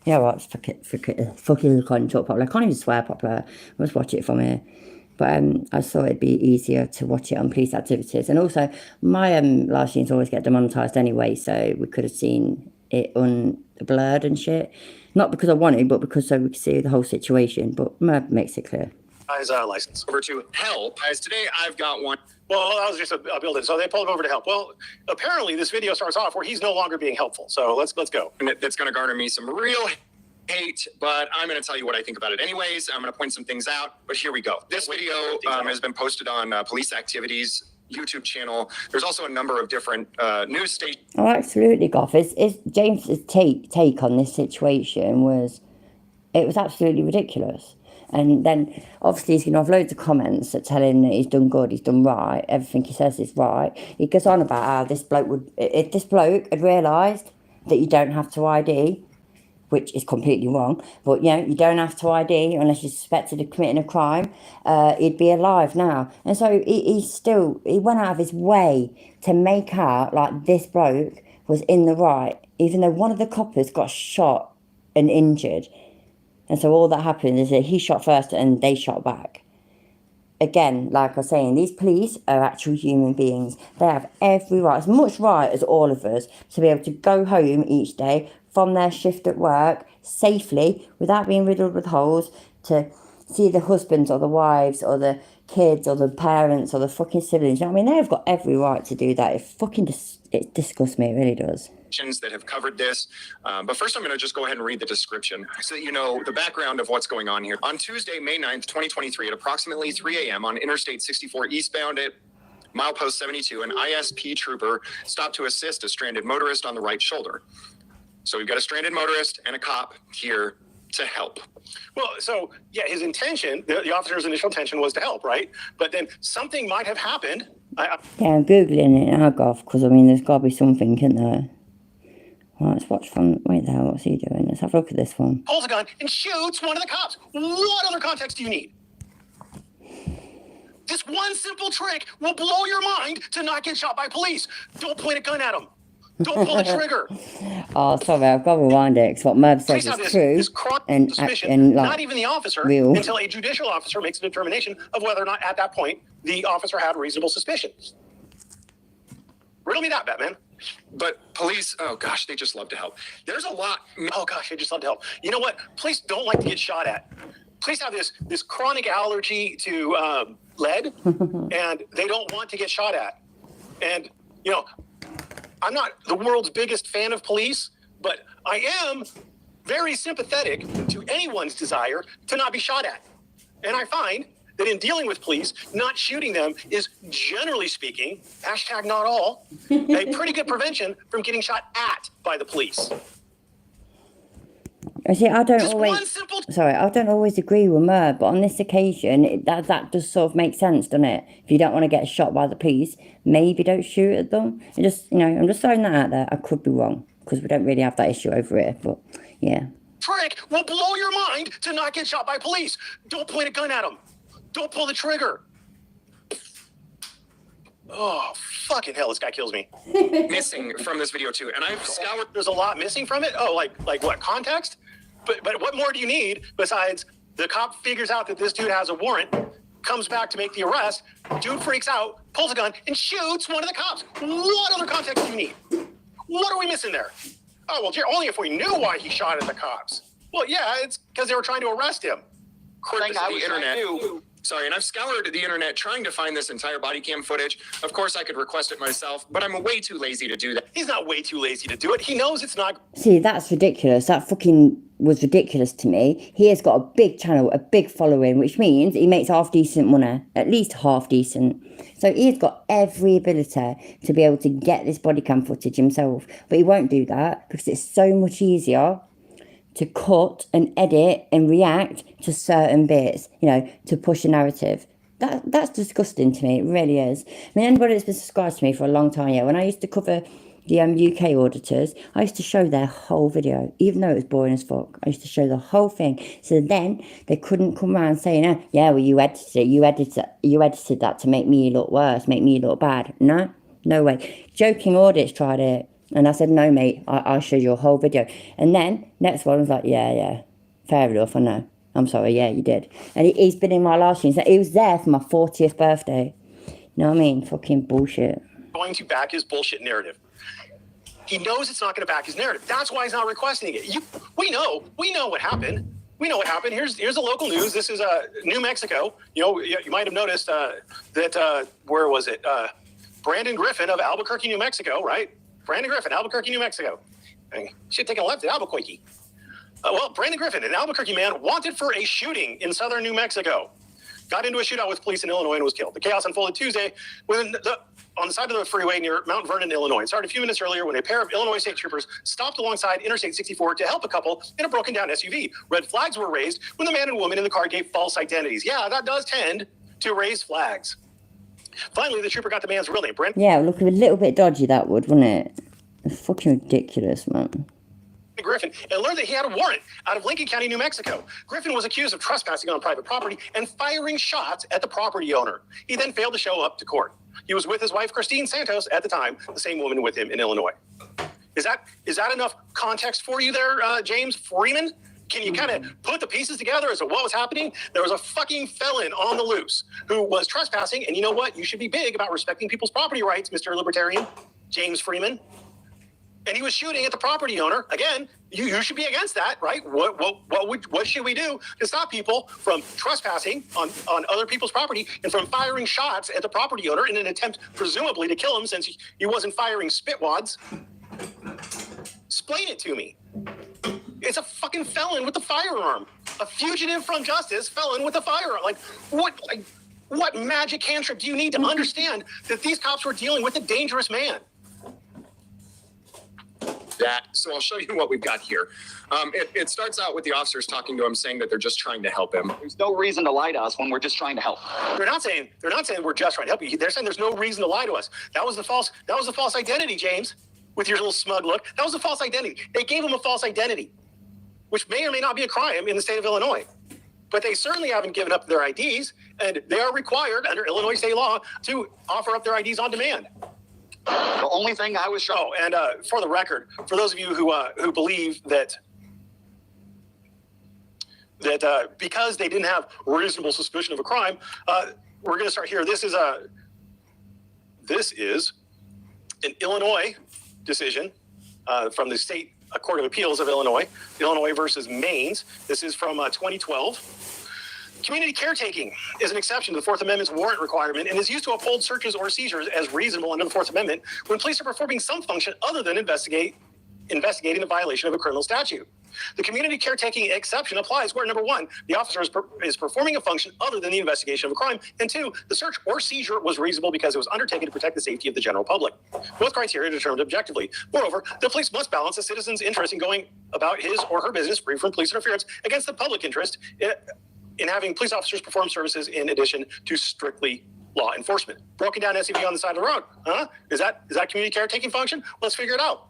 You know what? Fucking can't talk properly. I can't even swear properly. I'll just watch it from here. But I thought it'd be easier to watch it on police activities. And also, my live streams always get demonetised anyway, so we could have seen it blurred and shit. Not because I wanted, but because so we could see the whole situation. But Merv makes it clear. Guy's license. Over to help. Guys, today I've got one. Well, that was just a build-in. So they pulled him over to help. Well, apparently this video starts off where he's no longer being helpful. So let's go. And that's going to garner me some real hate, but I'm going to tell you what I think about it anyways. I'm going to point some things out, but here we go. This video has been posted on Police Activities YouTube channel. There's also a number of different news stations. Oh, absolutely, Goff. James's take on this situation was absolutely ridiculous. And then, obviously, he's going to have loads of comments that tell him that he's done good, he's done right, everything he says is right. He goes on about how this bloke had realised that you don't have to ID, which is completely wrong, but, you know, you don't have to ID unless you're suspected of committing a crime. He'd be alive now. And so he went out of his way to make out like this bloke was in the right, even though one of the coppers got shot and injured. And so all that happened is that he shot first and they shot back. Again, like I was saying, these police are actual human beings. They have every right, as much right as all of us, to be able to go home each day from their shift at work safely without being riddled with holes, to see the husbands or the wives or the kids or the parents or the fucking siblings. You know what I mean? They've got every right to do that. It disgusts me, it really does. That have covered this. But first, I'm going to just go ahead and read the description so that you know the background of what's going on here. On Tuesday, May 9th, 2023, at approximately 3 a.m. on Interstate 64 eastbound at milepost 72, an ISP trooper stopped to assist a stranded motorist on the right shoulder. So we've got a stranded motorist and a cop here to help. Well, so, yeah, his intention, the officer's initial intention was to help, right? But then something might have happened. Yeah, I'm Googling it now, Goff, because, I mean, there's got to be something, isn't there? Right, let's watch from. Wait there, what's he doing? Let's have a look at this one. Pulls a gun and shoots one of the cops. What other context do you need? This one simple trick will blow your mind to not get shot by police. Don't point a gun at them. Don't pull the trigger. Oh, sorry, I've got to rewind it, because what Merv says is true. And like, not even the officer, real. Until a judicial officer makes a determination of whether or not at that point the officer had reasonable suspicion. Riddle me that, Batman. But police, oh gosh, they just love to help. There's a lot. Oh gosh, they just love to help. You know what? Police don't like to get shot at. Police have this chronic allergy to lead, and they don't want to get shot at. And, you know, I'm not the world's biggest fan of police, but I am very sympathetic to anyone's desire to not be shot at. And I find that in dealing with police, not shooting them is, generally speaking, hashtag not all, a pretty good prevention from getting shot at by the police. I see. I don't Just always. one simple I don't always agree with Mer, but on this occasion, that does sort of make sense, doesn't it? If you don't want to get shot by the police, maybe don't shoot at them. And just, I'm just throwing that out there. I could be wrong because we don't really have that issue over here, but yeah. trick will blow your mind to not get shot by police. Don't point a gun at them. Don't pull the trigger. Oh, fucking hell, this guy kills me. Missing from this video too, and I've scoured. There's a lot missing from it. Oh, like what, context? But what more do you need besides the cop figures out that this dude has a warrant, comes back to make the arrest, dude freaks out, pulls a gun, and shoots one of the cops. What other context do you need? What are we missing there? Oh, well, only if we knew why he shot at the cops. Well, yeah, it's because they were trying to arrest him. According to the internet. Sorry, and I've scoured the internet trying to find this entire body cam footage. Of course, I could request it myself, but I'm way too lazy to do that. He's not way too lazy to do it. He knows it's not. See, that's ridiculous. That fucking was ridiculous to me. He has got a big channel, a big following, which means he makes half decent money, at least half decent. So he's got every ability to be able to get this body cam footage himself, but he won't do that because it's so much easier to cut and edit and react to certain bits, to push a narrative. That's disgusting to me. It really is. I mean, anybody that's been subscribed to me for a long time, when I used to cover the UK auditors, I used to show their whole video, even though it was boring as fuck. I used to show the whole thing. So then they couldn't come around saying, yeah, well, you edited it. You edited that to make me look worse, make me look bad. No way. Joking Audits tried it. And I said, no, mate, I'll show you a whole video. And then, next one was like, yeah, fair enough, I know. I'm sorry, yeah, you did. And he's been in my last stream. So he was there for my 40th birthday. You know what I mean? Fucking bullshit. Going to back his bullshit narrative. He knows it's not going to back his narrative. That's why he's not requesting it. We know what happened. We know what happened. Here's the local news. This is New Mexico. You might have noticed that, where was it? Brandon Griffin of Albuquerque, New Mexico, right? Brandon Griffin, Albuquerque, New Mexico. Should take a left at Albuquerque. Well, Brandon Griffin, an Albuquerque man wanted for a shooting in southern New Mexico, got into a shootout with police in Illinois and was killed. The chaos unfolded Tuesday on the side of the freeway near Mount Vernon, Illinois. It started a few minutes earlier when a pair of Illinois state troopers stopped alongside Interstate 64 to help a couple in a broken down SUV. Red flags were raised when the man and woman in the car gave false identities. Yeah, that does tend to raise flags. Finally, the trooper got the man's real name, Brent. Yeah, look, a little bit dodgy that would, wouldn't it? It's fucking ridiculous, man. Griffin, and learned that he had a warrant out of Lincoln County, New Mexico. Griffin was accused of trespassing on private property and firing shots at the property owner. He then failed to show up to court. He was with his wife, Christine Santos, at the time, the same woman with him in Illinois. Is that enough context for you there, James Freeman? Can you kind of put the pieces together as to what was happening? There was a fucking felon on the loose who was trespassing, and you know what? You should be big about respecting people's property rights, Mr. Libertarian, James Freeman. And he was shooting at the property owner. Again, you should be against that, right? What should we do to stop people from trespassing on other people's property and from firing shots at the property owner in an attempt, presumably, to kill him since he wasn't firing spitwads? Explain it to me. It's a fucking felon with a firearm. A fugitive from justice felon with a firearm. What magic cantrip do you need to understand that these cops were dealing with a dangerous man? So I'll show you what we've got here. It starts out with the officers talking to him, saying that they're just trying to help him. There's no reason to lie to us when we're just trying to help. They're not saying we're just trying to help you. They're saying there's no reason to lie to us. That was the false identity, James, with your little smug look. That was a false identity. They gave him a false identity, which may or may not be a crime in the state of Illinois. But they certainly haven't given up their IDs, and they are required under Illinois state law to offer up their IDs on demand. The only thing I was Oh, and for the record, for those of you who believe that because they didn't have reasonable suspicion of a crime, we're going to start here. This is an Illinois decision from the State Court of Appeals of Illinois versus Maines. This is from 2012. Community caretaking is an exception to the Fourth Amendment's warrant requirement and is used to uphold searches or seizures as reasonable under the Fourth Amendment when police are performing some function other than investigate investigating the violation of a criminal statute. The community caretaking exception applies where, number one, the officer is performing a function other than the investigation of a crime, and two, the search or seizure was reasonable because it was undertaken to protect the safety of the general public. Both criteria are determined objectively. Moreover, the police must balance a citizen's interest in going about his or her business free from police interference against the public interest in having police officers perform services in addition to strictly law enforcement. Broken down SUV on the side of the road. Huh? Is that community caretaking function? Let's figure it out.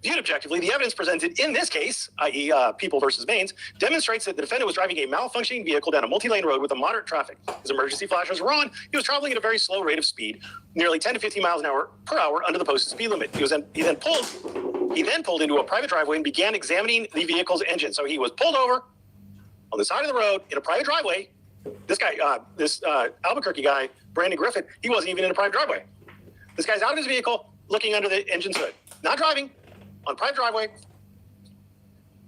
Viewed objectively, the evidence presented in this case, i.e. People versus Maines, demonstrates that the defendant was driving a malfunctioning vehicle down a multi-lane road with a moderate traffic. His emergency flashers were on. He was traveling at a very slow rate of speed, nearly 10 to 15 miles per hour under the posted speed limit. He then pulled into a private driveway and began examining the vehicle's engine. So he was pulled over on the side of the road in a private driveway. This guy, Albuquerque guy, Brandon Griffith, he wasn't even in a private driveway. This guy's out of his vehicle, looking under the engine's hood. Not driving, on private driveway,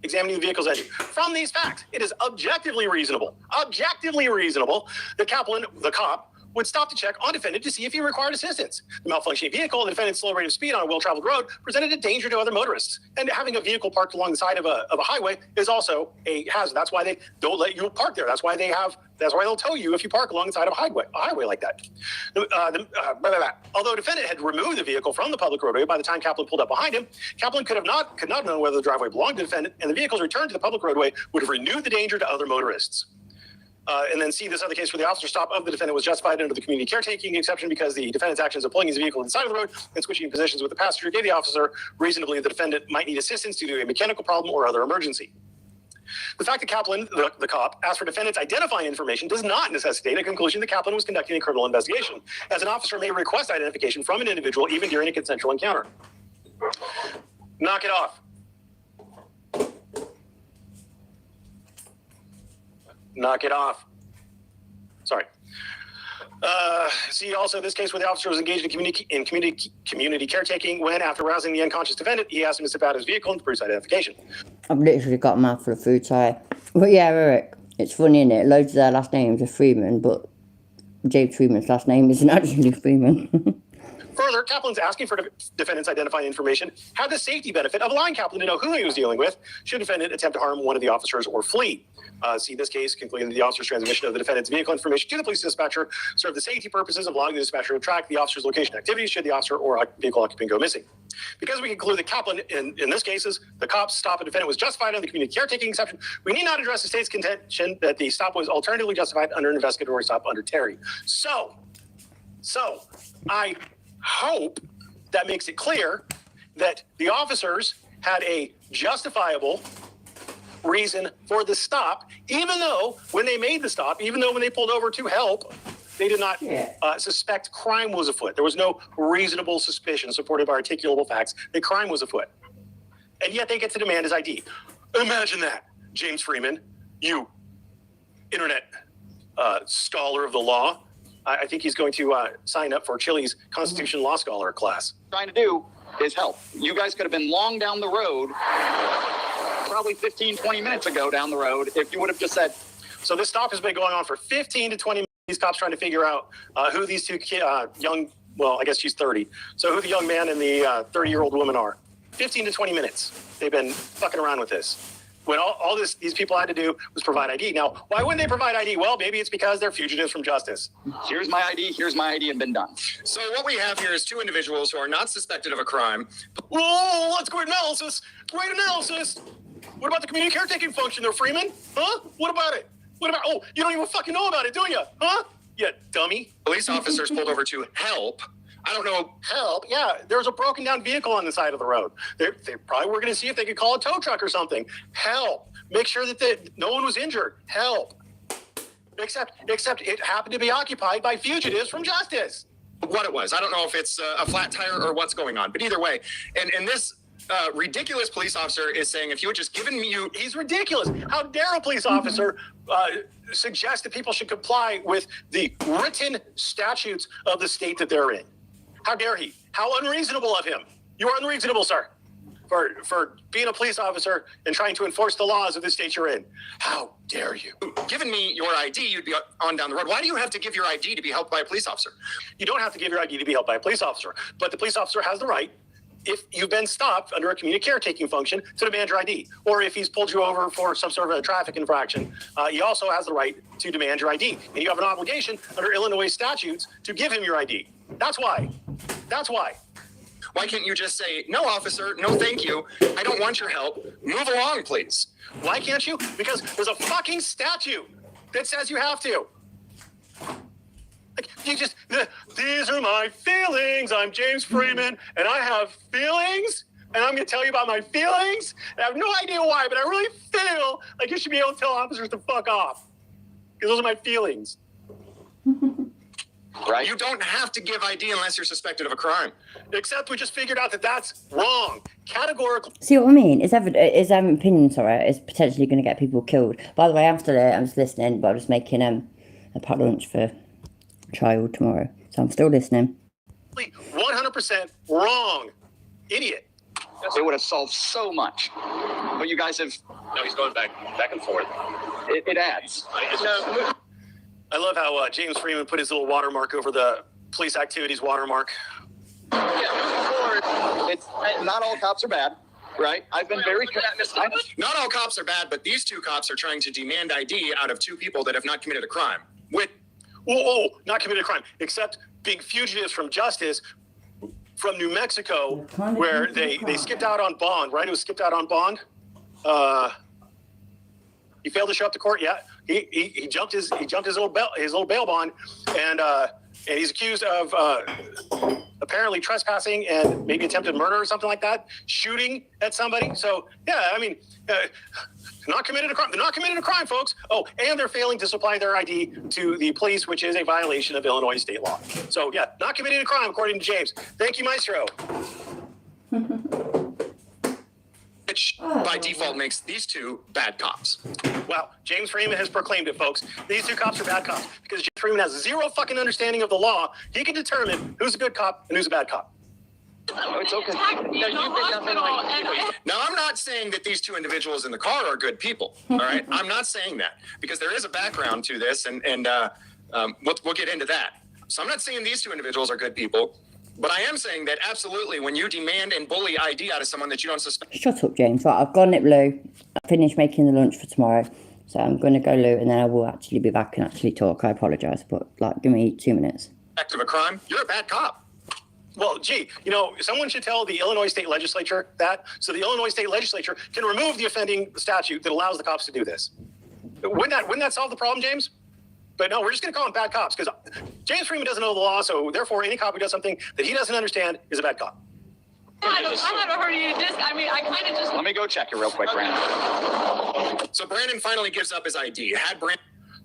examining the vehicle's engine. From these facts, it is objectively reasonable that Kaplan, the cop, would stop to check on defendant to see if he required assistance. The malfunctioning vehicle, the defendant's slow rate of speed on a well-traveled road, presented a danger to other motorists. And having a vehicle parked along the side of a highway is also a hazard. That's why they don't let you park there. That's why they'll tow you if you park along the side of a highway like that. Although defendant had removed the vehicle from the public roadway by the time Kaplan pulled up behind him, Kaplan could not know whether the driveway belonged to the defendant, and the vehicle's return to the public roadway would have renewed the danger to other motorists. And then see this other case where the officer stop of the defendant was justified under the community caretaking exception because the defendant's actions of pulling his vehicle to the side of the road and switching positions with the passenger gave the officer reason to believe the defendant might need assistance due to a mechanical problem or other emergency. The fact that Kaplan, the cop, asked for defendant's identifying information does not necessitate a conclusion that Kaplan was conducting a criminal investigation, as an officer may request identification from an individual even during a consensual encounter. Knock it off. Knock it off. Sorry. See also this case where the officer was engaged in community caretaking when, after rousing the unconscious defendant, he asked him to step out of his vehicle and produce identification. I've literally got a mouthful of food, sorry. But yeah, Eric, it's funny, innit? Loads of their last names are Freeman, but James Freeman's last name isn't actually Freeman. Further, Kaplan's asking for defendant's identifying information had the safety benefit of allowing Kaplan to know who he was dealing with should defendant attempt to harm one of the officers or flee. See this case, concluding that the officer's transmission of the defendant's vehicle information to the police dispatcher served the safety purposes of allowing the dispatcher to track the officer's location activities should the officer or vehicle occupant go missing. Because we conclude that Kaplan, in this case, the cop's stop of defendant was justified under the community caretaking exception, we need not address the state's contention that the stop was alternatively justified under an investigatory stop under Terry. So I hope that makes it clear that the officers had a justifiable reason for the stop, even though when they made the stop, even though when they pulled over to help, they did not suspect crime was afoot. There was no reasonable suspicion supported by articulable facts that crime was afoot. And yet they get to demand his ID. Imagine that, James Freeman, you internet scholar of the law. I think he's going to sign up for Chile's Constitution Law Scholar class. Trying to do is help. You guys could have been long down the road, probably 15, 20 minutes ago down the road, if you would have just said. So this stop has been going on for 15 to 20 minutes. These cops trying to figure out who these two young, well, I guess she's 30. So who the young man and the 30-year-old woman are. 15 to 20 minutes. They've been fucking around with this. When all these people had to do was provide ID. Now, why wouldn't they provide ID? Well, maybe it's because they're fugitives from justice. Here's my ID, and been done. So what we have here is two individuals who are not suspected of a crime. Whoa, let's go analysis. Great analysis. What about the community caretaking function there, Freeman? Huh? What about it? Oh, you don't even fucking know about it, do you? Huh? You dummy. Police officers pulled over to help. I don't know. Help? Yeah, there was a broken down vehicle on the side of the road. They probably were going to see if they could call a tow truck or something. Help. Make sure that no one was injured. Help. Except it happened to be occupied by fugitives from justice. What it was. I don't know if it's a flat tire or what's going on, but either way, and this ridiculous police officer is saying, if you had just given me he's ridiculous. How dare a police officer suggest that people should comply with the written statutes of the state that they're in? How dare he? How unreasonable of him. You are unreasonable, sir, for being a police officer and trying to enforce the laws of the state you're in. How dare you? Given me your ID, you'd be on down the road. Why do you have to give your ID to be helped by a police officer? You don't have to give your ID to be helped by a police officer, but the police officer has the right if you've been stopped under a community caretaking function to demand your ID, or if he's pulled you over for some sort of a traffic infraction, he also has the right to demand your ID. And you have an obligation under Illinois statutes to give him your ID. That's why. That's why. Why can't you just say, no, officer, no, thank you. I don't want your help. Move along, please. Why can't you? Because there's a fucking statute that says you have to. Like, you just, these are my feelings. I'm James Freeman, and I have feelings, and I'm going to tell you about my feelings. And I have no idea why, but I really feel like you should be able to tell officers to fuck off. Because those are my feelings. Right? You don't have to give ID unless you're suspected of a crime. Except we just figured out that that's wrong. Categorically. See what I mean? His opinion, sorry, is potentially going to get people killed. By the way, I'm still here. I'm just listening, but I'm just making a packed lunch for a child tomorrow. So I'm still listening. 100% wrong. Idiot. It would have solved so much. But you guys have... No, he's going back and forth. It adds. I love how James Freeman put his little watermark over the police activities watermark. It's not all cops are bad, right? I've been very... Not all cops are bad, but these two cops are trying to demand ID out of two people that have not committed a crime. Whoa, not committed a crime, except being fugitives from justice from New Mexico, where they skipped out on bond, right? It was skipped out on bond. He failed to show up to court. Yeah, he jumped his little bail bond, and he's accused of apparently trespassing and maybe attempted murder or something like that, shooting at somebody. So yeah, I mean, not committed a crime. They're not committed a crime, folks. Oh, and they're failing to supply their ID to the police, which is a violation of Illinois state law. So yeah, not committed a crime according to James. Thank you, Maestro. Which by default makes these two bad cops. Wow, James Freeman has proclaimed it, folks. These two cops are bad cops because James Freeman has zero fucking understanding of the law. He can determine who's a good cop and who's a bad cop. Oh, it's okay. Now, I'm not saying that these two individuals in the car are good people. All right, I'm not saying that because there is a background to this, and we'll get into that. So I'm not saying these two individuals are good people. But I am saying that absolutely, when you demand and bully ID out of someone that you don't suspect. Shut up, James. Right, I've gone nip Lou. I finished making the lunch for tomorrow. So I'm going to go Lou, and then I will actually be back and actually talk. I apologise, but give me 2 minutes. Act of a crime, you're a bad cop. Well, gee, someone should tell the Illinois state legislature that, so the Illinois state legislature can remove the offending statute that allows the cops to do this. Wouldn't that solve the problem, James? But no, we're just going to call them bad cops because James Freeman doesn't know the law, so therefore any cop who does something that he doesn't understand is a bad cop. I haven't heard you just, I kind of just... Let me go check it real quick, Brandon. So Brandon finally gives up his ID. Had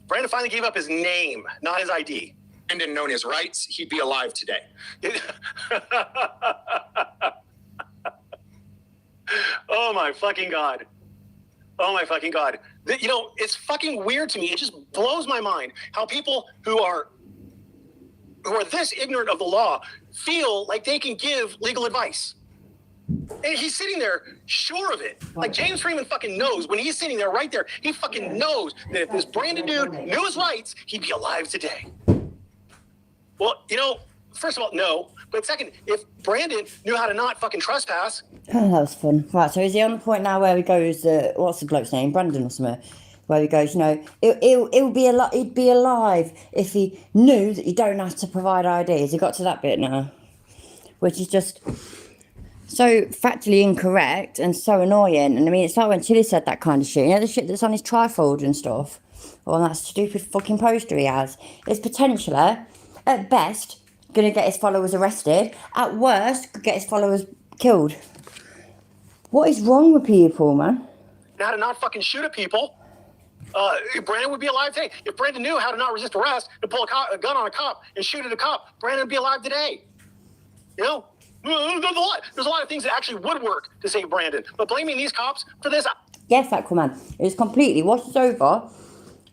Brandon finally gave up his name, not his ID. Brandon known his rights, he'd be alive today. Oh my fucking God. Oh my fucking God. It's fucking weird to me. It just blows my mind how people who are this ignorant of the law feel like they can give legal advice. And he's sitting there sure of it. Like James Freeman fucking knows when he's sitting there right there, he fucking knows that if this Brandon dude knew his rights, he'd be alive today. Well, first of all, no. But second, if Brandon knew how to not fucking trespass. Oh, that was fun. Right, so is he on the point now where he goes, what's the bloke's name? Brandon or something? Where he goes, he'd be alive if he knew that you don't have to provide ID. Has he got to that bit now? Which is just so factually incorrect and so annoying. And I mean, it's like when Chili said that kind of shit. The shit that's on his trifold and stuff. Or on that stupid fucking poster he has. It's potentially, at best, going to get his followers arrested. At worst, could get his followers killed. What is wrong with people, man? How to not fucking shoot at people. Brandon would be alive today. If Brandon knew how to not resist arrest and pull a gun on a cop and shoot at a cop, Brandon would be alive today. There's a lot of things that actually would work to save Brandon. But blaming these cops for this... Yes, Aquaman. It completely washes over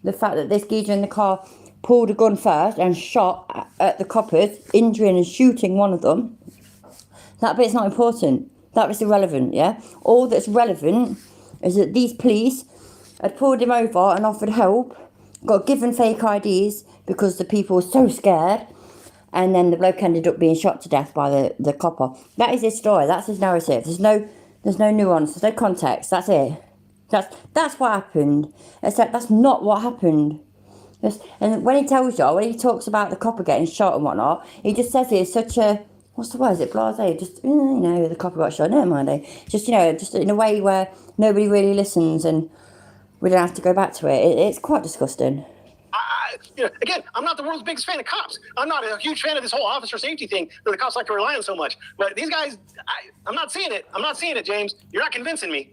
the fact that this geezer in the car pulled a gun first and shot at the coppers, injuring and shooting one of them. That bit's not important. That bit's irrelevant, yeah? All that's relevant is that these police had pulled him over and offered help, got given fake IDs because the people were so scared, and then the bloke ended up being shot to death by the copper. That is his story. That's his narrative. There's no nuance. There's no context. That's it. That's what happened. Except that's not what happened. And when he tells you, when he talks about the copper getting shot and whatnot, he just says it's such a, what's the word? Is it blasé? Just, the copper got shot. Never mind. Just, just in a way where nobody really listens and we don't have to go back to it. It's quite disgusting. Again, I'm not the world's biggest fan of cops. I'm not a huge fan of this whole officer safety thing that the cops like to rely on so much. But these guys, I'm not seeing it. I'm not seeing it, James. You're not convincing me.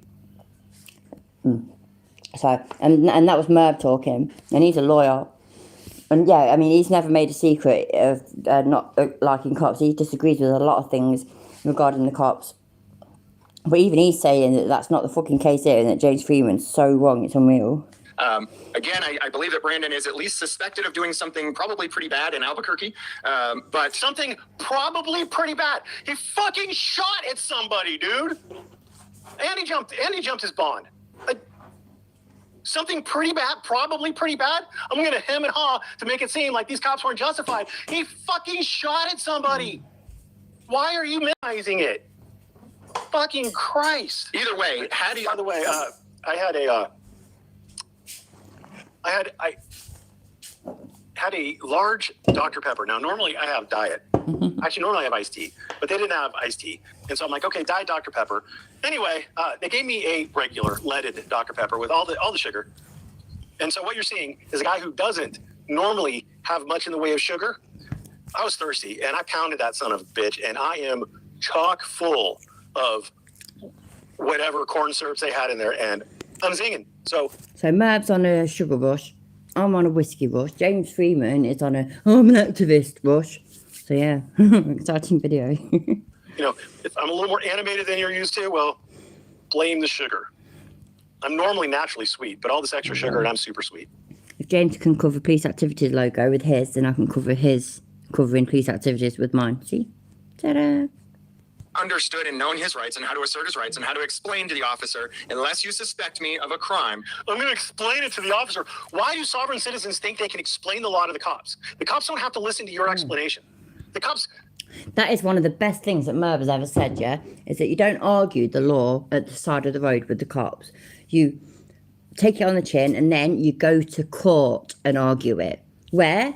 So, and that was Merv talking, and he's a lawyer. And yeah, I mean, he's never made a secret of not liking cops. He disagrees with a lot of things regarding the cops. But even he's saying that that's not the fucking case here, and that James Freeman's so wrong, it's unreal. Again, I believe that Brandon is at least suspected of doing something probably pretty bad in Albuquerque, but Something probably pretty bad. He fucking shot at somebody, dude. And he jumped his bond. Something pretty bad, probably pretty bad. I'm gonna hem and haw to make it seem like these cops weren't justified. He fucking shot at somebody. Why are you minimizing it? Fucking Christ. either way, By the way, I had a large Dr. Pepper. Now, normally I have diet. Actually, normally I have iced tea, but they didn't have iced tea. And so I'm like, okay, diet Dr. Pepper. Anyway, they gave me a regular leaded Dr. Pepper with all the sugar. And so what you're seeing is a guy who doesn't normally have much in the way of sugar. I was thirsty, and I pounded that son of a bitch, and I am chock full of whatever corn syrups they had in there, and I'm zinging. So Merv's on a sugar rush. I'm on a whiskey rush. James Freeman is on I'm an activist rush. So yeah, exciting video. If I'm a little more animated than you're used to, well, blame the sugar. I'm normally naturally sweet, but all this extra sugar, and I'm super sweet. If James can cover police activities logo with his, then I can cover his covering police activities with mine. See? Ta-da! understood and known his rights and how to assert his rights and how to explain to the officer, unless you suspect me of a crime. I'm going to explain it to the officer. Why do sovereign citizens think they can explain the law to the cops? The cops don't have to listen to your explanation. The cops... That is one of the best things that Merv has ever said, yeah? Is that you don't argue the law at the side of the road with the cops. You take it on the chin and then you go to court and argue it. Where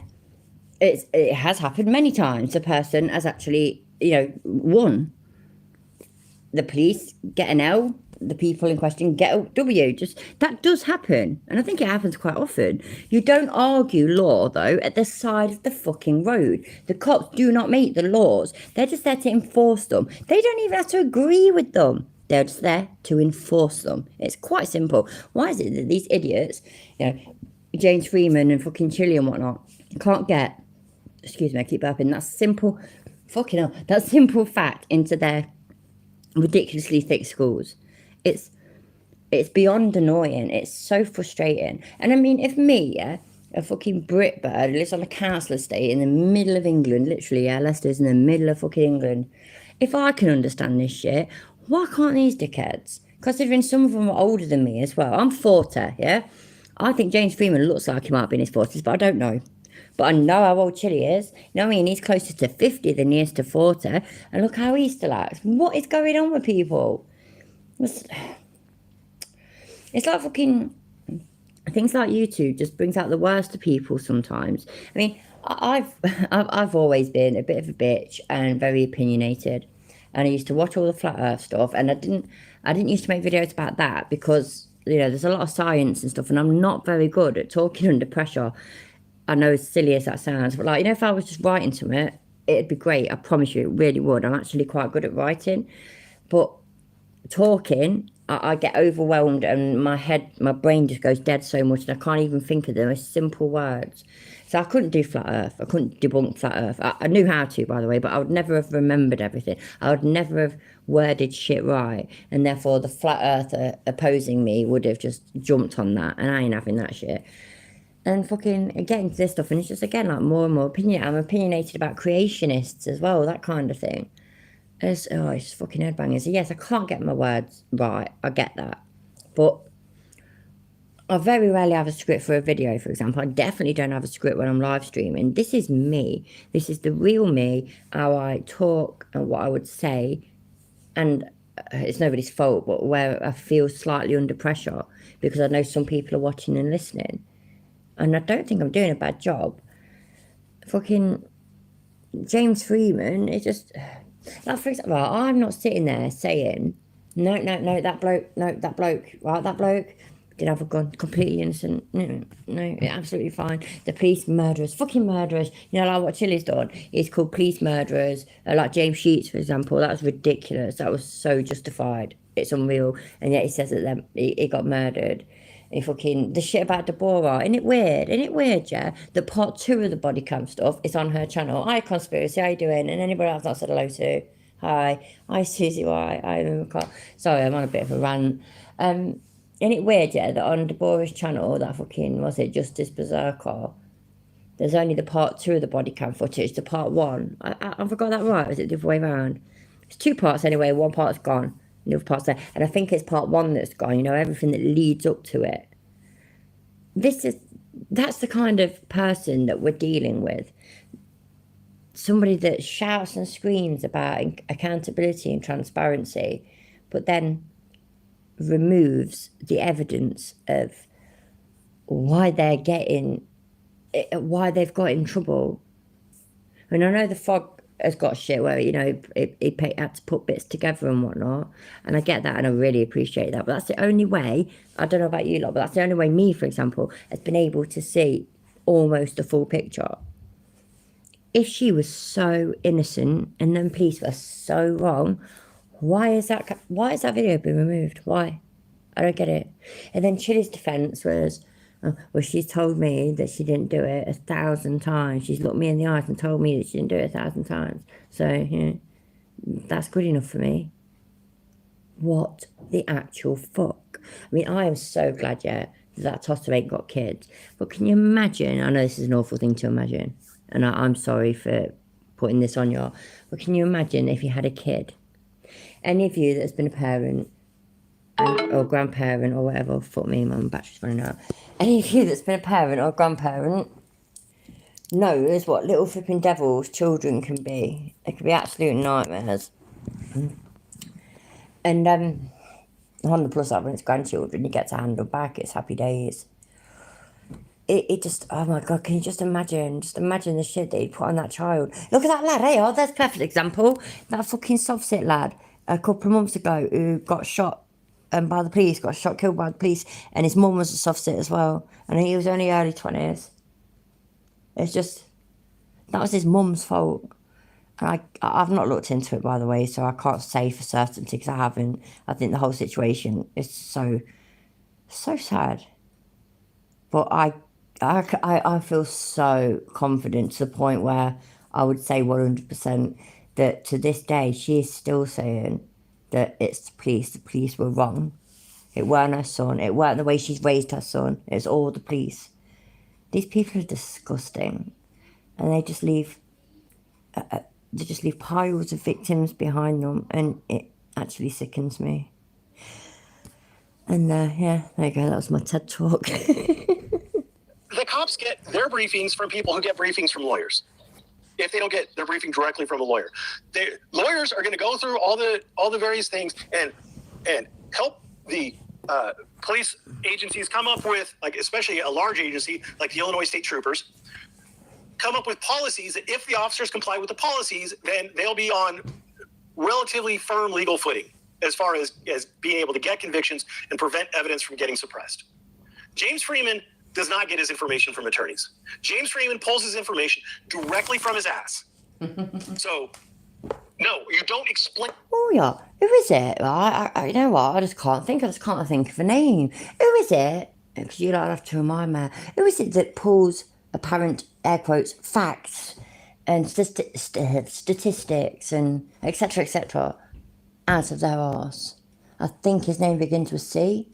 it has happened many times. The person has actually, won. The police get an L, the people in question get a W. That does happen. And I think it happens quite often. You don't argue law, though, at the side of the fucking road. The cops do not make the laws. They're just there to enforce them. They don't even have to agree with them. They're just there to enforce them. It's quite simple. Why is it that these idiots, James Freeman and fucking Chile and whatnot, can't get, excuse me, I keep burping, that simple fact into their ridiculously thick schools? It's beyond annoying. It's so frustrating. And I mean, if me, a fucking Britbird who lives on a council estate in the middle of England, literally, Leicester's in the middle of fucking England, if I can understand this shit, why can't these dickheads? Considering some of them are older than me as well. I'm 40, yeah? I think James Freeman looks like he might be in his 40s, but I don't know. But I know how old Chile is. You know what I mean? He's closer to 50 than he is to 40. And look how he still acts. What is going on with people? It's like fucking... Things like YouTube just brings out the worst of people sometimes. I mean, I've always been a bit of a bitch and very opinionated. And I used to watch all the flat earth stuff. And I didn't used to make videos about that because, there's a lot of science and stuff. And I'm not very good at talking under pressure. I know as silly as that sounds, but if I was just writing to it, it'd be great. I promise you, it really would. I'm actually quite good at writing, but talking, I get overwhelmed and my brain just goes dead so much that I can't even think of the most simple words. So I couldn't do flat earth. I couldn't debunk flat earth. I knew how to, by the way, but I would never have remembered everything. I would never have worded shit right. And therefore the flat earther opposing me would have just jumped on that. And I ain't having that shit. And fucking getting to this stuff, and it's just, again, more and more opinion. I'm opinionated about creationists as well, that kind of thing. It's fucking headbangers. So yes, I can't get my words right. I get that. But I very rarely have a script for a video, for example. I definitely don't have a script when I'm live streaming. This is me. This is the real me, how I talk and what I would say. And it's nobody's fault, but where I feel slightly under pressure because I know some people are watching and listening. And I don't think I'm doing a bad job. Fucking James Freeman, it just... Like, for example, I'm not sitting there saying, no, that bloke, right, that bloke did have a gun, completely innocent, no, absolutely fine. The police murderers, fucking murderers. You know, like what Chili's done, it's called police murderers. Like James Sheets, for example, that was ridiculous. That was so justified. It's unreal. And yet he says that he got murdered. And fucking, the shit about Deborah, isn't it weird? Isn't it weird, yeah? The part 2 of the body cam stuff is on her channel. Hi, Conspiracy, how you doing? And anybody else I said hello to? Hi, Susie Y. I'm sorry, I'm on a bit of a rant. Isn't it weird, yeah, that on Deborah's channel, that fucking, was it Justice Berserker, there's only the part 2 of the body cam footage, the part 1. I forgot that right, or is it the other way around? It's 2 parts anyway, one part's gone, and the other part's there. And I think it's part 1 that's gone, you know, everything that leads up to it. That's the kind of person that we're dealing with. Somebody that shouts and screams about accountability and transparency, but then removes the evidence of why they've got in trouble. And I know the fog has got shit where, you know, he had to put bits together and whatnot, and I get that and I really appreciate that, but that's the only way, I don't know about you lot, but that's the only way me, for example, has been able to see almost the full picture. If she was so innocent and then police were so wrong, why is that video been removed? Why? I don't get it. And then Chili's defense was, well, she's told me that she didn't do it 1,000 times. She's looked me in the eyes and told me that she didn't do it 1,000 times. So, you know, that's good enough for me. What the actual fuck? I mean, I am so glad, yeah, that Toster ain't got kids. But can you imagine? I know this is an awful thing to imagine, and I'm sorry for putting this on you, but can you imagine if you had a kid? Any of you that's been a parent or grandparent or whatever, fuck me, my battery's running out. Any of you that's been a parent or grandparent knows what little flipping devils children can be. They can be absolute nightmares. And on the plus side, when it's grandchildren, you get to handle back, it's happy days. It just, oh my God, can you just imagine the shit that he'd put on that child. Look at that lad, hey, oh, that's a perfect example. That fucking soft sit lad a couple of months ago who got shot by the police, killed by the police, and his mum was a soft sit as well, and he was only early 20s. It's just, that was his mum's fault. And I've not looked into it, by the way, so I can't say for certainty because I haven't. I think the whole situation is so sad. But I feel so confident to the point where I would say 100% that to this day she is still saying that it's the police. The police were wrong. It weren't her son. It weren't the way she's raised her son. It's all the police. These people are disgusting, and they just leave piles of victims behind them, and it actually sickens me. And yeah, there you go. That was my TED talk. The cops get their briefings from people who get briefings from lawyers. If they don't get their briefing directly from a lawyer, lawyers are going to go through all the various things and help the police agencies come up with, like, especially a large agency like the Illinois State Troopers, come up with policies that if the officers comply with the policies, then they'll be on relatively firm legal footing as far as being able to get convictions and prevent evidence from getting suppressed. James Freeman does not get his information from attorneys. James Freeman pulls his information directly from his ass. So, no, you don't explain. Oh yeah, who is it? I you know what? I just can't think of a name. Who is it? Because you don't have to remind me. Who is it that pulls apparent air quotes facts and statistics and etc. out of their arse? I think his name begins with C.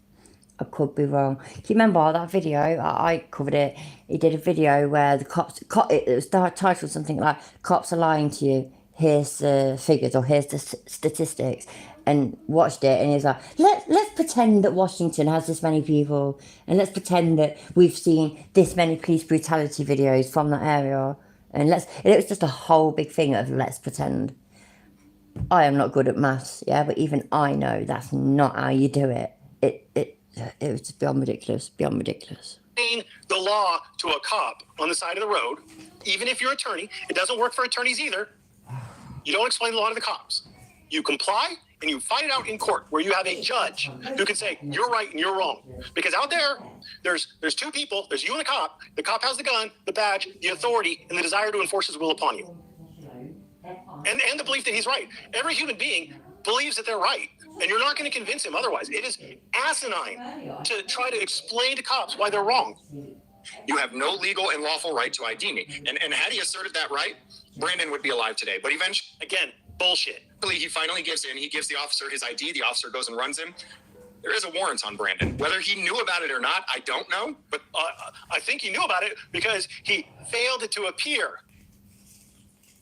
I could be wrong. Do you remember that video? I covered it. He did a video where the cops, it was titled something like, "Cops are lying to you. Here's the figures," or "Here's the statistics." and watched it, and he was like, let's pretend that Washington has this many people, and let's pretend that we've seen this many police brutality videos from that area, and it was just a whole big thing of let's pretend. I am not good at maths, yeah, but even I know that's not how you do it. It was just beyond ridiculous. The law to a cop on the side of the road, even if you're an attorney, it doesn't work for attorneys either. You don't explain the law to the cops. You comply and you fight it out in court where you have a judge who can say you're right and you're wrong. Because out there's two people. There's you and the cop. The cop has the gun, the badge, the authority, and the desire to enforce his will upon you. And the belief that he's right. Every human being believes that they're right. And you're not going to convince him otherwise. It is asinine to try to explain to cops why they're wrong. You have no legal and lawful right to ID me. And had he asserted that right, Brandon would be alive today. But eventually, Again, bullshit. he finally gives in. He gives the officer his ID. The officer goes and runs him. There is a warrant on Brandon. Whether he knew about it or not, I don't know. But I think he knew about it because he failed to appear.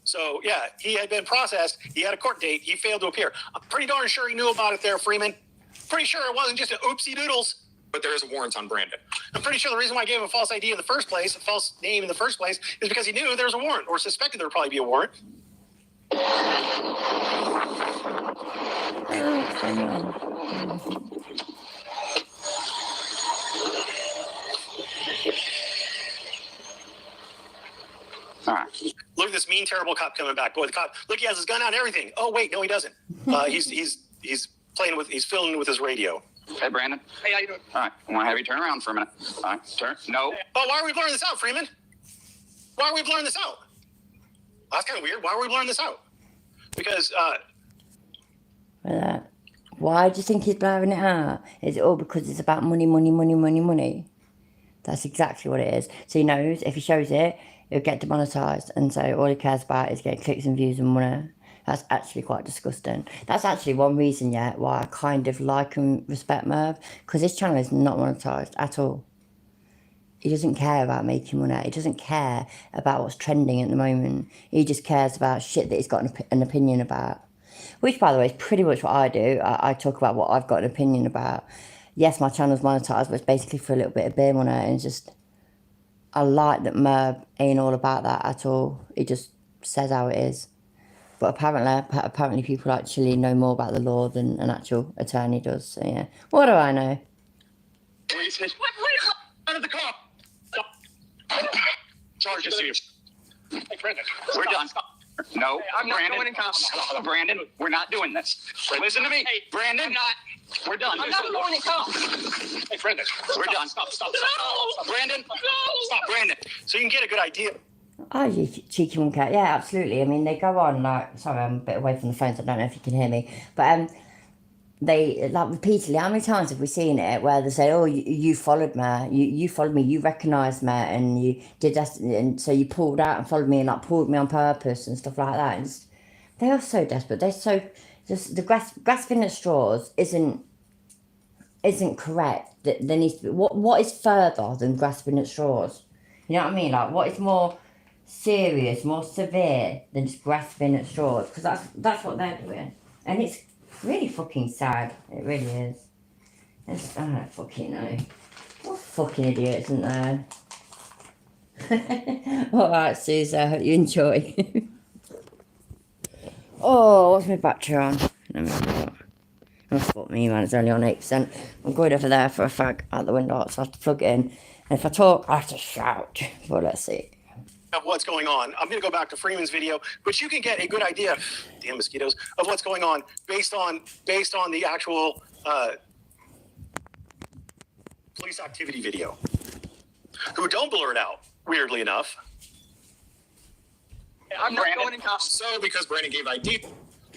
So, yeah, he had been processed. He had a court date. He failed to appear. I'm pretty darn sure he knew about it there, Freeman. Pretty sure it wasn't just an oopsie doodles. But there is a warrant on Brandon. I'm pretty sure the reason why I gave him a false ID in the first place, a false name in the first place, is because he knew there was a warrant or suspected there would probably be a warrant. All right. Look at this mean, terrible cop coming back. Boy, the cop, look, he has his gun out and everything. Oh, wait, no, he doesn't. He's filming with his radio. Hey, Brandon. Hey, how you doing? All right. I want to have you turn around for a minute. All right. Turn. No. But why are we blurring this out, Freeman? Why are we blurring this out? That's kind of weird. Why are we blurring this out? Because, Why do you think he's blurring it out? Is it all because it's about money? That's exactly what it is. So he knows if he shows it, it'll get demonetized, and so all he cares about is getting clicks and views and money. That's actually quite disgusting. That's actually one reason, why I kind of like and respect Merv, because his channel is not monetized at all. He doesn't care about making money. He doesn't care about what's trending at the moment. He just cares about shit that he's got an opinion about. Which, by the way, is pretty much what I do. I talk about what I've got an opinion about. Yes, my channel's monetized, but it's basically for a little bit of beer money, and just... I like that Merv ain't all about that at all. He just says how it is. But apparently people actually know more about the law than an actual attorney does. So yeah, what do I know? out of the car. Charge you. Hey, Brandon. We're done. No, Hey, I'm not Brandon. going in cops. Brandon, we're not doing this. Listen to me. Hey, Brandon. I'm not. We're done. I'm not going in cops. Hey, Brandon. We're done. Stop. No! Brandon. No! Stop, Brandon. So you can get a good idea. Oh, you cheeky monkey. Yeah, absolutely. I mean, they go on, like, sorry, I'm a bit away from the phone, so I don't know if you can hear me. But they, like, repeatedly, how many times have we seen it where they say, oh, you followed me, you followed me, you recognised me, and you did that, and so you pulled out and followed me and, like, pulled me on purpose and stuff like that. And they are so desperate. They're so, just the grasping at straws isn't correct. There needs to be, what is further than grasping at straws? You know what I mean? Like, what is more serious, more severe than just grasping at straws? Because that's what they're doing, and it's really fucking sad. It really is. I don't fucking know. What fucking idiots, isn't there? Alright, Suze, I hope you enjoy. Oh, what's my battery on? Let me have a look. Oh, fuck me, man, it's only on 8%. I'm going over there for a fag out the window, so I have to plug it in. And if I talk, I have to shout. But let's see. Of what's going on. I'm going to go back to Freeman's video, but you can get a good idea, damn mosquitoes, of what's going on based on the actual police activity video. Who don't blur it out, weirdly enough. I'm not Brandon. going in cops. So because Brandon gave ID,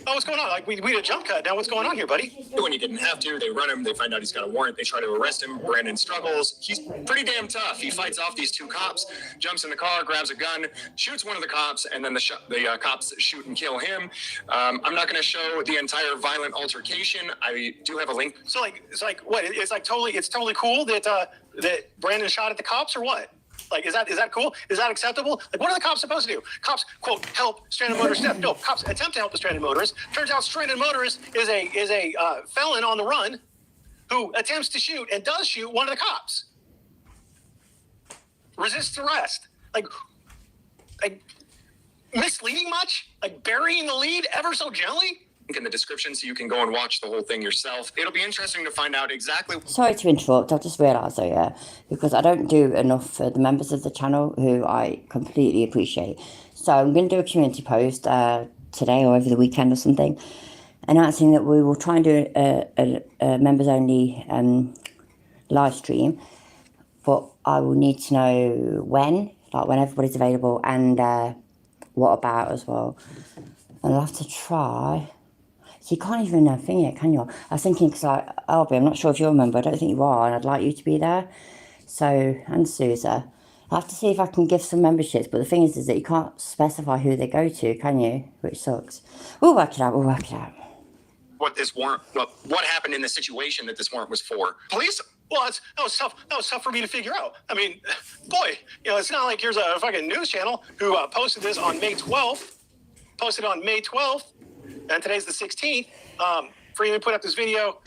Oh, what's going on? Like we did a jump cut. Now what's going on here, buddy? when he didn't have to, they run him. They find out he's got a warrant. They try to arrest him. Brandon struggles. He's pretty damn tough. He fights off these two cops, jumps in the car, grabs a gun, shoots one of the cops, and then the cops shoot and kill him. I'm not going to show the entire violent altercation. I do have a link. So it's like what? It's totally cool that that Brandon shot at the cops or what? Like, is that cool? Is that acceptable? Like, what are the cops supposed to do? Cops, quote, help stranded motorist step. No, cops attempt to help the stranded motorist. Turns out stranded motorist is a felon on the run who attempts to shoot and does shoot one of the cops. Resists arrest. Like misleading much? Like burying the lead ever so gently? In the description so you can go and watch the whole thing yourself. It'll be interesting to find out exactly. Sorry to interrupt, I've just realised though, yeah, because I don't do enough for the members of the channel who I completely appreciate. So I'm going to do a community post today or over the weekend or something, announcing that we will try and do a members only live stream, but I will need to know when, like when everybody's available, and what about as well. And I'll have to try. So you can't even thing it, can you? I was thinking, because like, Albie, I'm not sure if you're a member, I don't think you are, and I'd like you to be there. So, and Susa. I'll have to see if I can give some memberships, but the thing is that you can't specify who they go to, can you? Which sucks. We'll work it out, What this warrant, what happened in the situation that this warrant was for. Police. Well, that was tough for me to figure out. I mean, boy, it's not like here's a fucking news channel who posted this on May 12th. And today's the 16th. Freeman put up this video.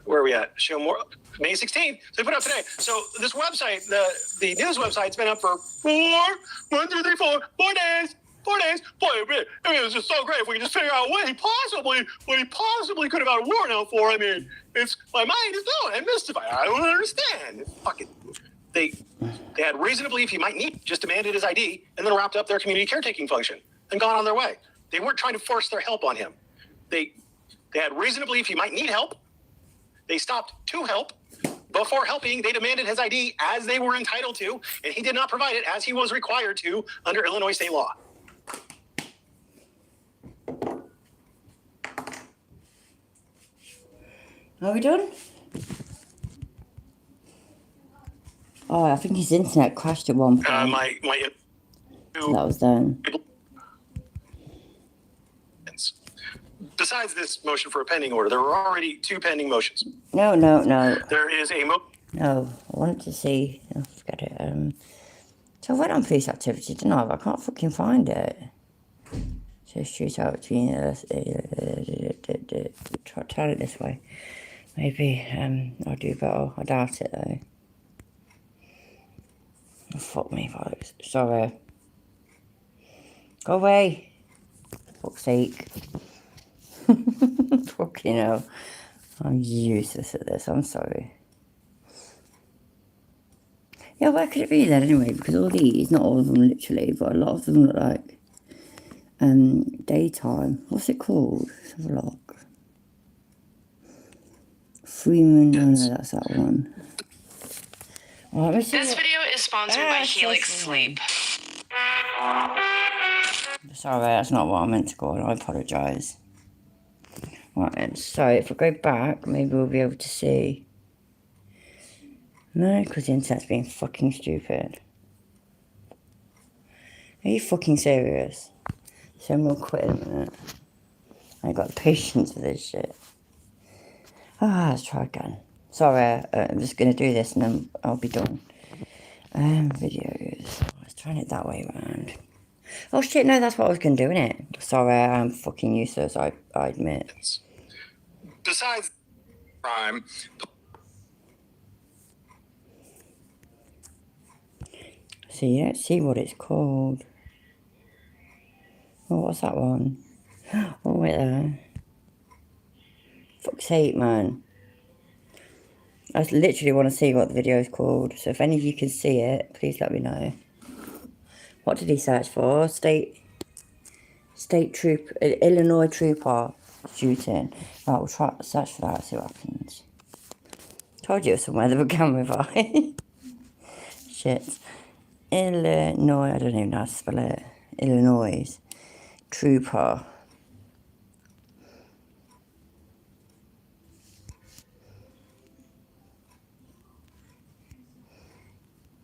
Where are we at? Show more. May 16th. So they put it up today. So this website, the news website's been up for 4 days. 4 days. Boy, I mean, it's just so great if we can just figure out what he possibly could have got a warrant out for. I mean, it's my mind is blown. I'm mystified. I don't understand. Fucking. They had reason to believe he might need, just demanded his ID, and then wrapped up their community caretaking function and gone on their way. They weren't trying to force their help on him. They had reason to believe he might need help. They stopped to help. Before helping, they demanded his ID as they were entitled to, and he did not provide it as he was required to under Illinois state law. Are we done? Oh, I think his internet crashed at one point. That was done. Besides this motion for a pending order, there were already 2 pending motions. No. There is a No, I wanted to see. Oh, forget it. So I went on police activity, didn't I? But I can't fucking find it. So shoot out between us. Try it this way. Maybe I'll do better. I doubt it though. Oh, fuck me, folks. Sorry. Go away. For fuck's sake. Fucking hell. I'm useless at this. I'm sorry. Yeah, where could it be then anyway? Because all these, not all of them literally, but a lot of them look like daytime. What's it called? Let's have a look. Freeman. Oh no, that's that one. Right, this video is sponsored by Helix Sleep. Sorry, that's not what I meant to go on. I apologise. Right then, so if I go back, maybe we'll be able to see. No, because the internet's being fucking stupid. Are you fucking serious? So I'm gonna quit in a minute. I ain't got the patience for this shit. Let's try again. Sorry, I'm just going to do this and then I'll be done. Videos. Let's try it that way around. Oh shit, no, that's what I was going to do, innit? Sorry, I'm fucking useless, I admit. Besides crime. So you don't see what it's called. Oh, what's that one? Oh, wait there. Fuck's sake, man. I literally want to see what the video is called. So if any of you can see it, please let me know. What did he search for? State troop, Illinois trooper shooting. Right, we'll try search for that, see what happens. Told you it was somewhere that began with I. Shit. Illinois, I don't even know how to spell it. Illinois trooper.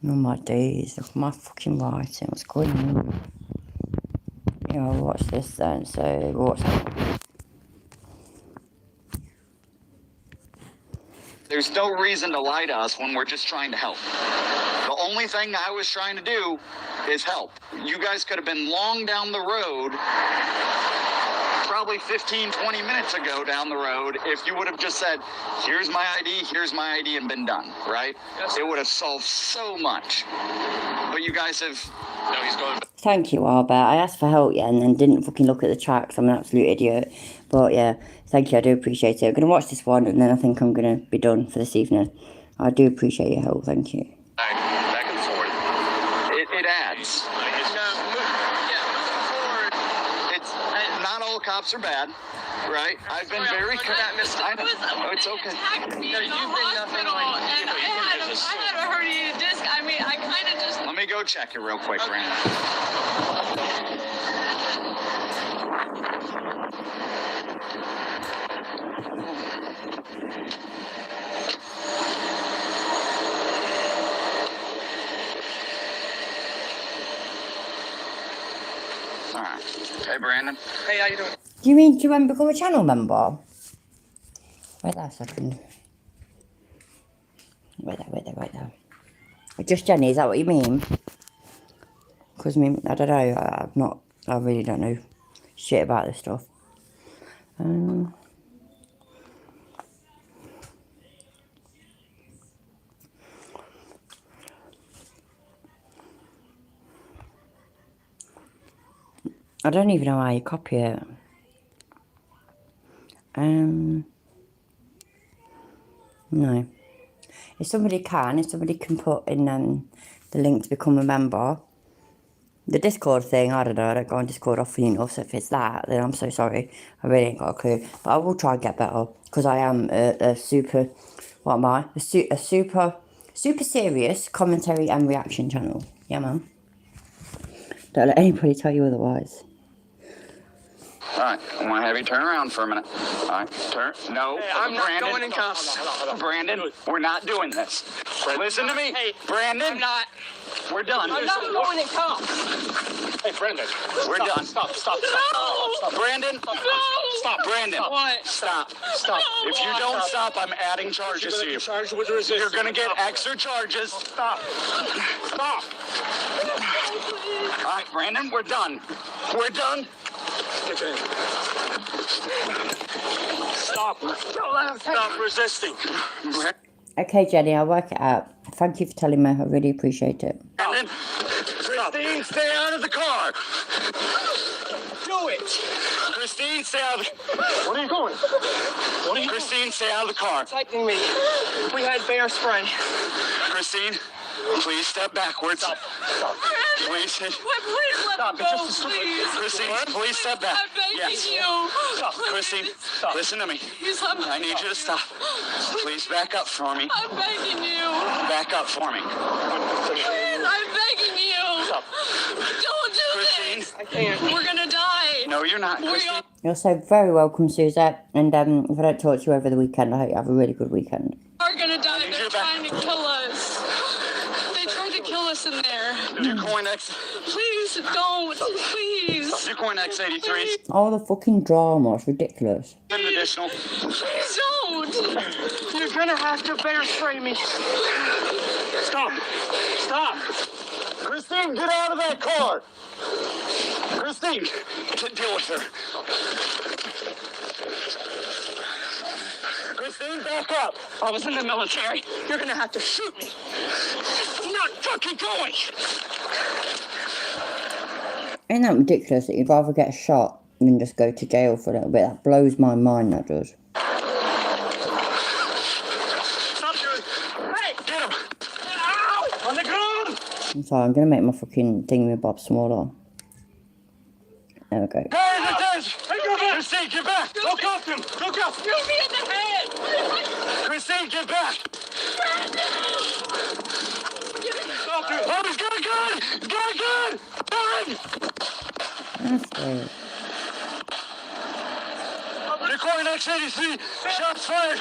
Oh my days, look at my fucking writing, what's going on? You know, watch this then, so watch that. There's no reason to lie to us when we're just trying to help. The only thing I was trying to do is help. You guys could have been long down the road, probably 15, 20 minutes ago down the road, if you would have just said, here's my ID, and been done, right? Yes. It would have solved so much. But you guys have... No, he's going... Thank you, Albert. I asked for help, yeah, and then didn't fucking look at the tracks. I'm an absolute idiot. But yeah, thank you. I do appreciate it. I'm going to watch this one, and then I think I'm going to be done for this evening. I do appreciate your help. Thank you. Back and forth. It adds. It's not all cops are bad, right? I've been very... It's okay. Attacked me in the hospital, and I had a herniated disc. I mean, I kind of just... Let me go check it real quick, Brandon. Alright. Hey, Brandon. Hey, how you doing? Do you mean, do you want to become a channel member? Wait there a second. Wait there. Just Jenny, is that what you mean? Because, I mean, I don't know, I really don't know shit about this stuff. I don't even know how you copy it. No. If somebody can put in the link to become a member. The Discord thing, I don't know, I don't go on Discord often enough, so if it's that, then I'm so sorry. I really ain't got a clue. But I will try and get better, because I am a super, what am I? A super serious commentary and reaction channel. Yeah, man. Don't let anybody tell you otherwise. Alright, I want to have you turn around for a minute. Alright, turn. No, Hey, I'm Brandon. not going in cuffs. Brandon, we're not doing this. Listen to me. Hey, Brandon. I'm not. We're done. I'm not going in cuffs. Hey, Brandon. We're done. Stop. No. Brandon. No. Stop, Brandon. What? Stop. No. If you don't stop, I'm adding charges to you. You're gonna get extra charges. Stop. All right, Brandon, we're done. Stop resisting. Okay, Jenny, I'll work it out. Thank you for telling me. I really appreciate it. Brandon, Christine, stay out of the car. Do it. Christine, stay out of the... Where are you going? Christine, stay out of the car. Attacking me. We had bear spray. Christine, please step backwards. Stop. Please. Please let me go, please. Christine, please step back. I'm begging you. Stop. Christine, listen to me. Please let me I need you to stop. Please back up for me. I'm begging you. Back up for me. Please, I'm begging you. Stop. Don't do Christine. this. I can't. We're gonna die. No, you're not, We Christine. are. You're so very welcome, Suzette. And if I don't talk to you over the weekend, I hope you have a really good weekend. Are gonna die. They're you're back. trying to kill us. They tried to kill us in there. Your coin X. Please don't. Please. Your coin X83. Oh, the fucking drama. It's ridiculous. An additional. Please don't. You're gonna have to bear spray me. Stop. Christine, get out of that car. Christine, deal with her. Christine, back up. I was in the military. You're gonna have to shoot me. I'm not fucking going. Ain't that ridiculous that you'd rather get shot than just go to jail for a little bit? That blows my mind, that does. Stop doing. Hey, get him. Ow! On the ground. I'm sorry, I'm going to make my fucking thingy-bob smaller. There we go. Hey, Christine, get back. Look up him. Shoot me in the head. Christine, get back. Oh, he's got a gun. Gun. That's weird. Your coin X83. Shots fired.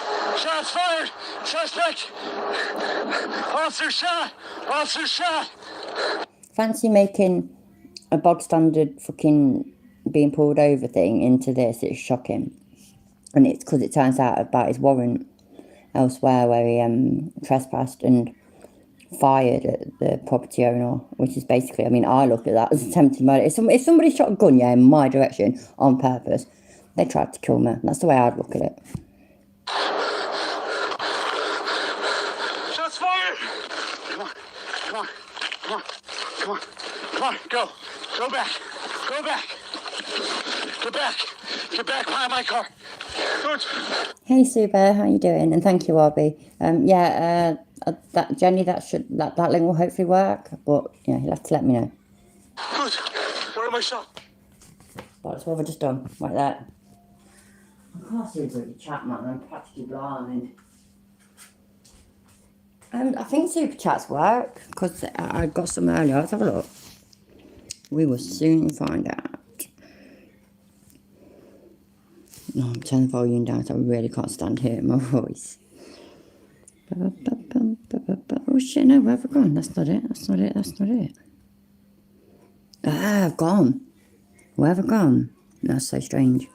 Suspect. Officer shot. Fancy making a bog standard fucking being pulled over thing into this. It's shocking. And it's because it turns out about his warrant. elsewhere where he trespassed and fired at the property owner, which is basically, I mean, I look at that as attempted murder. If somebody shot a gun, in my direction on purpose, they tried to kill me. That's the way I'd look at it. Shots fired! Come on, come on, come on, come on, come on, go back, go back, get back behind my car. Good. Hey Sue Bear, how you doing? And thank you, Arby. That Jenny, that link will hopefully work, but yeah, you'll have to let me know. Good. Where am I shot? That's what I've just done, like that. I can't see the chat, man. I'm practically blind. I think super chats work because I got some earlier. Let's have a look. We will soon find out. No, I'm turning the volume down so I really can't stand hearing my voice. Oh shit, no, where have I gone? That's not it, that's not it, that's not it. Ah, I've gone. Where have I gone? That's so strange.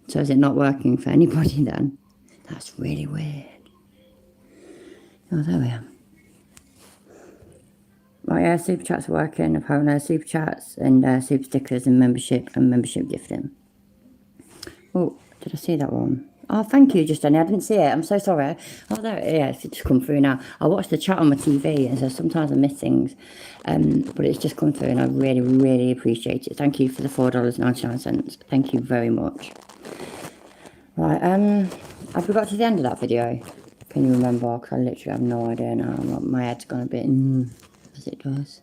So is it not working for anybody then? That's really weird. Oh, there we are. Right, yeah, super chats are working. Apparently, super chats and super stickers and membership gifting. Oh, did I see that one? Oh, thank you, Justine. I didn't see it. I'm so sorry. Oh, there it is. It's just come through now. I watched the chat on my TV, and so sometimes I miss things. But it's just come through, and I really, really appreciate it. Thank you for the $4.99. Thank you very much. Right, have we got to the end of that video? Can you remember? Because I literally have no idea now. My head's gone a bit as it does.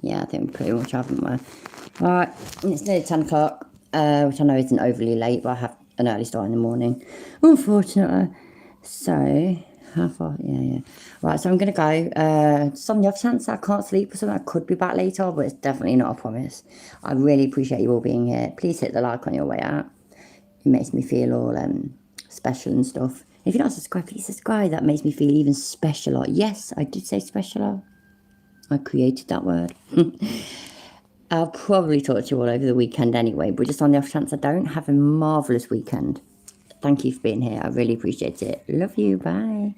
Yeah, I think we pretty much haven't we? Right, it's nearly 10 o'clock, which I know isn't overly late, but I have an early start in the morning, unfortunately. So, how far? Yeah. Right, so I'm going to go. Just on the off chance I can't sleep or something, I could be back later, but it's definitely not a promise. I really appreciate you all being here. Please hit the like on your way out. It makes me feel all special and stuff. If you're not subscribed, please subscribe. That makes me feel even specialer. Yes, I did say specialer. I created that word. I'll probably talk to you all over the weekend anyway, but just on the off chance I don't, have a marvellous weekend. Thank you for being here. I really appreciate it. Love you. Bye.